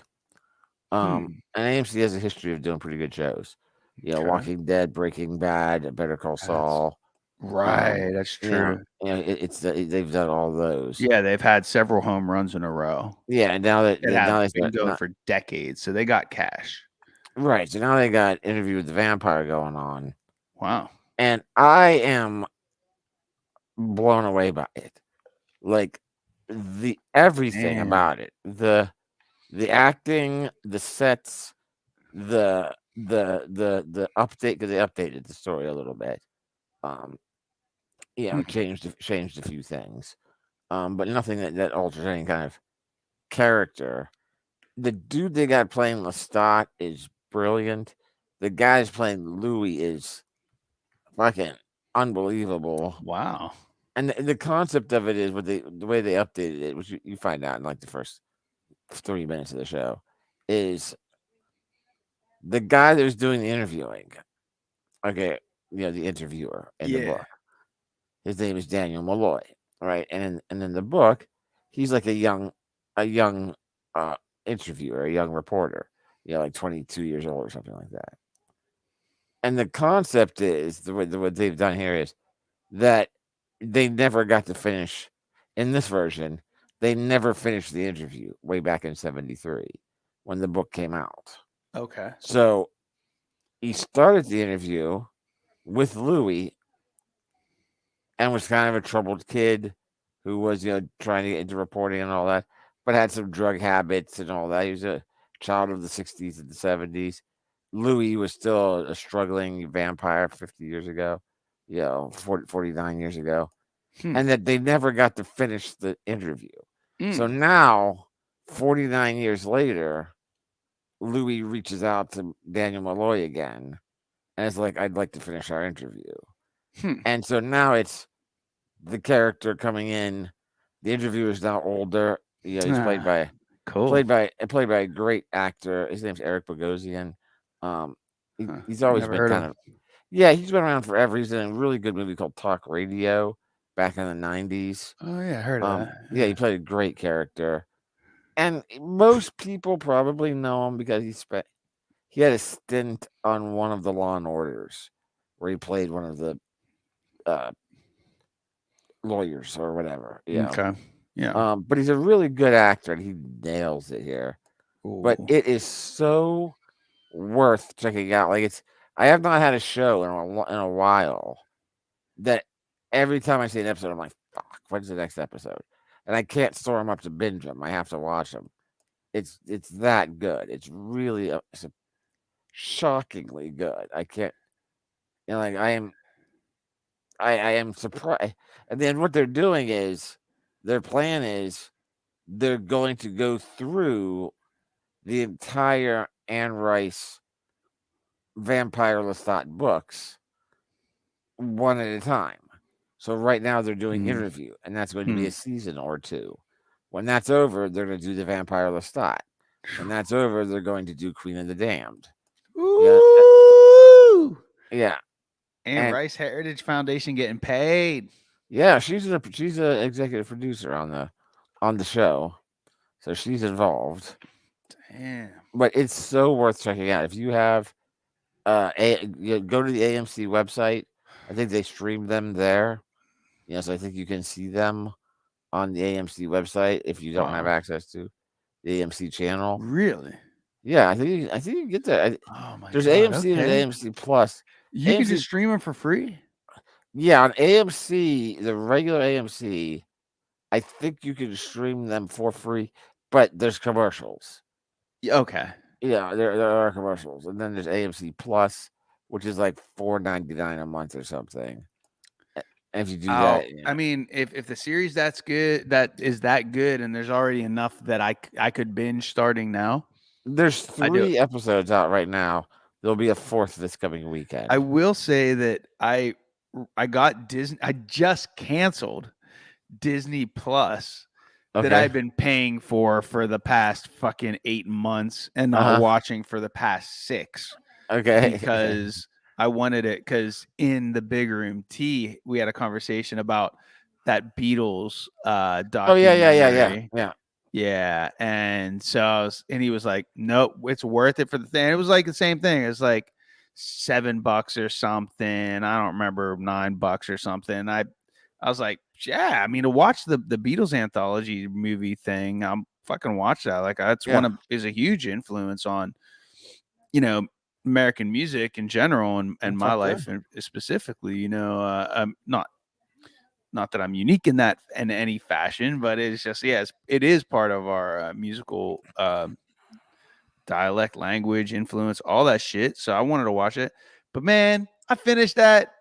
And AMC has a history of doing pretty good shows. You know, Okay. Walking Dead, Breaking Bad, Better Call Saul. Right, that's true. They've done all those. Yeah, they've had several home runs in a row. Yeah, and now that They've been going for decades, so they got cash. Right, so now they got Interview with the Vampire going on. Wow. And I am blown away by it. Like the everything about it. The acting, the sets, the update, because they updated the story a little bit. Changed a few things. But nothing that alters any kind of character. The dude they got playing Lestat is brilliant. The guys playing Louis is fucking unbelievable. Wow. And the concept of it is the way they updated it, which you find out in like the first 3 minutes of the show, is the guy that was doing the interviewing. Okay, the interviewer in the book. His name is Daniel Malloy, right? And in the book, he's like a young interviewer, a young reporter, like 22 years old or something like that. And the concept is what they've done here is that they never got to finish in this version. They never finished the interview way back in 73 when the book came out. Okay. So he started the interview with Louis and was kind of a troubled kid who was, trying to get into reporting and all that, but had some drug habits and all that. He was a child of the 60s and the 70s. Louis was still a struggling vampire 50 years ago, 49 years ago. And that they never got to finish the interview. So now, 49 years later, Louis reaches out to Daniel Malloy again and it's like, I'd like to finish our interview. And so now it's the character coming in. The interviewer is now older. He's played by a great actor. His name's Eric Bogosian. He's always been kind of he's been around forever. He's in a really good movie called Talk Radio back in the 90s. Oh yeah, I heard of that. Yeah, he played a great character. And most people probably know him because he had a stint on one of the Law and Orders where he played one of the lawyers or whatever. Okay. Yeah. But he's a really good actor and he nails it here. Ooh. But it is so worth checking out. Like I have not had a show in a while that every time I see an episode, I'm like, fuck, when's the next episode? And I can't store them up to binge them. I have to watch them. It's that good. It's really shockingly good. I can't, I am surprised. And then what they're doing is, their plan is, they're going to go through the entire Anne Rice Vampire Lestat books one at a time. So right now they're doing interview, and that's going to be a season or two. When that's over, they're going to do the Vampire Lestat. When that's over, they're going to do Queen of the Damned. Ooh. Yeah. And Rice Heritage Foundation getting paid. Yeah, she's an executive producer on the show, so she's involved. Damn. But it's so worth checking out. If you have go to the AMC website. I think they stream them there. So I think you can see them on the AMC website if you don't have access to the AMC channel. Really? Yeah, I think you can get that. Oh my There's God, AMC and AMC Plus. You can just stream them for free? Yeah, on AMC, the regular AMC, I think you can stream them for free, but there's commercials. Okay. Yeah, there are commercials. And then there's AMC Plus, which is like $4.99 a month or something. And if you do that, I mean, if the series that is that good, and there's already enough that I could binge starting now. There's 3 episodes out right now. There'll be a 4th this coming weekend. I will say that I got Disney. I just canceled Disney Plus that I've been paying for the past fucking 8 months and not watching for the past 6. Okay. Because I wanted it, because in the Big Room T, we had a conversation about that Beatles documentary. Oh, yeah. Yeah, and so and he was like, "Nope, it's worth it for the thing." It was like the same thing. It's like $7 or something. I don't remember, $9 or something. I was like, yeah. I mean, to watch the Beatles anthology movie thing, I'm fucking watch that. Like that's Yeah. is a huge influence on American music in general and my Fuck yeah. life specifically. Not that I'm unique in that in any fashion, but it's just it is part of our musical dialect, language, influence, all that shit. So I wanted to watch it, but man, I finished that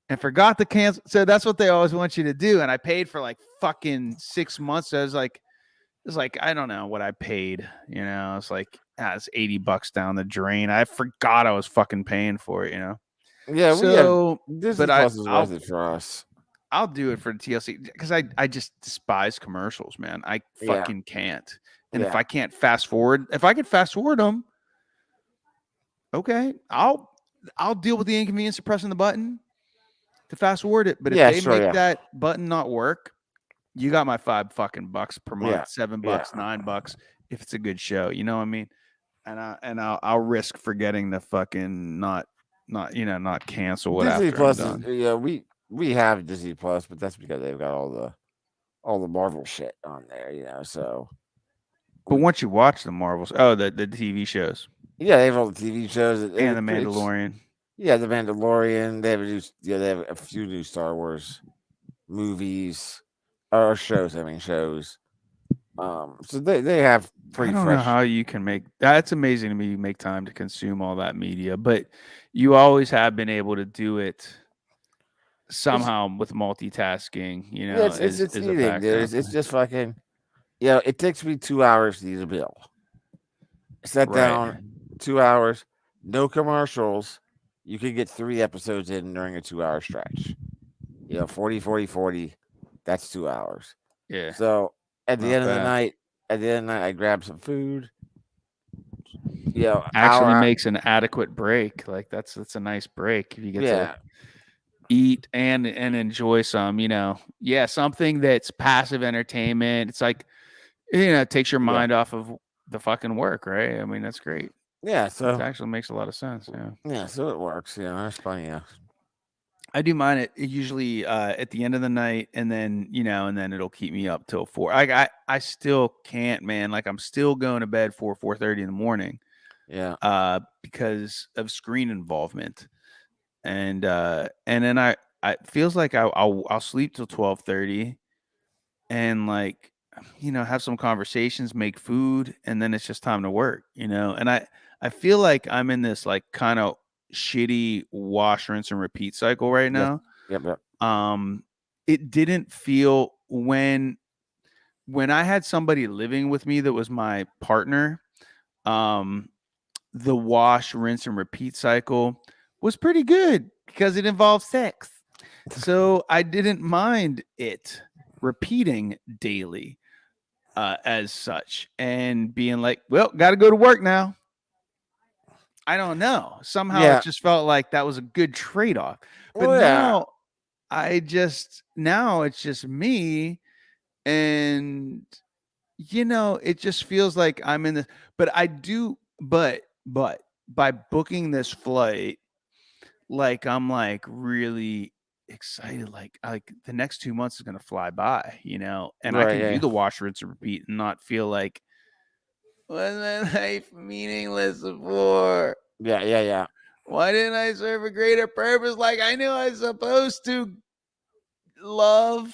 and forgot to cancel. So that's what they always want you to do. And I paid for like fucking 6 months. So it's like I don't know what I paid. It's like it's $80 down the drain. I forgot I was fucking paying for it. Yeah, we have So, Disney but Plus is worth it for us. I'll do it for the TLC because I just despise commercials, man. I Yeah. fucking can't. And if Yeah. I can't fast forward, if I could fast forward them, okay, I'll deal with the inconvenience of pressing the button to fast forward it. But if Yeah, they sure, make yeah. that button not work, you got my $5 fucking bucks per month, Yeah, $7, yeah. $9 if it's a good show. You know what I mean? And I'll risk forgetting to fucking not cancel it Disney after Plus I'm is done. we have Disney Plus, but that's because they've got all the Marvel shit on there, so But once you watch the Marvels, the TV shows yeah, they have all the TV shows and the Mandalorian. Yeah, the Mandalorian. They have a few new Star Wars movies or shows. I mean shows. So they have pretty I don't fresh. know how you can make that's amazing to me. You make time to consume all that media, but you always have been able to do it somehow with multitasking. Yeah, it's as a eating, dude. background It's thing. just fucking. It takes me 2 hours to eat a meal. Sit down, 2 hours, no commercials. You could get 3 episodes in during a 2-hour stretch. 40, 40, 40. That's 2 hours. Yeah. So at the Not end of the bad. night, I grab some food. Actually makes an adequate break. Like that's a nice break if you get to eat and enjoy some, something that's passive entertainment. It's like, it takes your mind off of the fucking work, right? I mean, that's great. Yeah, so it actually makes a lot of sense. Yeah. Yeah, so it works. That's funny. Yeah. I do mine it usually at the end of the night, and then and then it'll keep me up till 4. I still can't, man. Like I'm still going to bed 4:30 in the morning. Yeah. Because of screen involvement, and then I it feels like I'll sleep till 12:30, and like have some conversations, make food, and then it's just time to work. And I feel like I'm in this like kind of shitty wash, rinse, and repeat cycle right now. Yep. It didn't feel when I had somebody living with me that was my partner. The wash, rinse, and repeat cycle was pretty good because it involves sex. So I didn't mind it repeating daily as such and being like, well, got to go to work now. I don't know. Somehow it just felt like that was a good trade-off. But now it's just me, and it just feels like I'm in this. But I do, but by booking this flight, like I'm like really excited. Like the next 2 months is gonna fly by, and I can do the wash, rinse, and repeat and not feel like, was my life meaningless before? Yeah. Why didn't I serve a greater purpose like I knew I was supposed to? Love.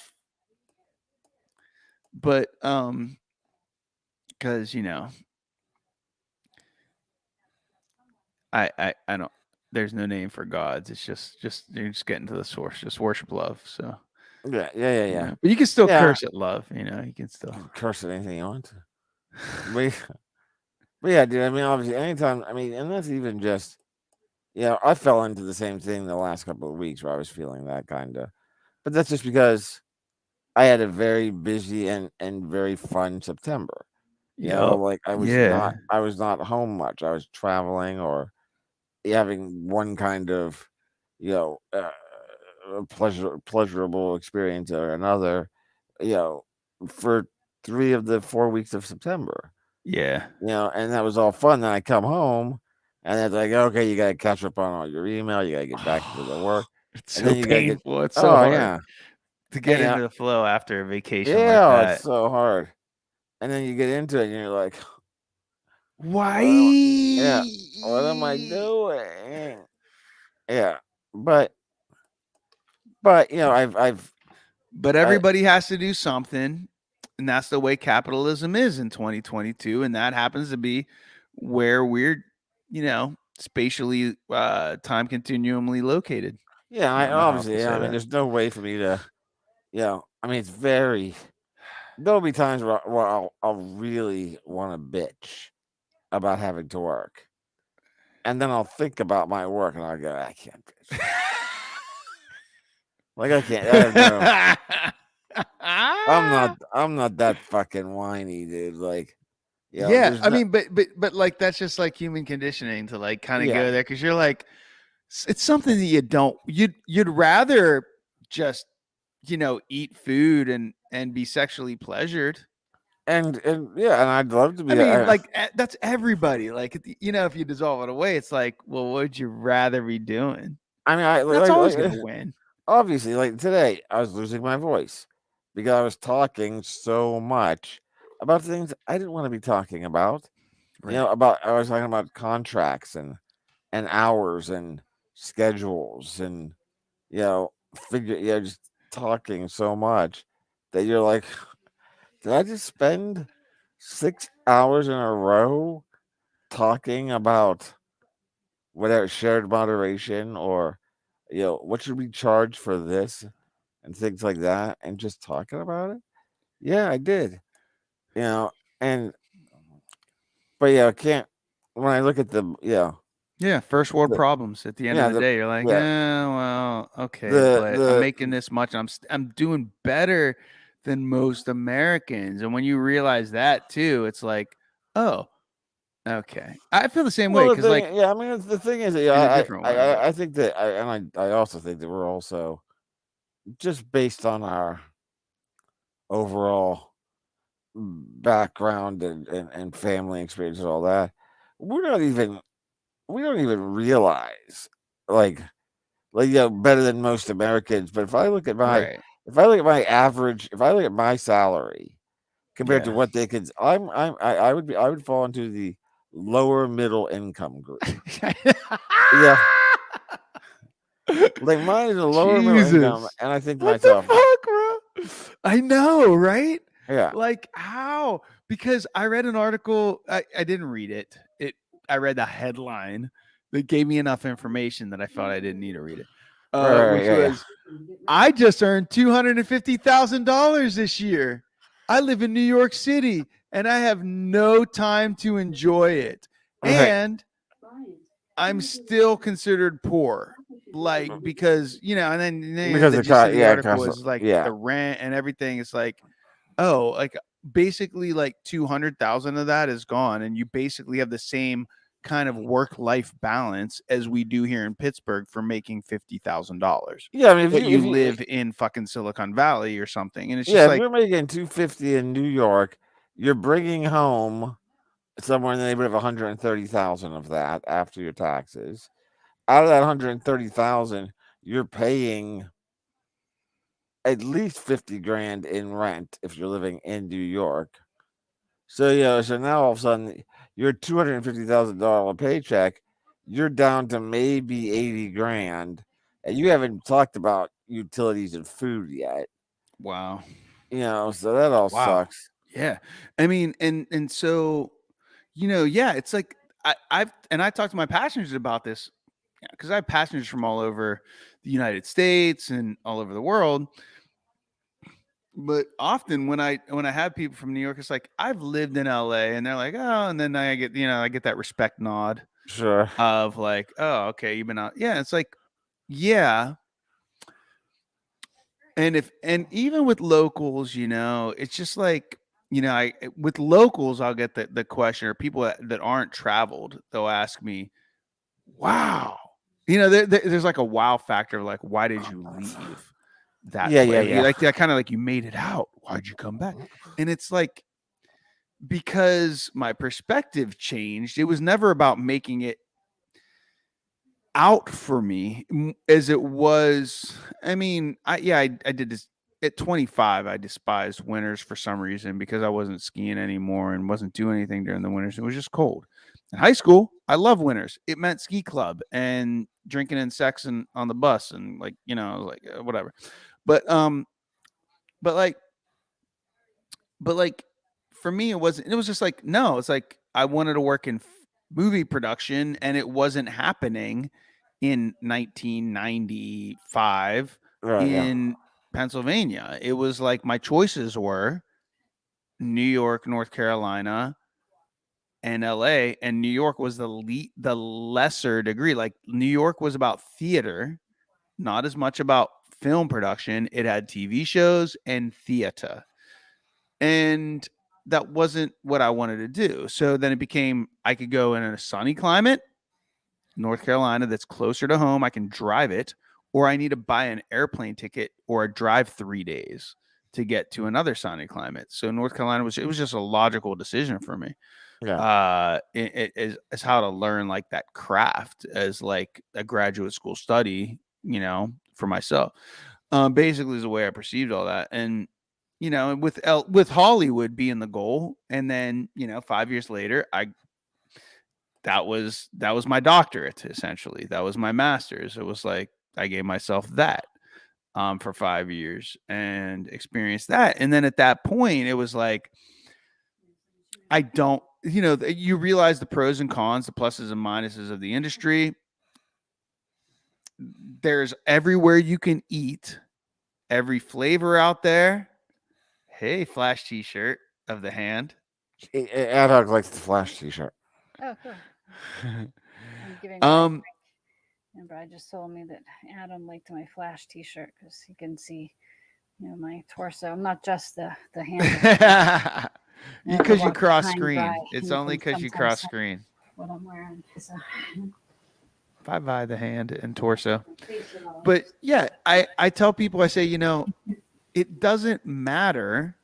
But because I don't, there's no name for gods. It's just you're just getting to the source. Just worship love. So yeah. But you can still curse at love. You can still curse at anything you want to. But yeah, dude. I mean, obviously, anytime. I mean, and that's even just. I fell into the same thing the last couple of weeks where I was feeling that kind of. But that's just because I had a very busy and very fun September. Like I was not home much. I was traveling or having one kind of, pleasurable experience or another, for 3 of the 4 weeks of September. Yeah. You know, and that was all fun. Then I come home, and it's like, okay, you got to catch up on all your email. You got to get back to the work. It's And so then you gotta get- painful. It's so Oh, hard yeah. to get Yeah. into the flow after a vacation like Yeah, that. it's so hard. And then you get into it, and you're like, Why? what am I doing? Yeah, but you know, But everybody has to do something, and that's the way capitalism is in 2022, and that happens to be where we're, spatially, time continuumly located. yeah, I don't know how else obviously, to say I mean, that. there's no way for me to, I mean, it's very. There'll be times where I'll really want to bitch about having to work, and then I'll think about my work, and I'll go, I can't bitch. Like I can't. I have no. I'm not that fucking whiny, dude. Like, Yeah, I mean, but like that's just like human conditioning to like kind of Yeah. go there because you're like, it's something that you don't you'd rather just eat food and be sexually pleasured. and yeah, and I'd love to be. I mean, like that's everybody. Like if you dissolve it away, it's like, well, what would you rather be doing? I mean, That's always gonna win. Obviously, like today, I was losing my voice because I was talking so much about things I didn't want to be talking about. Right. I was talking about contracts and hours and schedules and just talking so much that you're like, did I just spend 6 hours in a row talking about whatever shared moderation or what should we charge for this and things like that and just talking about it? Yeah, I did. And but I can't when I look at the Yeah, first world The- problems. At the end yeah, of the day, you're like, yeah. well, okay, The- but I'm making this much. I'm doing better than most Americans. And when you realize that too, it's like, oh, okay. I feel the same way because, like, I mean, the thing is, in a different way. I think that, I also think that we're also just based on our overall background and family experience and all that. We don't even realize like better than most Americans. But if I look at my Right. average, if I look at my salary compared to Yeah. what they could, I would fall into the lower middle income group. Yeah. Like mine is a lower middle income, Jesus. and I think to What the myself, fuck, bro? I know, right? yeah, Like how? Because I read an article. I didn't read it. I read the headline that gave me enough information that I felt I didn't need to read it. Which was, I just earned $250,000 this year. I live in New York City and I have no time to enjoy it. Right. And I'm still considered poor. Like, because, and then Because the the gist of the article cost was like yeah. the rent and everything. It's like, oh, like basically like 200,000 of that is gone. And you basically have the same kind of work-life balance as we do here in Pittsburgh for making $50,000. Yeah, I mean, if you live in fucking Silicon Valley or something, and it's just if like, you're making $250 in New York, you're bringing home somewhere in the neighborhood of 130,000 of that after your taxes. Out of that 130,000, you're paying at least 50 grand in rent if you're living in New York. So so now all of a sudden your $250,000 paycheck, you're down to maybe 80 grand, and you haven't talked about utilities and food yet. wow. So that all sucks. Yeah. I mean, and so, yeah, it's like I talked to my passengers about this because I have passengers from all over the United States and all over the world. But often when I have people from New York, it's like, I've lived in LA, and they're like, oh, and then I get that respect nod Sure. of like, oh, okay, you've been out. Yeah. It's like, yeah. And even with locals, it's just like, with locals, I'll get the question, or people that aren't traveled, they'll ask me, wow, there's like a wow factor of like, why did you leave? that Yeah, way. yeah. Like that kind of like, you made it out. Why'd you come back? And it's like, because my perspective changed, it was never about making it out for me as it was. I mean, I did this at 25. I despised winters for some reason because I wasn't skiing anymore and wasn't doing anything during the winters. It was just cold. In high school, I love winters. It meant ski club and drinking and sex and on the bus and like, whatever. But like for me, it wasn't. It was just like, no. It's like I wanted to work in movie production, and it wasn't happening in 1995 in Pennsylvania. It was like my choices were New York, North Carolina, and LA. And New York was the lesser degree. Like New York was about theater, not as much about film production. It had TV shows and theater. And that wasn't what I wanted to do. So then it became, I could go in a sunny climate, North Carolina, that's closer to home. I can drive it, or I need to buy an airplane ticket or drive 3 days to get to another sunny climate. So North Carolina was just a logical decision for me. Yeah. It is how to learn like that craft as like a graduate school study, for myself. Basically is the way I perceived all that. And with Hollywood being the goal, and then 5 years later, that was my doctorate. Essentially, that was my master's. It was like I gave myself that for 5 years and experienced that. And then at that point, it was like I don't, you realize the pros and cons, the pluses and minuses of the industry. There's everywhere you can eat, every flavor out there. Hey, Flash T-shirt of the hand. Ad Hoc likes the Flash T-shirt. Oh, cool. I'm giving remember, I just told me that Adam liked my Flash T-shirt because he can see, my torso. I'm not just the hand. Because you cross screen. It's only because you cross screen. What I'm wearing. So. Bye the hand and torso. But yeah, I tell people, I say, it doesn't matter.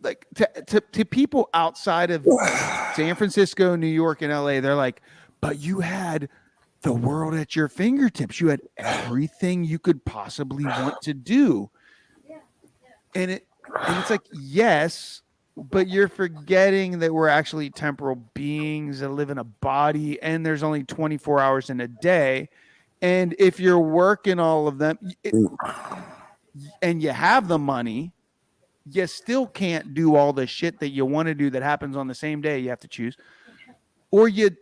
Like to people outside of San Francisco, New York, and LA, they're like, but you had the world at your fingertips. You had everything you could possibly want to do. And it's like, yes, but you're forgetting that we're actually temporal beings that live in a body, and there's only 24 hours in a day. And if you're working all of them and you have the money, you still can't do all the shit that you want to do that happens on the same day. You have to choose, or you're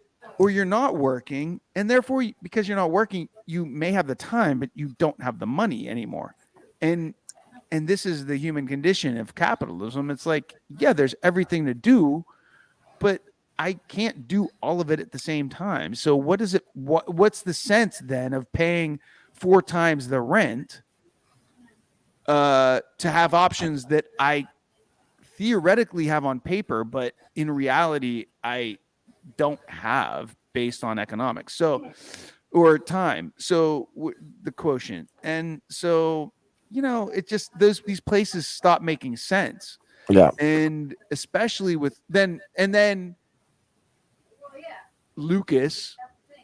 not working, and therefore, because you're not working, you may have the time, but you don't have the money anymore. And this is the human condition of capitalism. It's like, yeah, there's everything to do, but I can't do all of it at the same time. So what's the sense then of paying 4 times the rent to have options that I theoretically have on paper, but in reality, I don't have based on economics. So, or time. So the quotient. And so, it just, these places stop making sense. Yeah. And especially with then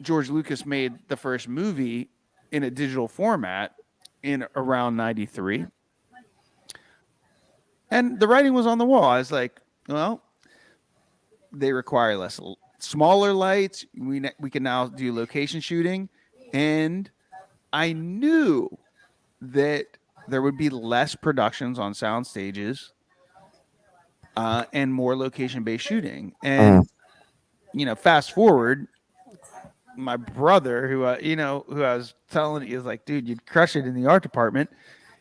George Lucas made the first movie in a digital format in around 93. And the writing was on the wall. I was like, well, they require smaller lights. We can now do location shooting. And I knew that there would be less productions on sound stages and more location-based shooting. And, fast forward, my brother, who I was telling, he was like, dude, you'd crush it in the art department.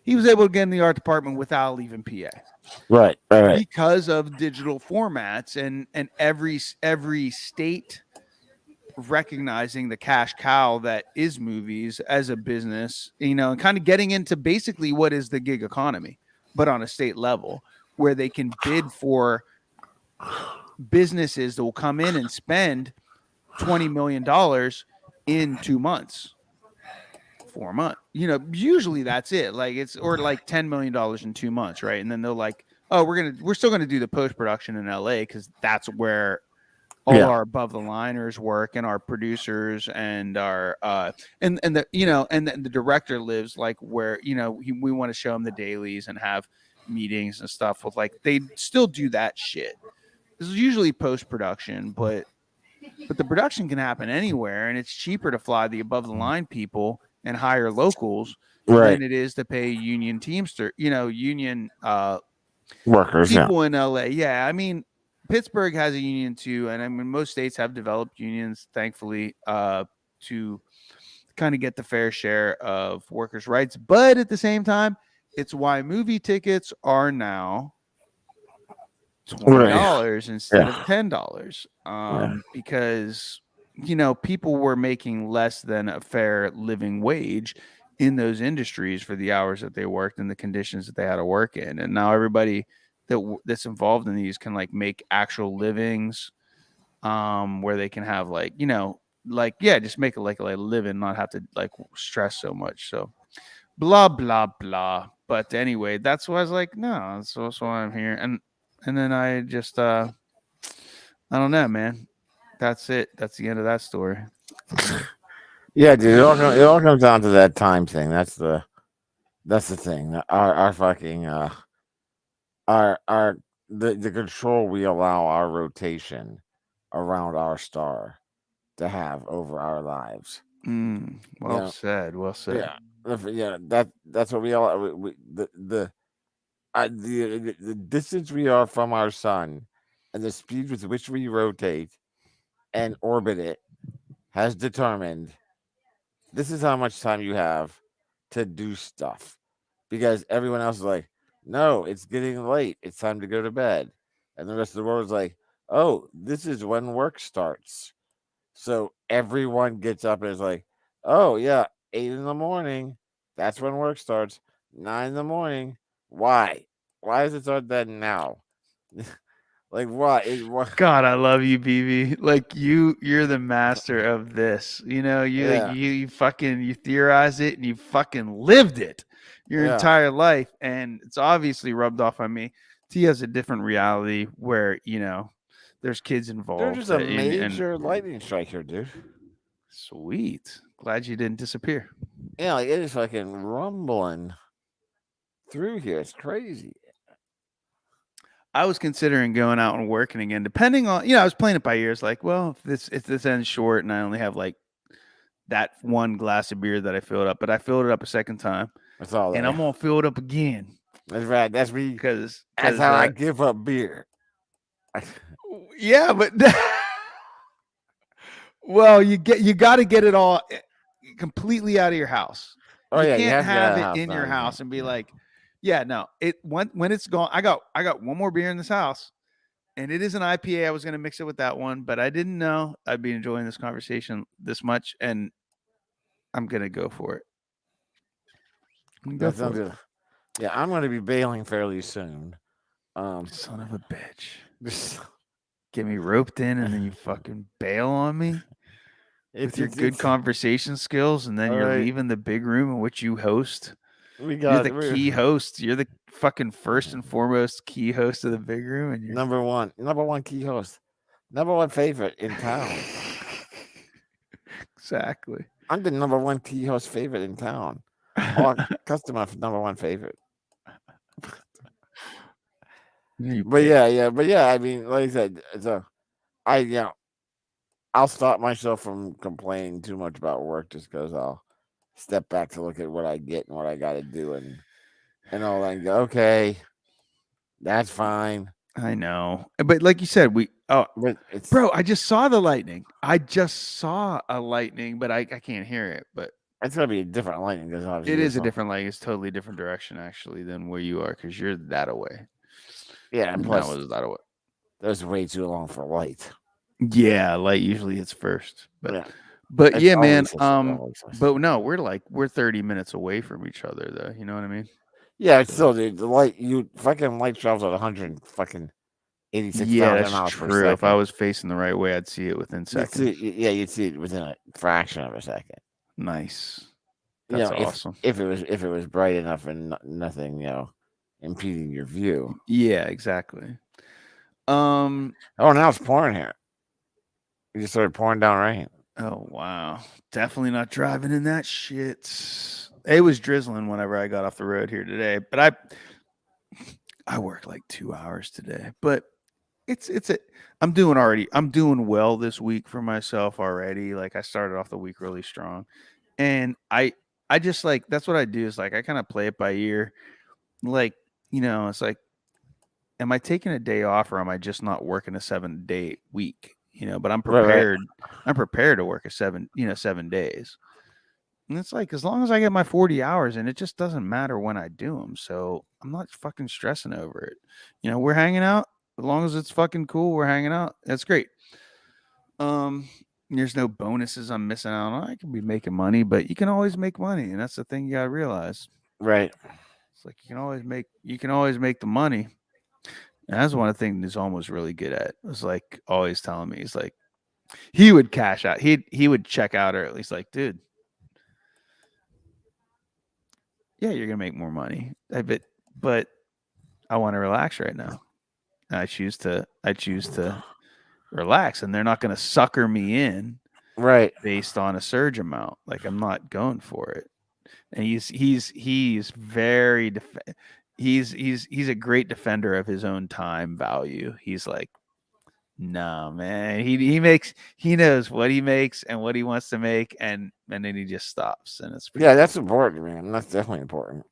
He was able to get in the art department without leaving PA. Right. Because of digital formats and every state recognizing the cash cow that is movies as a business, and kind of getting into basically what is the gig economy, but on a state level, where they can bid for businesses that will come in and spend $20 million in 2 months 4 months. Usually that's it. Like it's or like $10 million in 2 months, right? And then they're like, oh, we're still gonna do the post production in LA because that's where all our above the liners work and our producers and our and the director lives like where we want to show him the dailies and have meetings and stuff with like they still do that shit. This is usually post production, but the production can happen anywhere, and it's cheaper to fly the above the line people and hire locals than it is to pay union union workers, people in LA. Yeah, I mean, Pittsburgh has a union too, and I mean most states have developed unions, thankfully, to kind of get the fair share of workers' rights. But at the same time, it's why movie tickets are now $20 instead of $10, because people were making less than a fair living wage in those industries for the hours that they worked and the conditions that they had to work in, and now everybody that's involved in these can like make actual livings, where they can have just make it like a living, not have to like stress so much. So blah blah blah. But anyway, that's why I was like, no, that's why I'm here. And then I just I don't know, man. That's it. That's the end of that story. Yeah, dude. It all comes down to that time thing. That's the thing. Our fucking the control we allow our rotation around our star to have over our lives. Well said. Well said. Yeah. That's what we all the distance we are from our sun and the speed with which we rotate and orbit it has determined this is how much time you have to do stuff, because everyone else is like, no, it's getting late, it's time to go to bed, and the rest of the world is like, oh, this is when work starts. So everyone gets up and is like, oh yeah, 8 in the morning, that's when work starts. 9 in the morning, why does it start then now? Like what? God, I love you, BB. Like you're the master of this. You fucking you theorized it and you fucking lived it your entire life, and it's obviously rubbed off on me. T has a different reality where there's kids involved. There's a major lightning strike here, dude. Sweet. Glad you didn't disappear. Yeah, like it is fucking rumbling through here. It's crazy. I was considering going out and working again, depending on, I was playing it by ears. Like, well, if this ends short and I only have like that one glass of beer that I filled up, but I filled it up a second time. That's all. And I'm gonna fill it up again. That's right. That's me. Because that's how I give up beer. Yeah, but well, you got to get it all completely out of your house. Oh, you can't have it in your house and be like, yeah, no. It when it's gone, I got one more beer in this house, and it is an IPA. I was gonna mix it with that one, but I didn't know I'd be enjoying this conversation this much, and I'm gonna go for it. Yeah, I'm gonna be bailing fairly soon. Son of a bitch. Get me roped in, and then you fucking bail on me with your good conversation skills, and then you're leaving the big room in which you host. You're the key host. You're the fucking first and foremost key host of the big room, and you're number one key host, number one favorite in town. Exactly. I'm the number one key host favorite in town. Customer number one favorite. But yeah. I mean, like I said, so I'll stop myself from complaining too much about work just because I'll step back to look at what I get and what I got to do and all that. And go, okay, that's fine. I know, but like you said, bro, I just saw the lightning. I just saw a lightning, but I can't hear it. But it's gonna be a different lightning because obviously it is a different lightning. It's totally different direction actually than where you are because you're that away. Yeah, and plus that was that away. That's way too long for light. Yeah, light usually hits first, but yeah, man. But no, we're 30 minutes away from each other, though. You know what I mean? Yeah, it's still, dude. The light travels at 186,000 miles per second. If I was facing the right way, I'd see it within seconds. You'd see it within a fraction of a second. Nice. That's if awesome. if it was bright enough and nothing, impeding your view. Yeah, exactly. Oh, now it's pouring here. You just started pouring down rain. Oh wow. Definitely not driving in that shit. It was drizzling whenever I got off the road here today, but I worked like 2 hours today. But I'm doing well this week for myself already. Like I started off the week really strong. And I just like that's what I do is like I kind of play it by ear. Like, it's like am I taking a day off or am I just not working a 7-day week? But I'm Right. prepared. I'm prepared to work 7 days. And it's like as long as I get my 40 hours and it just doesn't matter when I do them. So I'm not fucking stressing over it. We're hanging out. As long as it's fucking cool, we're hanging out. That's great. There's no bonuses I'm missing out on. I could be making money, but you can always make money, and that's the thing you gotta realize. Right. It's like you can always make the money. And that's one of the things he's almost really good at. Was like always telling me, he's like, he would cash out. He would check out early. He's like, dude, yeah, you're gonna make more money. But I want to relax right now. And I choose to relax, and they're not gonna sucker me in Right. based on a surge amount. Like I'm not going for it. And he's very he's a great defender of his own time value. He's like, no, man. He knows what he makes and what he wants to make, and then he just stops. And it's pretty Yeah, cool. that's important, man. That's definitely important.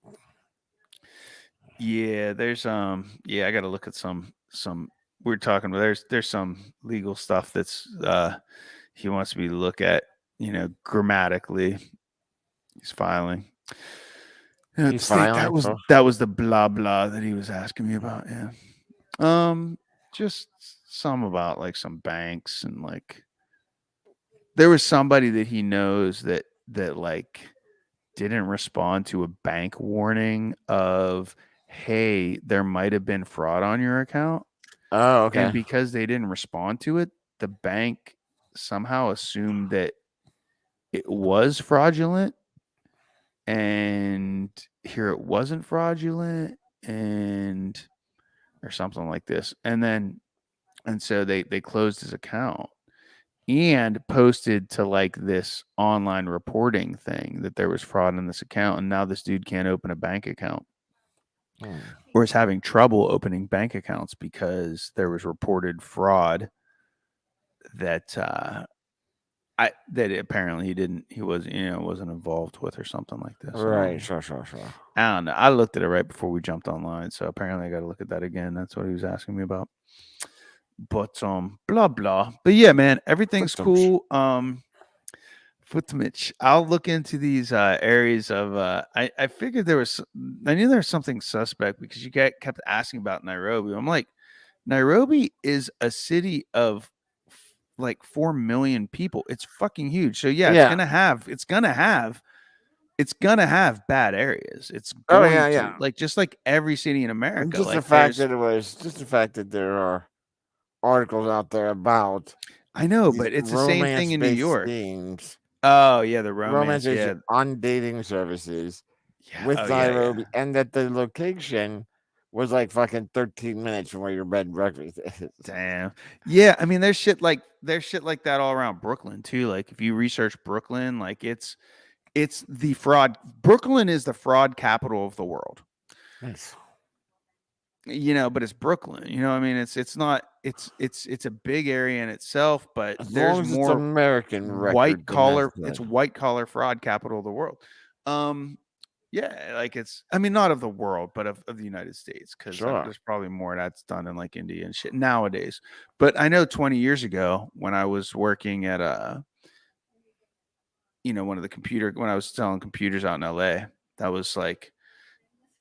Yeah, there's I gotta look at some we're talking about there's some legal stuff that's he wants me to look at, grammatically. He's filing. He's filing. That was the blah blah that he was asking me about. Yeah. Just some about like some banks and like there was somebody that he knows that like didn't respond to a bank warning of, hey, there might have been fraud on your account. Oh, okay. And because they didn't respond to it, the bank somehow assumed that it was fraudulent, and here it wasn't fraudulent, and or something like this. And so they closed his account and posted to like this online reporting thing that there was fraud in this account, and now this dude can't open a bank account. Or is having trouble opening bank accounts because there was reported fraud that that apparently he wasn't involved with or something like this. Right, sure. I don't know. I looked at it right before we jumped online, so apparently I got to look at that again. That's what he was asking me about. But blah blah. But yeah, man, everything's cool. Footmich. I'll look into these areas of I figured I knew there was something suspect because you kept asking about Nairobi. I'm like, Nairobi is a city of like 4 million people. It's fucking huge. So yeah, it's gonna have bad areas. It's going to, like just like every city in America. Just like the fact that there are articles out there about I know, but it's the same thing in New York. Schemes. Oh yeah, the romance on dating services with Oh, Nairobi, and that the location was like fucking 13 minutes from where your bed and breakfast is. Damn. Yeah, I mean there's shit like that all around Brooklyn too. Like if you research Brooklyn, like it's the fraud. Brooklyn is the fraud capital of the world. Nice. But it's Brooklyn. I mean, it's not. It's a big area in itself, but As there's long as more it's American white collar. domestic. It's white collar fraud capital of the world. Yeah, like it's. I mean, not of the world, but of the United States, because there's probably more that's done in like India and shit nowadays. But I know 20 years ago when I was working at one of the when I was selling computers out in LA, that was like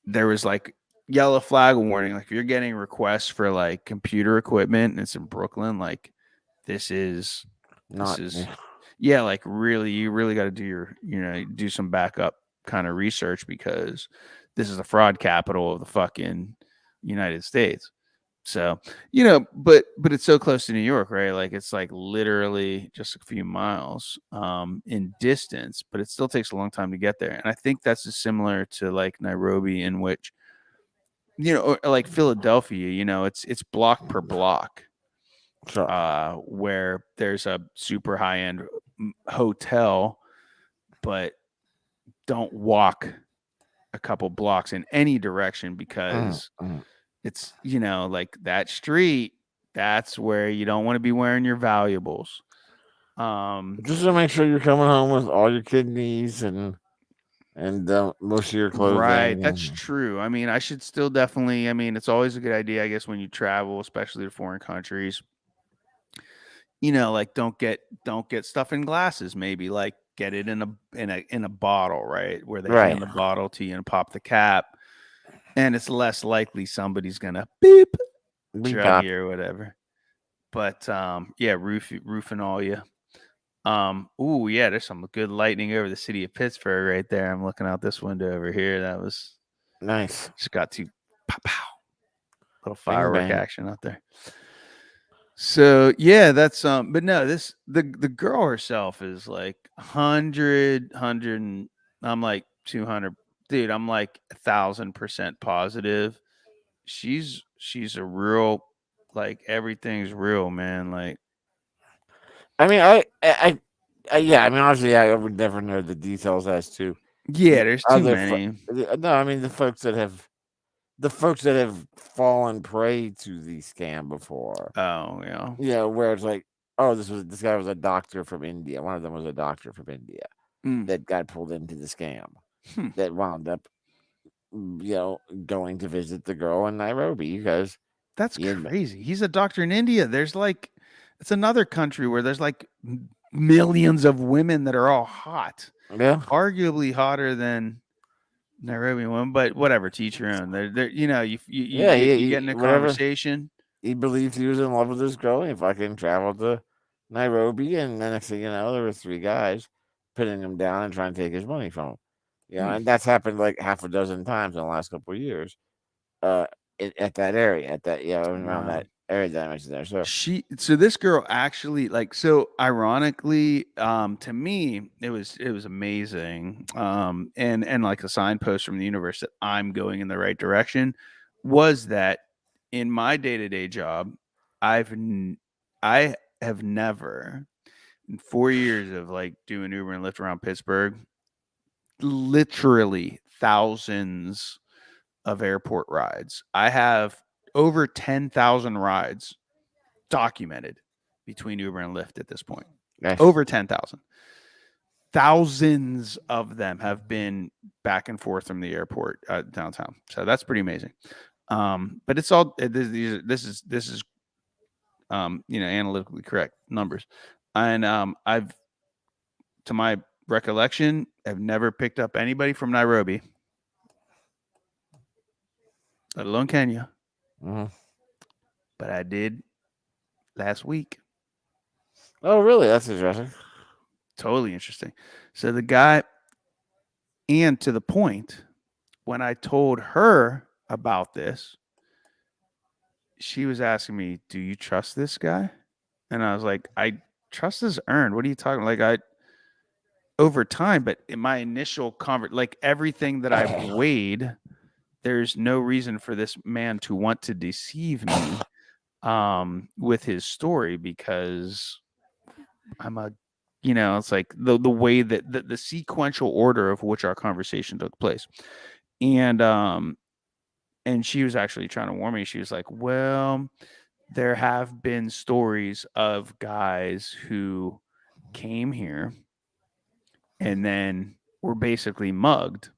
there was like yellow flag warning. Like if you're getting requests for like computer equipment and it's in Brooklyn, like this is like really, you really got to do do some backup kind of research because this is the fraud capital of the fucking United States. So, but it's so close to New York, right? Like it's like literally just a few miles in distance, but it still takes a long time to get there. And I think that's just similar to like Nairobi, in which, or like Philadelphia, it's block per block, Sure. where there's a super high end hotel, but don't walk a couple blocks in any direction because it's, like that street, that's where you don't want to be wearing your valuables. Just to make sure you're coming home with all your kidneys and most of your clothing. Right, that's true. I mean, I should still definitely. I mean, it's always a good idea, I guess, when you travel, especially to foreign countries. Like don't get stuff in glasses. Maybe like get it in a bottle, right, where they hand the bottle to you and pop the cap, and it's less likely somebody's gonna beep drug you or whatever. But yeah, roofing all you. Ooh, yeah, there's some good lightning over the city of Pittsburgh right there. I'm looking out this window over here. That was nice. Just got to pow pow. Little firework action out there. So yeah, that's but no, the girl herself is like 100 and I'm like 200. Dude, I'm like 1,000% positive. She's a real, like, everything's real, man. Like, I mean, I yeah, I mean, honestly, I would never know the details as to. Yeah, there's too many. No, I mean the folks that have fallen prey to the scam before. Oh yeah. Yeah, where it's like, oh, this guy was a doctor from India. One of them was a doctor from India that got pulled into the scam. That wound up, going to visit the girl in Nairobi because that's crazy. He's a doctor in India. There's like, it's another country where there's like millions of women that are all hot. Yeah, arguably hotter than Nairobi women, but whatever. To each your own. They're you get in a conversation. He believed he was in love with this girl. And he fucking traveled to Nairobi, and then next thing you know, there were 3 guys pinning him down and trying to take his money from him. And that's happened like half a dozen times in the last couple of years. At that area, around that area that I mentioned there. So this girl actually, like, so ironically, to me, it was amazing. And like a signpost from the universe that I'm going in the right direction was that in my day-to-day job, I have never, in 4 years of like doing Uber and Lyft around Pittsburgh, literally thousands of airport rides. I have over 10,000 rides documented between Uber and Lyft at this point. Nice. Over 10,000. Thousands of them have been back and forth from the airport downtown. So that's pretty amazing. But it's all this is analytically correct numbers. And I've, to my recollection, have never picked up anybody from Nairobi, let alone Kenya. But I did last week. Oh, really? That's interesting. Totally interesting. So the guy, and to the point, when I told her about this, she was asking me, "Do you trust this guy?" And I was like, "I trust his earned. What are you talking like? Over time, but in my initial like everything that I've weighed, there's no reason for this man to want to deceive me with his story, because I'm a, it's like the way that the sequential order of which our conversation took place. And she was actually trying to warn me. She was like, well, there have been stories of guys who came here and then were basically mugged.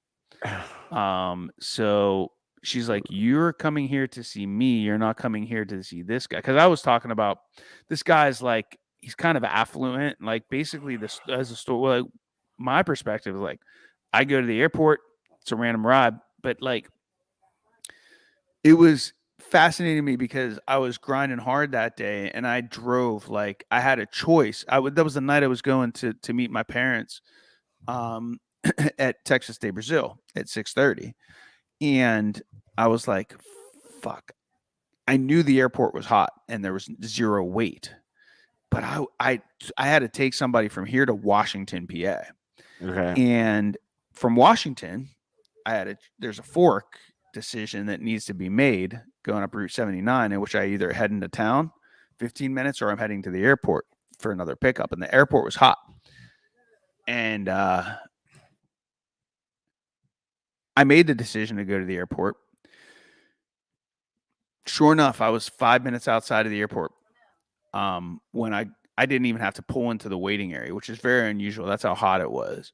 So she's like, you're coming here to see me. You're not coming here to see this guy. Because I was talking about this guy's like, he's kind of affluent. Like basically this as a story. Like my perspective is like, I go to the airport. It's a random ride. But like, it was fascinating to me because I was grinding hard that day and I drove, like I had a choice. That was the night I was going to meet my parents at Texas Day Brazil at 6:30. And I was like, fuck, I knew the airport was hot and there was 0 wait, but I had to take somebody from here to Washington, PA, Okay. and from Washington, there's a fork decision that needs to be made going up Route 79, in which I either head into town 15 minutes or I'm heading to the airport for another pickup. And the airport was hot. And I made the decision to go to the airport. Sure enough, I was 5 minutes outside of the airport when I didn't even have to pull into the waiting area, which is very unusual. That's how hot it was.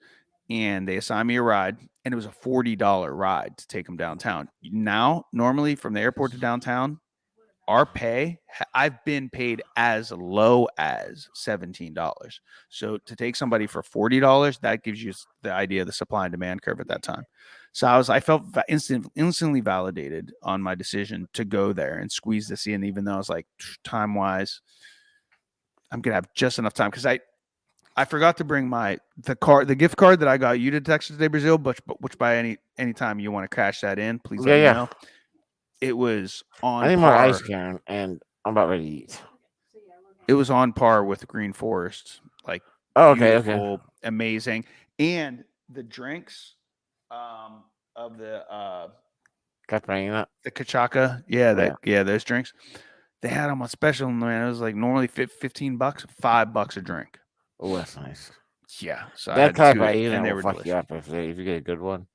And they assigned me a ride, and it was a $40 ride to take them downtown. Now, normally from the airport to downtown, our pay, I've been paid as low as $17. So to take somebody for $40, that gives you the idea of the supply and demand curve at that time. So I felt instantly validated on my decision to go there and squeeze this in, even though I was like, time wise, I'm gonna have just enough time, because I forgot to bring the gift card that I got you to Texas de Brazil, which by any time you want to cash that in, please let me know. It was on I need par. more ice cream, and I'm about ready to eat. It was on par with Green Forest, like beautiful, amazing, and the drinks of the Kachaka, those drinks, they had them on special, man. It was like normally $15, $5 a drink. Oh, that's nice. Yeah, so that I had type two, and they will were fuck you delicious. up if you get a good one.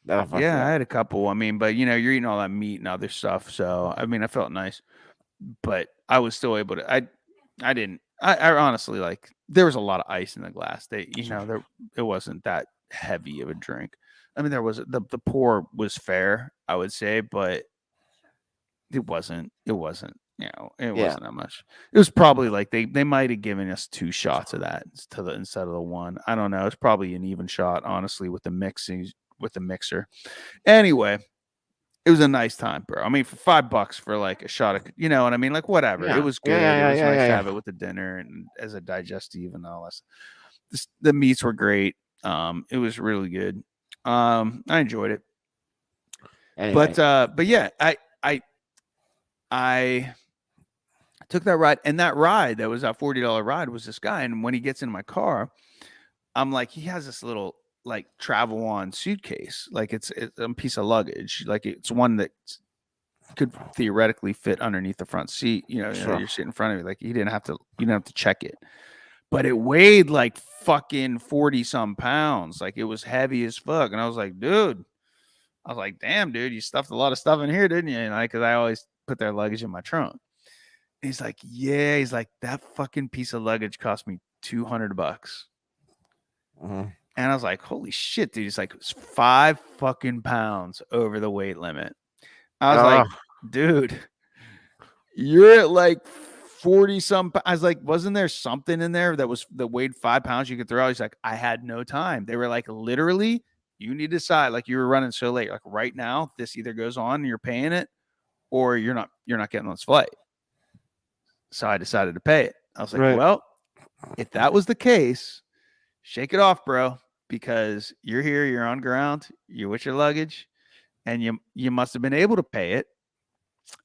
That'll fuck you Yeah, up. I had a couple. I mean, but you're eating all that meat and other stuff, so I mean, I felt nice, but I was still able to. I honestly, like, there was a lot of ice in the glass. It wasn't that heavy of a drink. I mean, there was the pour was fair, I would say, but it wasn't. It wasn't that much. It was probably like they might have given us 2 shots of that instead of the one. I don't know. It's probably an even shot, honestly, with the mixer. Anyway, it was a nice time, bro. I mean, for $5 for like a shot of, you know what I mean? Like, whatever. Yeah. It was good. It was nice to have it with the dinner and as a digestive and all this. The meats were great. It was really good. I enjoyed it. Anyway. But yeah, I took that ride, and that ride that was a $40 ride was this guy. And when he gets in my car, I'm like, he has this little like travel on suitcase, like it's a piece of luggage, like it's one that could theoretically fit underneath the front seat. You're sitting in front of me, like you didn't have to check it, but it weighed like fucking 40 some pounds, like it was heavy as fuck. And I was like, damn, dude, you stuffed a lot of stuff in here, didn't you? And because I always put their luggage in my trunk. He's like, yeah. He's like, that fucking piece of luggage cost me $200. Mm-hmm. And I was like, holy shit, dude. He's like, it's 5 fucking pounds over the weight limit. I was like, dude, you're at like 40 some. I was like, wasn't there something in there that weighed 5 pounds you could throw out? He's like, I had no time. They were like, literally, you need to decide, like, you were running so late. Like right now, this either goes on and you're paying it, or you're not getting on this flight. So I decided to pay it. I was like, well, if that was the case, shake it off, bro, because you're here, you're on ground, you're with your luggage, and you must have been able to pay it.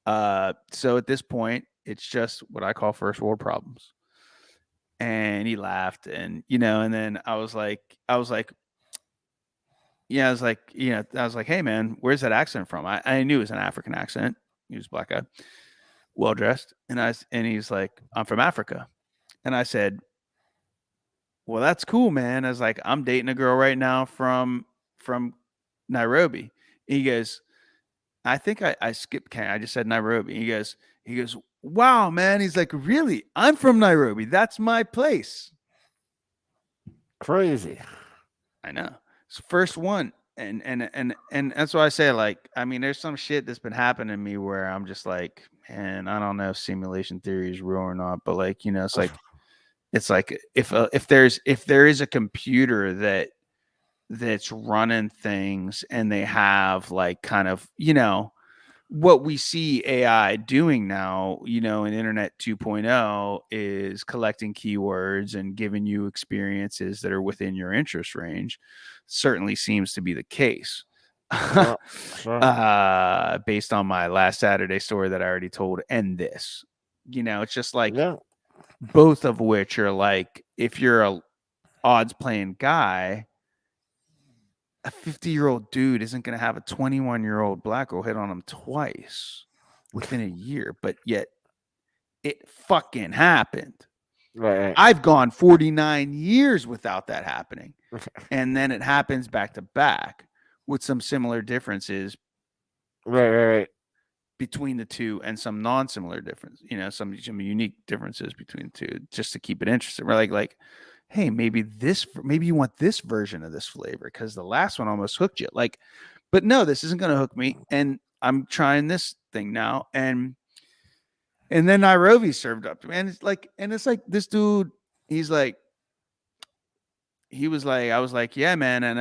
So at this point, it's just what I call first world problems. And he laughed, and and then I was like, hey man, where's that accent from? I knew it was an African accent. He was a black guy, well dressed, and he's like, I'm from Africa. And I said, well, that's cool, man. I was like, I'm dating a girl right now from Nairobi. He goes, I think I skipped Kenya. I just said Nairobi. He goes, wow, man. He's like, really? I'm from Nairobi. That's my place. Crazy. I know. It's the first one. And that's why I say, like, I mean, there's some shit that's been happening to me where I'm just like, man, I don't know if simulation theory is real or not, but like, it's like if there is a computer that's running things, and they have like kind of, what we see AI doing now, in Internet 2.0 is collecting keywords and giving you experiences that are within your interest range. Certainly seems to be the case. Sure. Based on my last Saturday story that I already told, and this, it's just like both of which are like, if you're a odds playing guy, a 50-year-old dude isn't going to have a 21-year-old black girl hit on him twice within a year, but yet it fucking happened. Right. I've gone 49 years without that happening. And then it happens back to back with some similar differences Right. between the two, and some non-similar difference, some unique differences between the two, just to keep it interesting. We're like, hey, maybe you want this version of this flavor because the last one almost hooked you. Like, but no, this isn't going to hook me, and I'm trying this thing now, and then Nairobi served up to me, and it's like this dude, he was like, I was like, yeah, man. And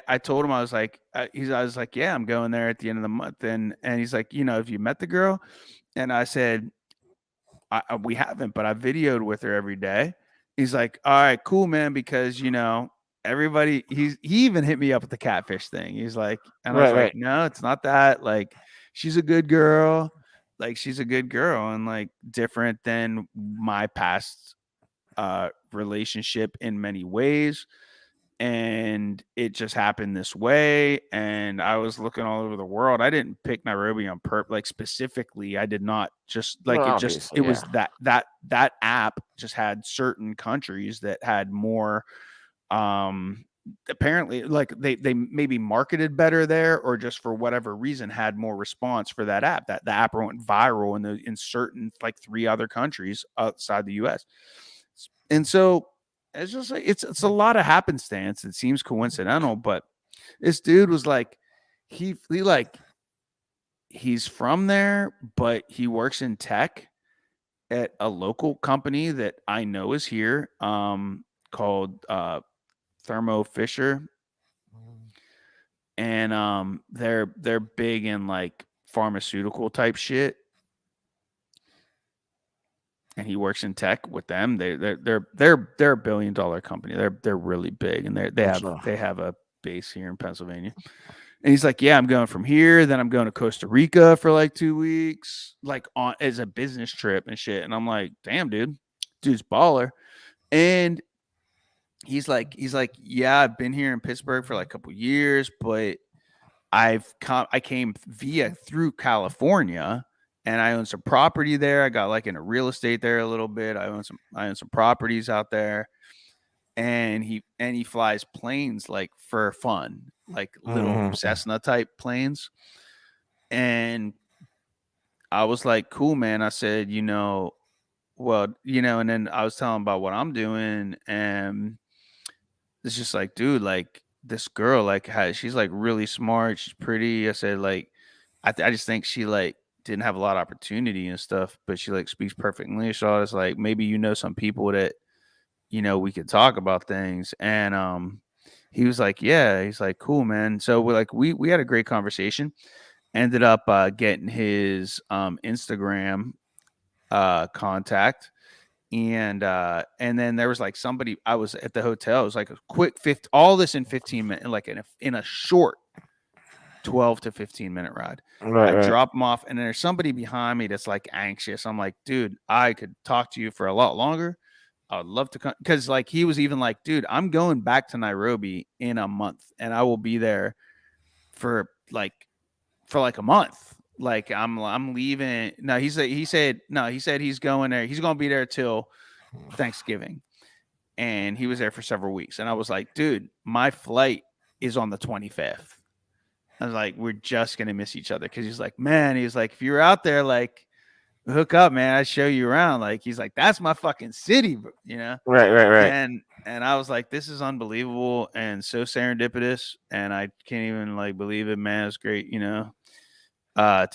I told him, I was like, I was like, yeah, I'm going there at the end of the month. And he's like, have you met the girl? And I said, we haven't, but I videoed with her every day. He's like, all right, cool, man. Because, everybody, he even hit me up with the catfish thing. He's like, and I was like, no, it's not that. Like, she's a good girl. Like, she's a good girl, and like different than my past relationship in many ways, and it just happened this way. And I was looking all over the world. I didn't pick Nairobi on purpose, like specifically. I did not just like it was that app just had certain countries that had more apparently, like they maybe marketed better there, or just for whatever reason had more response for that app. That the app went viral in certain, like 3 other countries outside the US. And so it's just like it's a lot of happenstance. It seems coincidental, but this dude was like, he's from there, but he works in tech at a local company that I know is here, called Thermo Fisher, and they're big in like pharmaceutical type shit. And he works in tech with them. They're a $1 billion company. They're really big, and they have a base here in Pennsylvania. And he's like, yeah, I'm going from here, then I'm going to Costa Rica for like 2 weeks, like as a business trip and shit. And I'm like, damn, dude's baller. And he's like, yeah, I've been here in Pittsburgh for like a couple years, but I came through California, and I own some property there. I got like into real estate there a little bit. I own some properties out there. And he flies planes like for fun, like little Cessna type planes. And I was like, cool, man. I said, and then I was telling him about what I'm doing, and it's just like, dude, like this girl, like she's like really smart. She's pretty. I said, like, I just think she like didn't have a lot of opportunity and stuff, but she like speaks perfect English. So I was like, maybe some people that we could talk about things. And he was like, yeah. He's like, cool, man. So we had a great conversation. Ended up getting his Instagram contact. And then there was like somebody, I was at the hotel. It was like a quick all this in 15 minutes, like in a short 12 to 15 minute ride. I drop him off, and there's somebody behind me that's like anxious. I'm like, dude, I could talk to you for a lot longer. I would love to come, because like he was even like, dude, I'm going back to Nairobi in a month, and I will be there for like a month. Like I'm leaving. No, he said he's going there. He's going to be there till Thanksgiving. And he was there for several weeks. And I was like, dude, my flight is on the 25th. I was like, we're just going to miss each other. Cause he's like, if you're out there, like, hook up, man. I show you around. Like, he's like, that's my fucking city, Right. And I was like, this is unbelievable and so serendipitous, and I can't even like believe it, man. It's great, to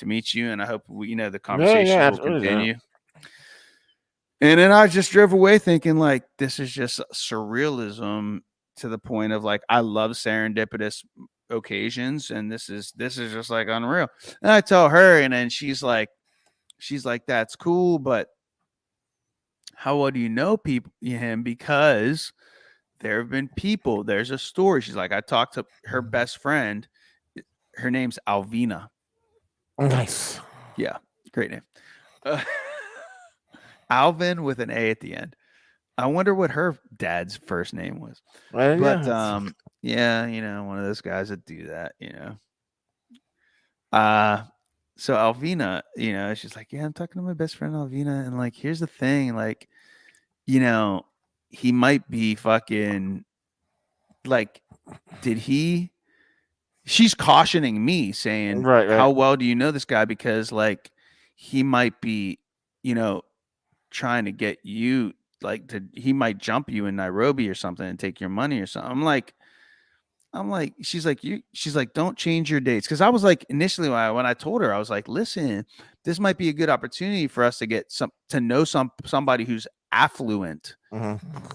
meet you, and I hope the conversation will continue. And then I just drove away thinking like, this is just surrealism to the point of like, I love serendipitous occasions, and this is just like unreal. And I tell her, and then she's like, that's cool, but how well do you know him? Because there have been people. There's a story. She's like, I talked to her best friend Her name's Alvina. Nice. Yeah, great name. Alvin with an A at the end. I wonder what her dad's first name was. But yeah, one of those guys that do that, So Alvina, she's like, yeah, I'm talking to my best friend Alvina, and like, here's the thing, like, he might be fucking like, did he? She's cautioning me, saying, right. how well do you know this guy? Because like, he might be, trying to get you he might jump you in Nairobi or something and take your money or something. I'm like, she's like, don't change your dates. Cause I was like, initially when I told her, I was like, listen, this might be a good opportunity for us to get to know somebody who's affluent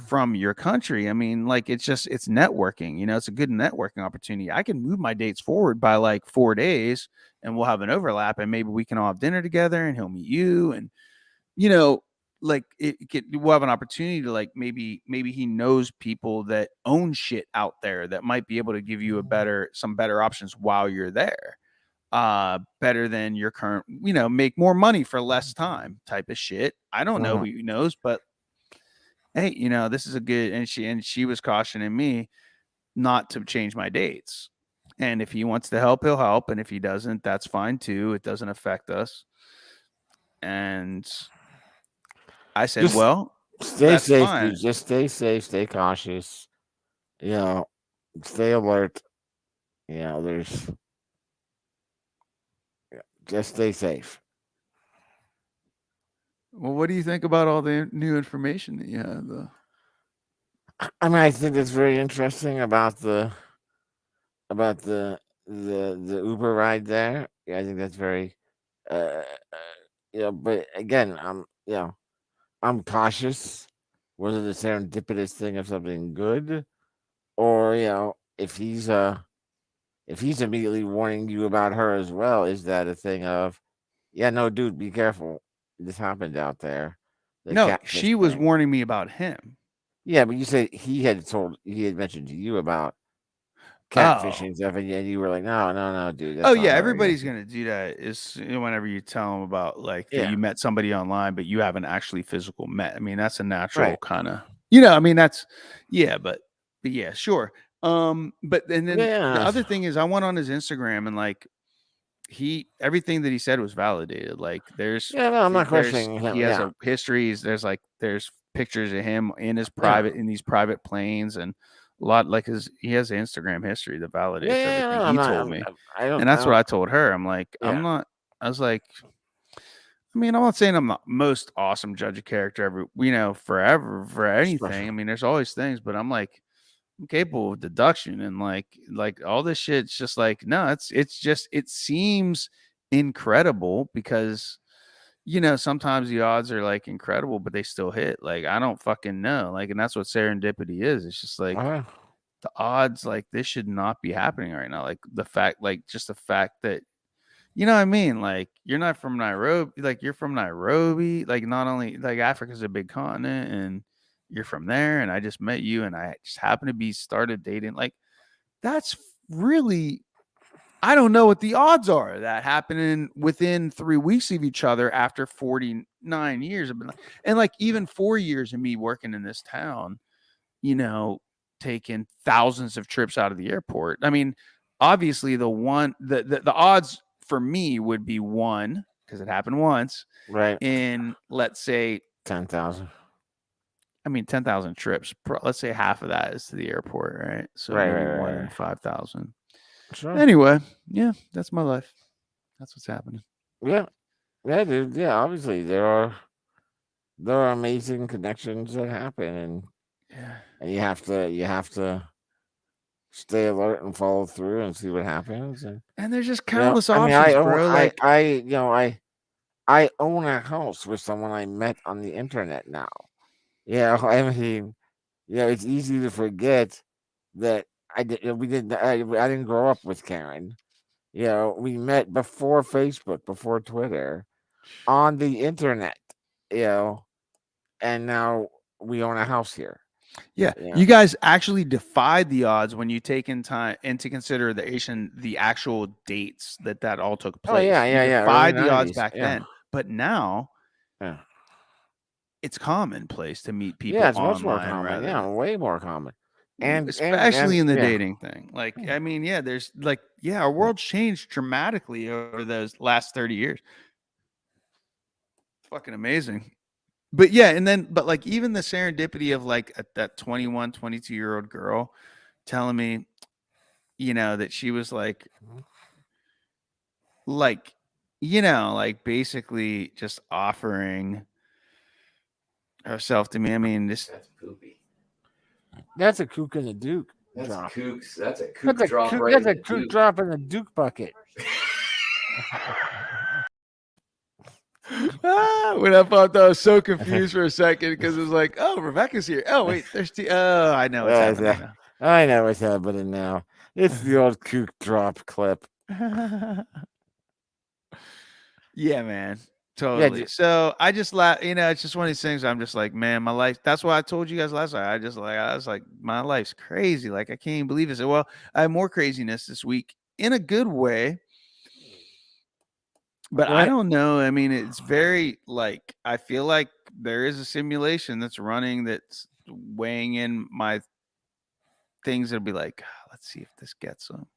from your country. I mean, like, it's networking, it's a good networking opportunity. I can move my dates forward by like 4 days and we'll have an overlap and maybe we can all have dinner together and he'll meet you. And, like we'll have an opportunity to like maybe he knows people that own shit out there that might be able to give you some better options while you're there, better than your current, make more money for less time type of shit. I don't know who he knows, but hey, this is a good. And she was cautioning me not to change my dates, and if he wants to help, he'll help, and if he doesn't, that's fine too. It doesn't affect us. And I said, Just well, stay safe, fine. dude. Just stay safe, stay cautious. Stay alert. Just stay safe. Well, what do you think about all the new information that you have, though? I mean, I think it's very interesting about the the Uber ride there. Yeah, I think that's very, But again, I'm cautious. Was it a serendipitous thing of something good, or if he's immediately warning you about her as well, is that a thing of, yeah, no, dude, be careful. This happened out there. No, she was warning me about him. Yeah, but you said he had mentioned to you about catfishing stuff, and you were like, no, dude. That's yeah, everybody's gonna do that. Is whenever you tell them about like that you met somebody online, but you haven't actually physical met. I mean, that's a natural kind of, I mean, that's but yeah, sure. But and then the other thing is, I went on his Instagram and like everything that he said was validated. Like I'm not questioning him. He has a history. There's pictures of him in his in these private planes and a lot like he has an Instagram history that validates everything he told me. And that's what I told her. I'm like, I was like, I mean, I'm not saying I'm the most awesome judge of character ever, forever for anything. I mean, there's always things, but I'm like, I'm capable of deduction and like all this shit. It's just like, no, it seems incredible because, sometimes the odds are like incredible, but they still hit. Like, I don't fucking know. Like, and that's what serendipity is. It's just like the odds, like this should not be happening right now. Like just the fact that, what I mean? Like, you're not from Nairobi, like you're from Nairobi. Like, not only like Africa's a big continent and you're from there, and I just met you and I just happened to be started dating. Like, that's really, I don't know what the odds are of that happening within 3 weeks of each other after 49 years. And like even 4 years of me working in this town, taking thousands of trips out of the airport. I mean, obviously the odds for me would be 1 because it happened once, right? In let's say 10,000. I mean, 10,000 trips. Let's say half of that is to the airport, right? So maybe 1 in 5,000. Sure. Anyway, yeah, that's my life. That's what's happening. Yeah, dude. Yeah, obviously there are amazing connections that happen, and you have to stay alert and follow through and see what happens. And there's just countless options, bro. I own a house with someone I met on the internet now. Yeah, I mean, it's easy to forget that I didn't grow up with Karen. We met before Facebook, before Twitter, on the internet. And now we own a house here. Yeah. Yeah. You guys actually defied the odds when you take into consideration the actual dates that all took Oh place. yeah, You yeah, yeah. Early defied the odds 90s. back Yeah. then, but now Yeah. it's commonplace to meet people Yeah, it's much more online common. rather Yeah, than way more common. And especially in the yeah. dating thing. Like, Yeah. I mean, yeah, there's like, yeah, our world's changed dramatically over those last 30 years. Fucking amazing. But yeah, and then but like even the serendipity of like that 21, 22-year-old girl telling me, you know, that she was like, you know, like basically just offering herself to me. I mean, this That's poopy. That's a kook and a duke That's drop. kooks. That's a That's kook a drop kook, right that's in a the kook duke. drop in the duke bucket. when I thought that I was so confused for a second because it was like, oh, Rebecca's here. Oh, wait, there's oh, I know what's happening now. I know what's happening now. It's the old kook drop clip. Yeah, man. Totally. So I just you know, it's just one of these things. I'm just like, man, my life. That's why I told you guys last night. I was like, my life's crazy. Like, I can't even believe it. So, well, I have more craziness this week in a good way. But I don't know. I mean, it's very like, I feel like there is a simulation that's running that's weighing in my things that'll be like, let's see if this gets them.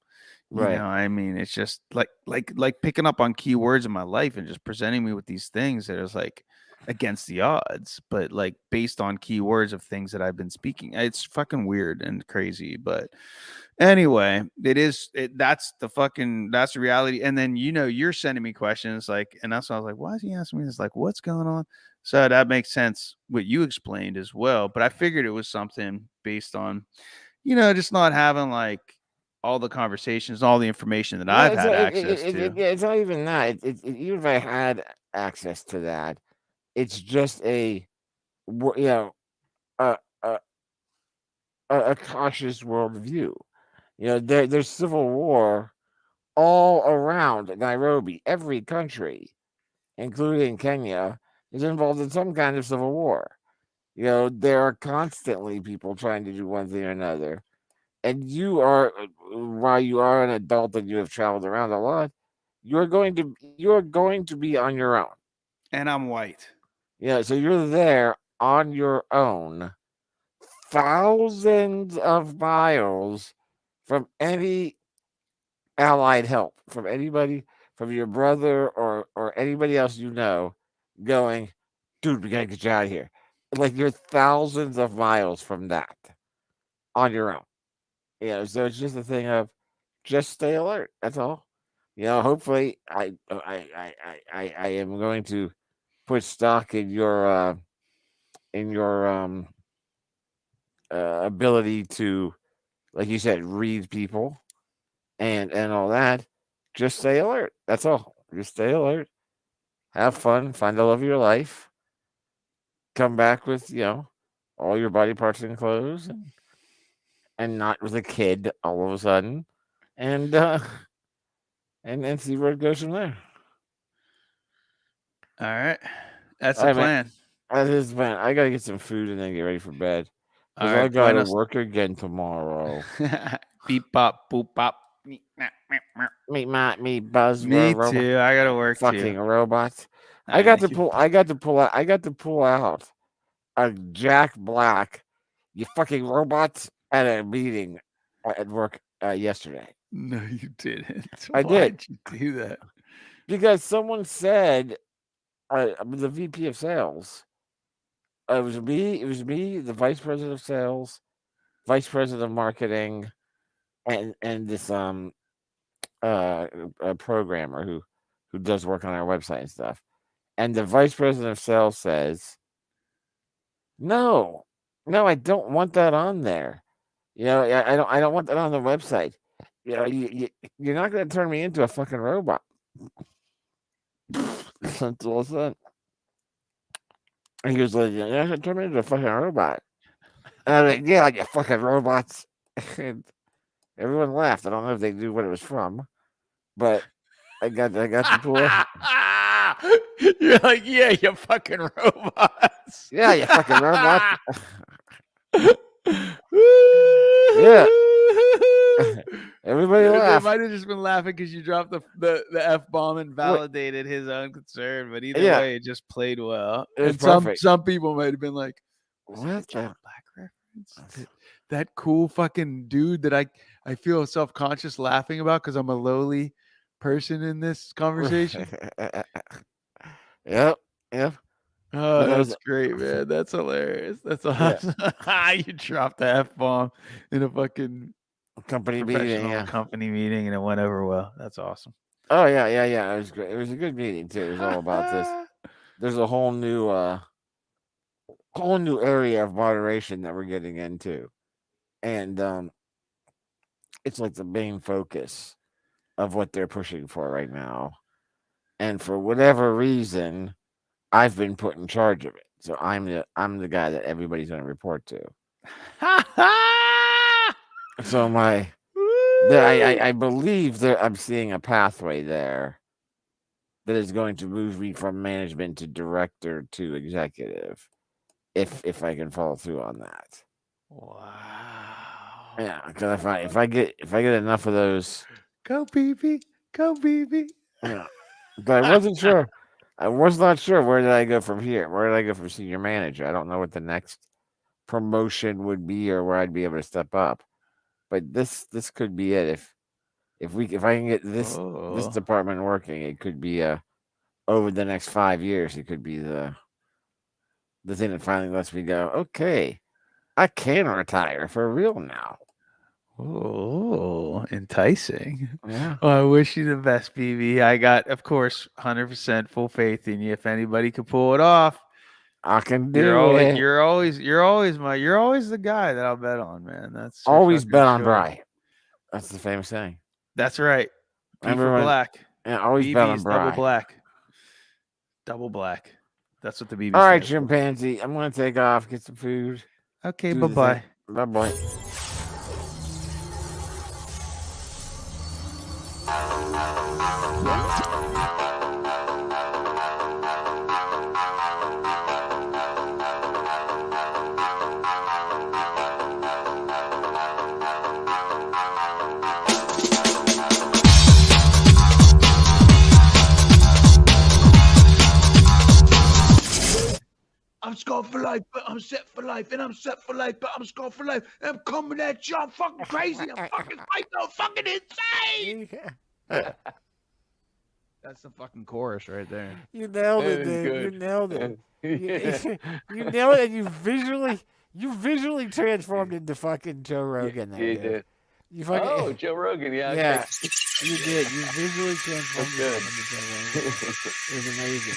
You know, I mean, it's just like picking up on keywords in my life and just presenting me with these things that is like against the odds, but like based on keywords of things that I've been speaking. It's fucking weird and crazy, but anyway, that's the reality. And then, you know, you're sending me questions like, and that's why I was like, why is he asking me this? Like, what's going on? So that makes sense what you explained as well. But I figured it was something based on, you know, just not having like all the conversations, all the information that I've had access to. It's not even that. Even if I had access to that, it's just a cautious worldview. You know, there's civil war all around Nairobi. Every country, including Kenya, is involved in some kind of civil war. You know, there are constantly people trying to do one thing or another. And you are, while you are an adult and you have traveled around a lot, you're going to be on your own. And I'm white. Yeah, so you're there on your own, thousands of miles from any allied help, from anybody, from your brother or anybody else you know, going, dude, we gotta get you out of here. Like you're thousands of miles from that on your own. Yeah, so it's just a thing of just stay alert. That's all. You know, hopefully, I am going to put stock in your ability to, like you said, read people and all that. Just stay alert. That's all. Just stay alert. Have fun. Find the love of your life. Come back with all your body parts enclosed and not with a kid all of a sudden, and see where it goes from there. All right, that's the plan. That is plan. I gotta get some food and then get ready for bed because right, I gotta work again tomorrow. Beep bop boop bop. Me buzz. Me too. I gotta work fucking too. robots. I got to pull out a Jack Black, you fucking robots, at a meeting at work yesterday. No, you didn't. I Why'd did. you do that? Because someone said, the VP of sales. It was me, the vice president of sales, vice president of marketing, and this a programmer who does work on our website and stuff. And the vice president of sales says, No, I don't want that on there. I don't want that on the website. You're not going to turn me into a fucking robot. That's all that. And he was like, "You're not going to turn me into a fucking robot." And I was like, "Yeah, you fucking robots." And everyone laughed. I don't know if they knew what it was from, but I got the pool. You're like, yeah, you fucking robots. Yeah, you fucking robots. Yeah. Everybody They laughed. might have just been laughing because you dropped the F-bomb and validated his own concern, but either way, it just played well. It was And perfect. some people might have been like, "Was that a What the? Jack Black reference? That cool fucking dude that I feel self-conscious laughing about because I'm a lowly person in this conversation." Yep. Yep. Oh, But that's great, man. That's hilarious. That's Yeah. awesome. You dropped the F-bomb in a fucking Company meeting. professional Yeah. company meeting and it went over well. That's awesome. Oh yeah. It was great. It was a good meeting too. It was all about this. There's a whole new area of moderation that we're getting into, and it's like the main focus of what they're pushing for right now. And for whatever reason, I've been put in charge of it. So I'm the guy that everybody's going to report to. So I believe that I'm seeing a pathway there that is going to move me from management to director to executive, if I can follow through on that. Wow. Yeah, because if I get enough of those, Go BB, go BB. yeah. But I wasn't sure. I was not sure where did I go from here. Where did I go from senior manager? I don't know what the next promotion would be or where I'd be able to step up. But this could be it. If I can get this department working, it could be over the next 5 years. It could be the thing that finally lets me go, okay, I can retire for real now. Oh, enticing. Yeah. Well, I wish you the best, BB. I got, of course, 100% full faith in you. If anybody could pull it off, I can do you're it. you're always the guy that I'll bet on, man. That's for Always fucking bet on sure. Bry. That's the famous saying. That's right. P Remember for when- black. Yeah, always bet on BB's Bry. double black. Double black. That's what the BB All right, stands for. chimpanzee. I'm going to take off, get some food. Okay, do the bye-bye. thing. Bye-bye. I'm scarred for life, but I'm set for life, and I'm set for life, but I'm scarred for life. And I'm coming at you. I'm fucking crazy. I'm fucking psycho, fucking insane. That's the fucking chorus right there. You nailed That it, is dude. good. You nailed it. Yeah. You nailed it. You visually transformed into fucking Joe Rogan. There, You dude. did. You fucking, Oh, Joe Rogan. Yeah. yeah, Okay. you did. You visually transformed That's yourself into Joe Rogan. It was amazing.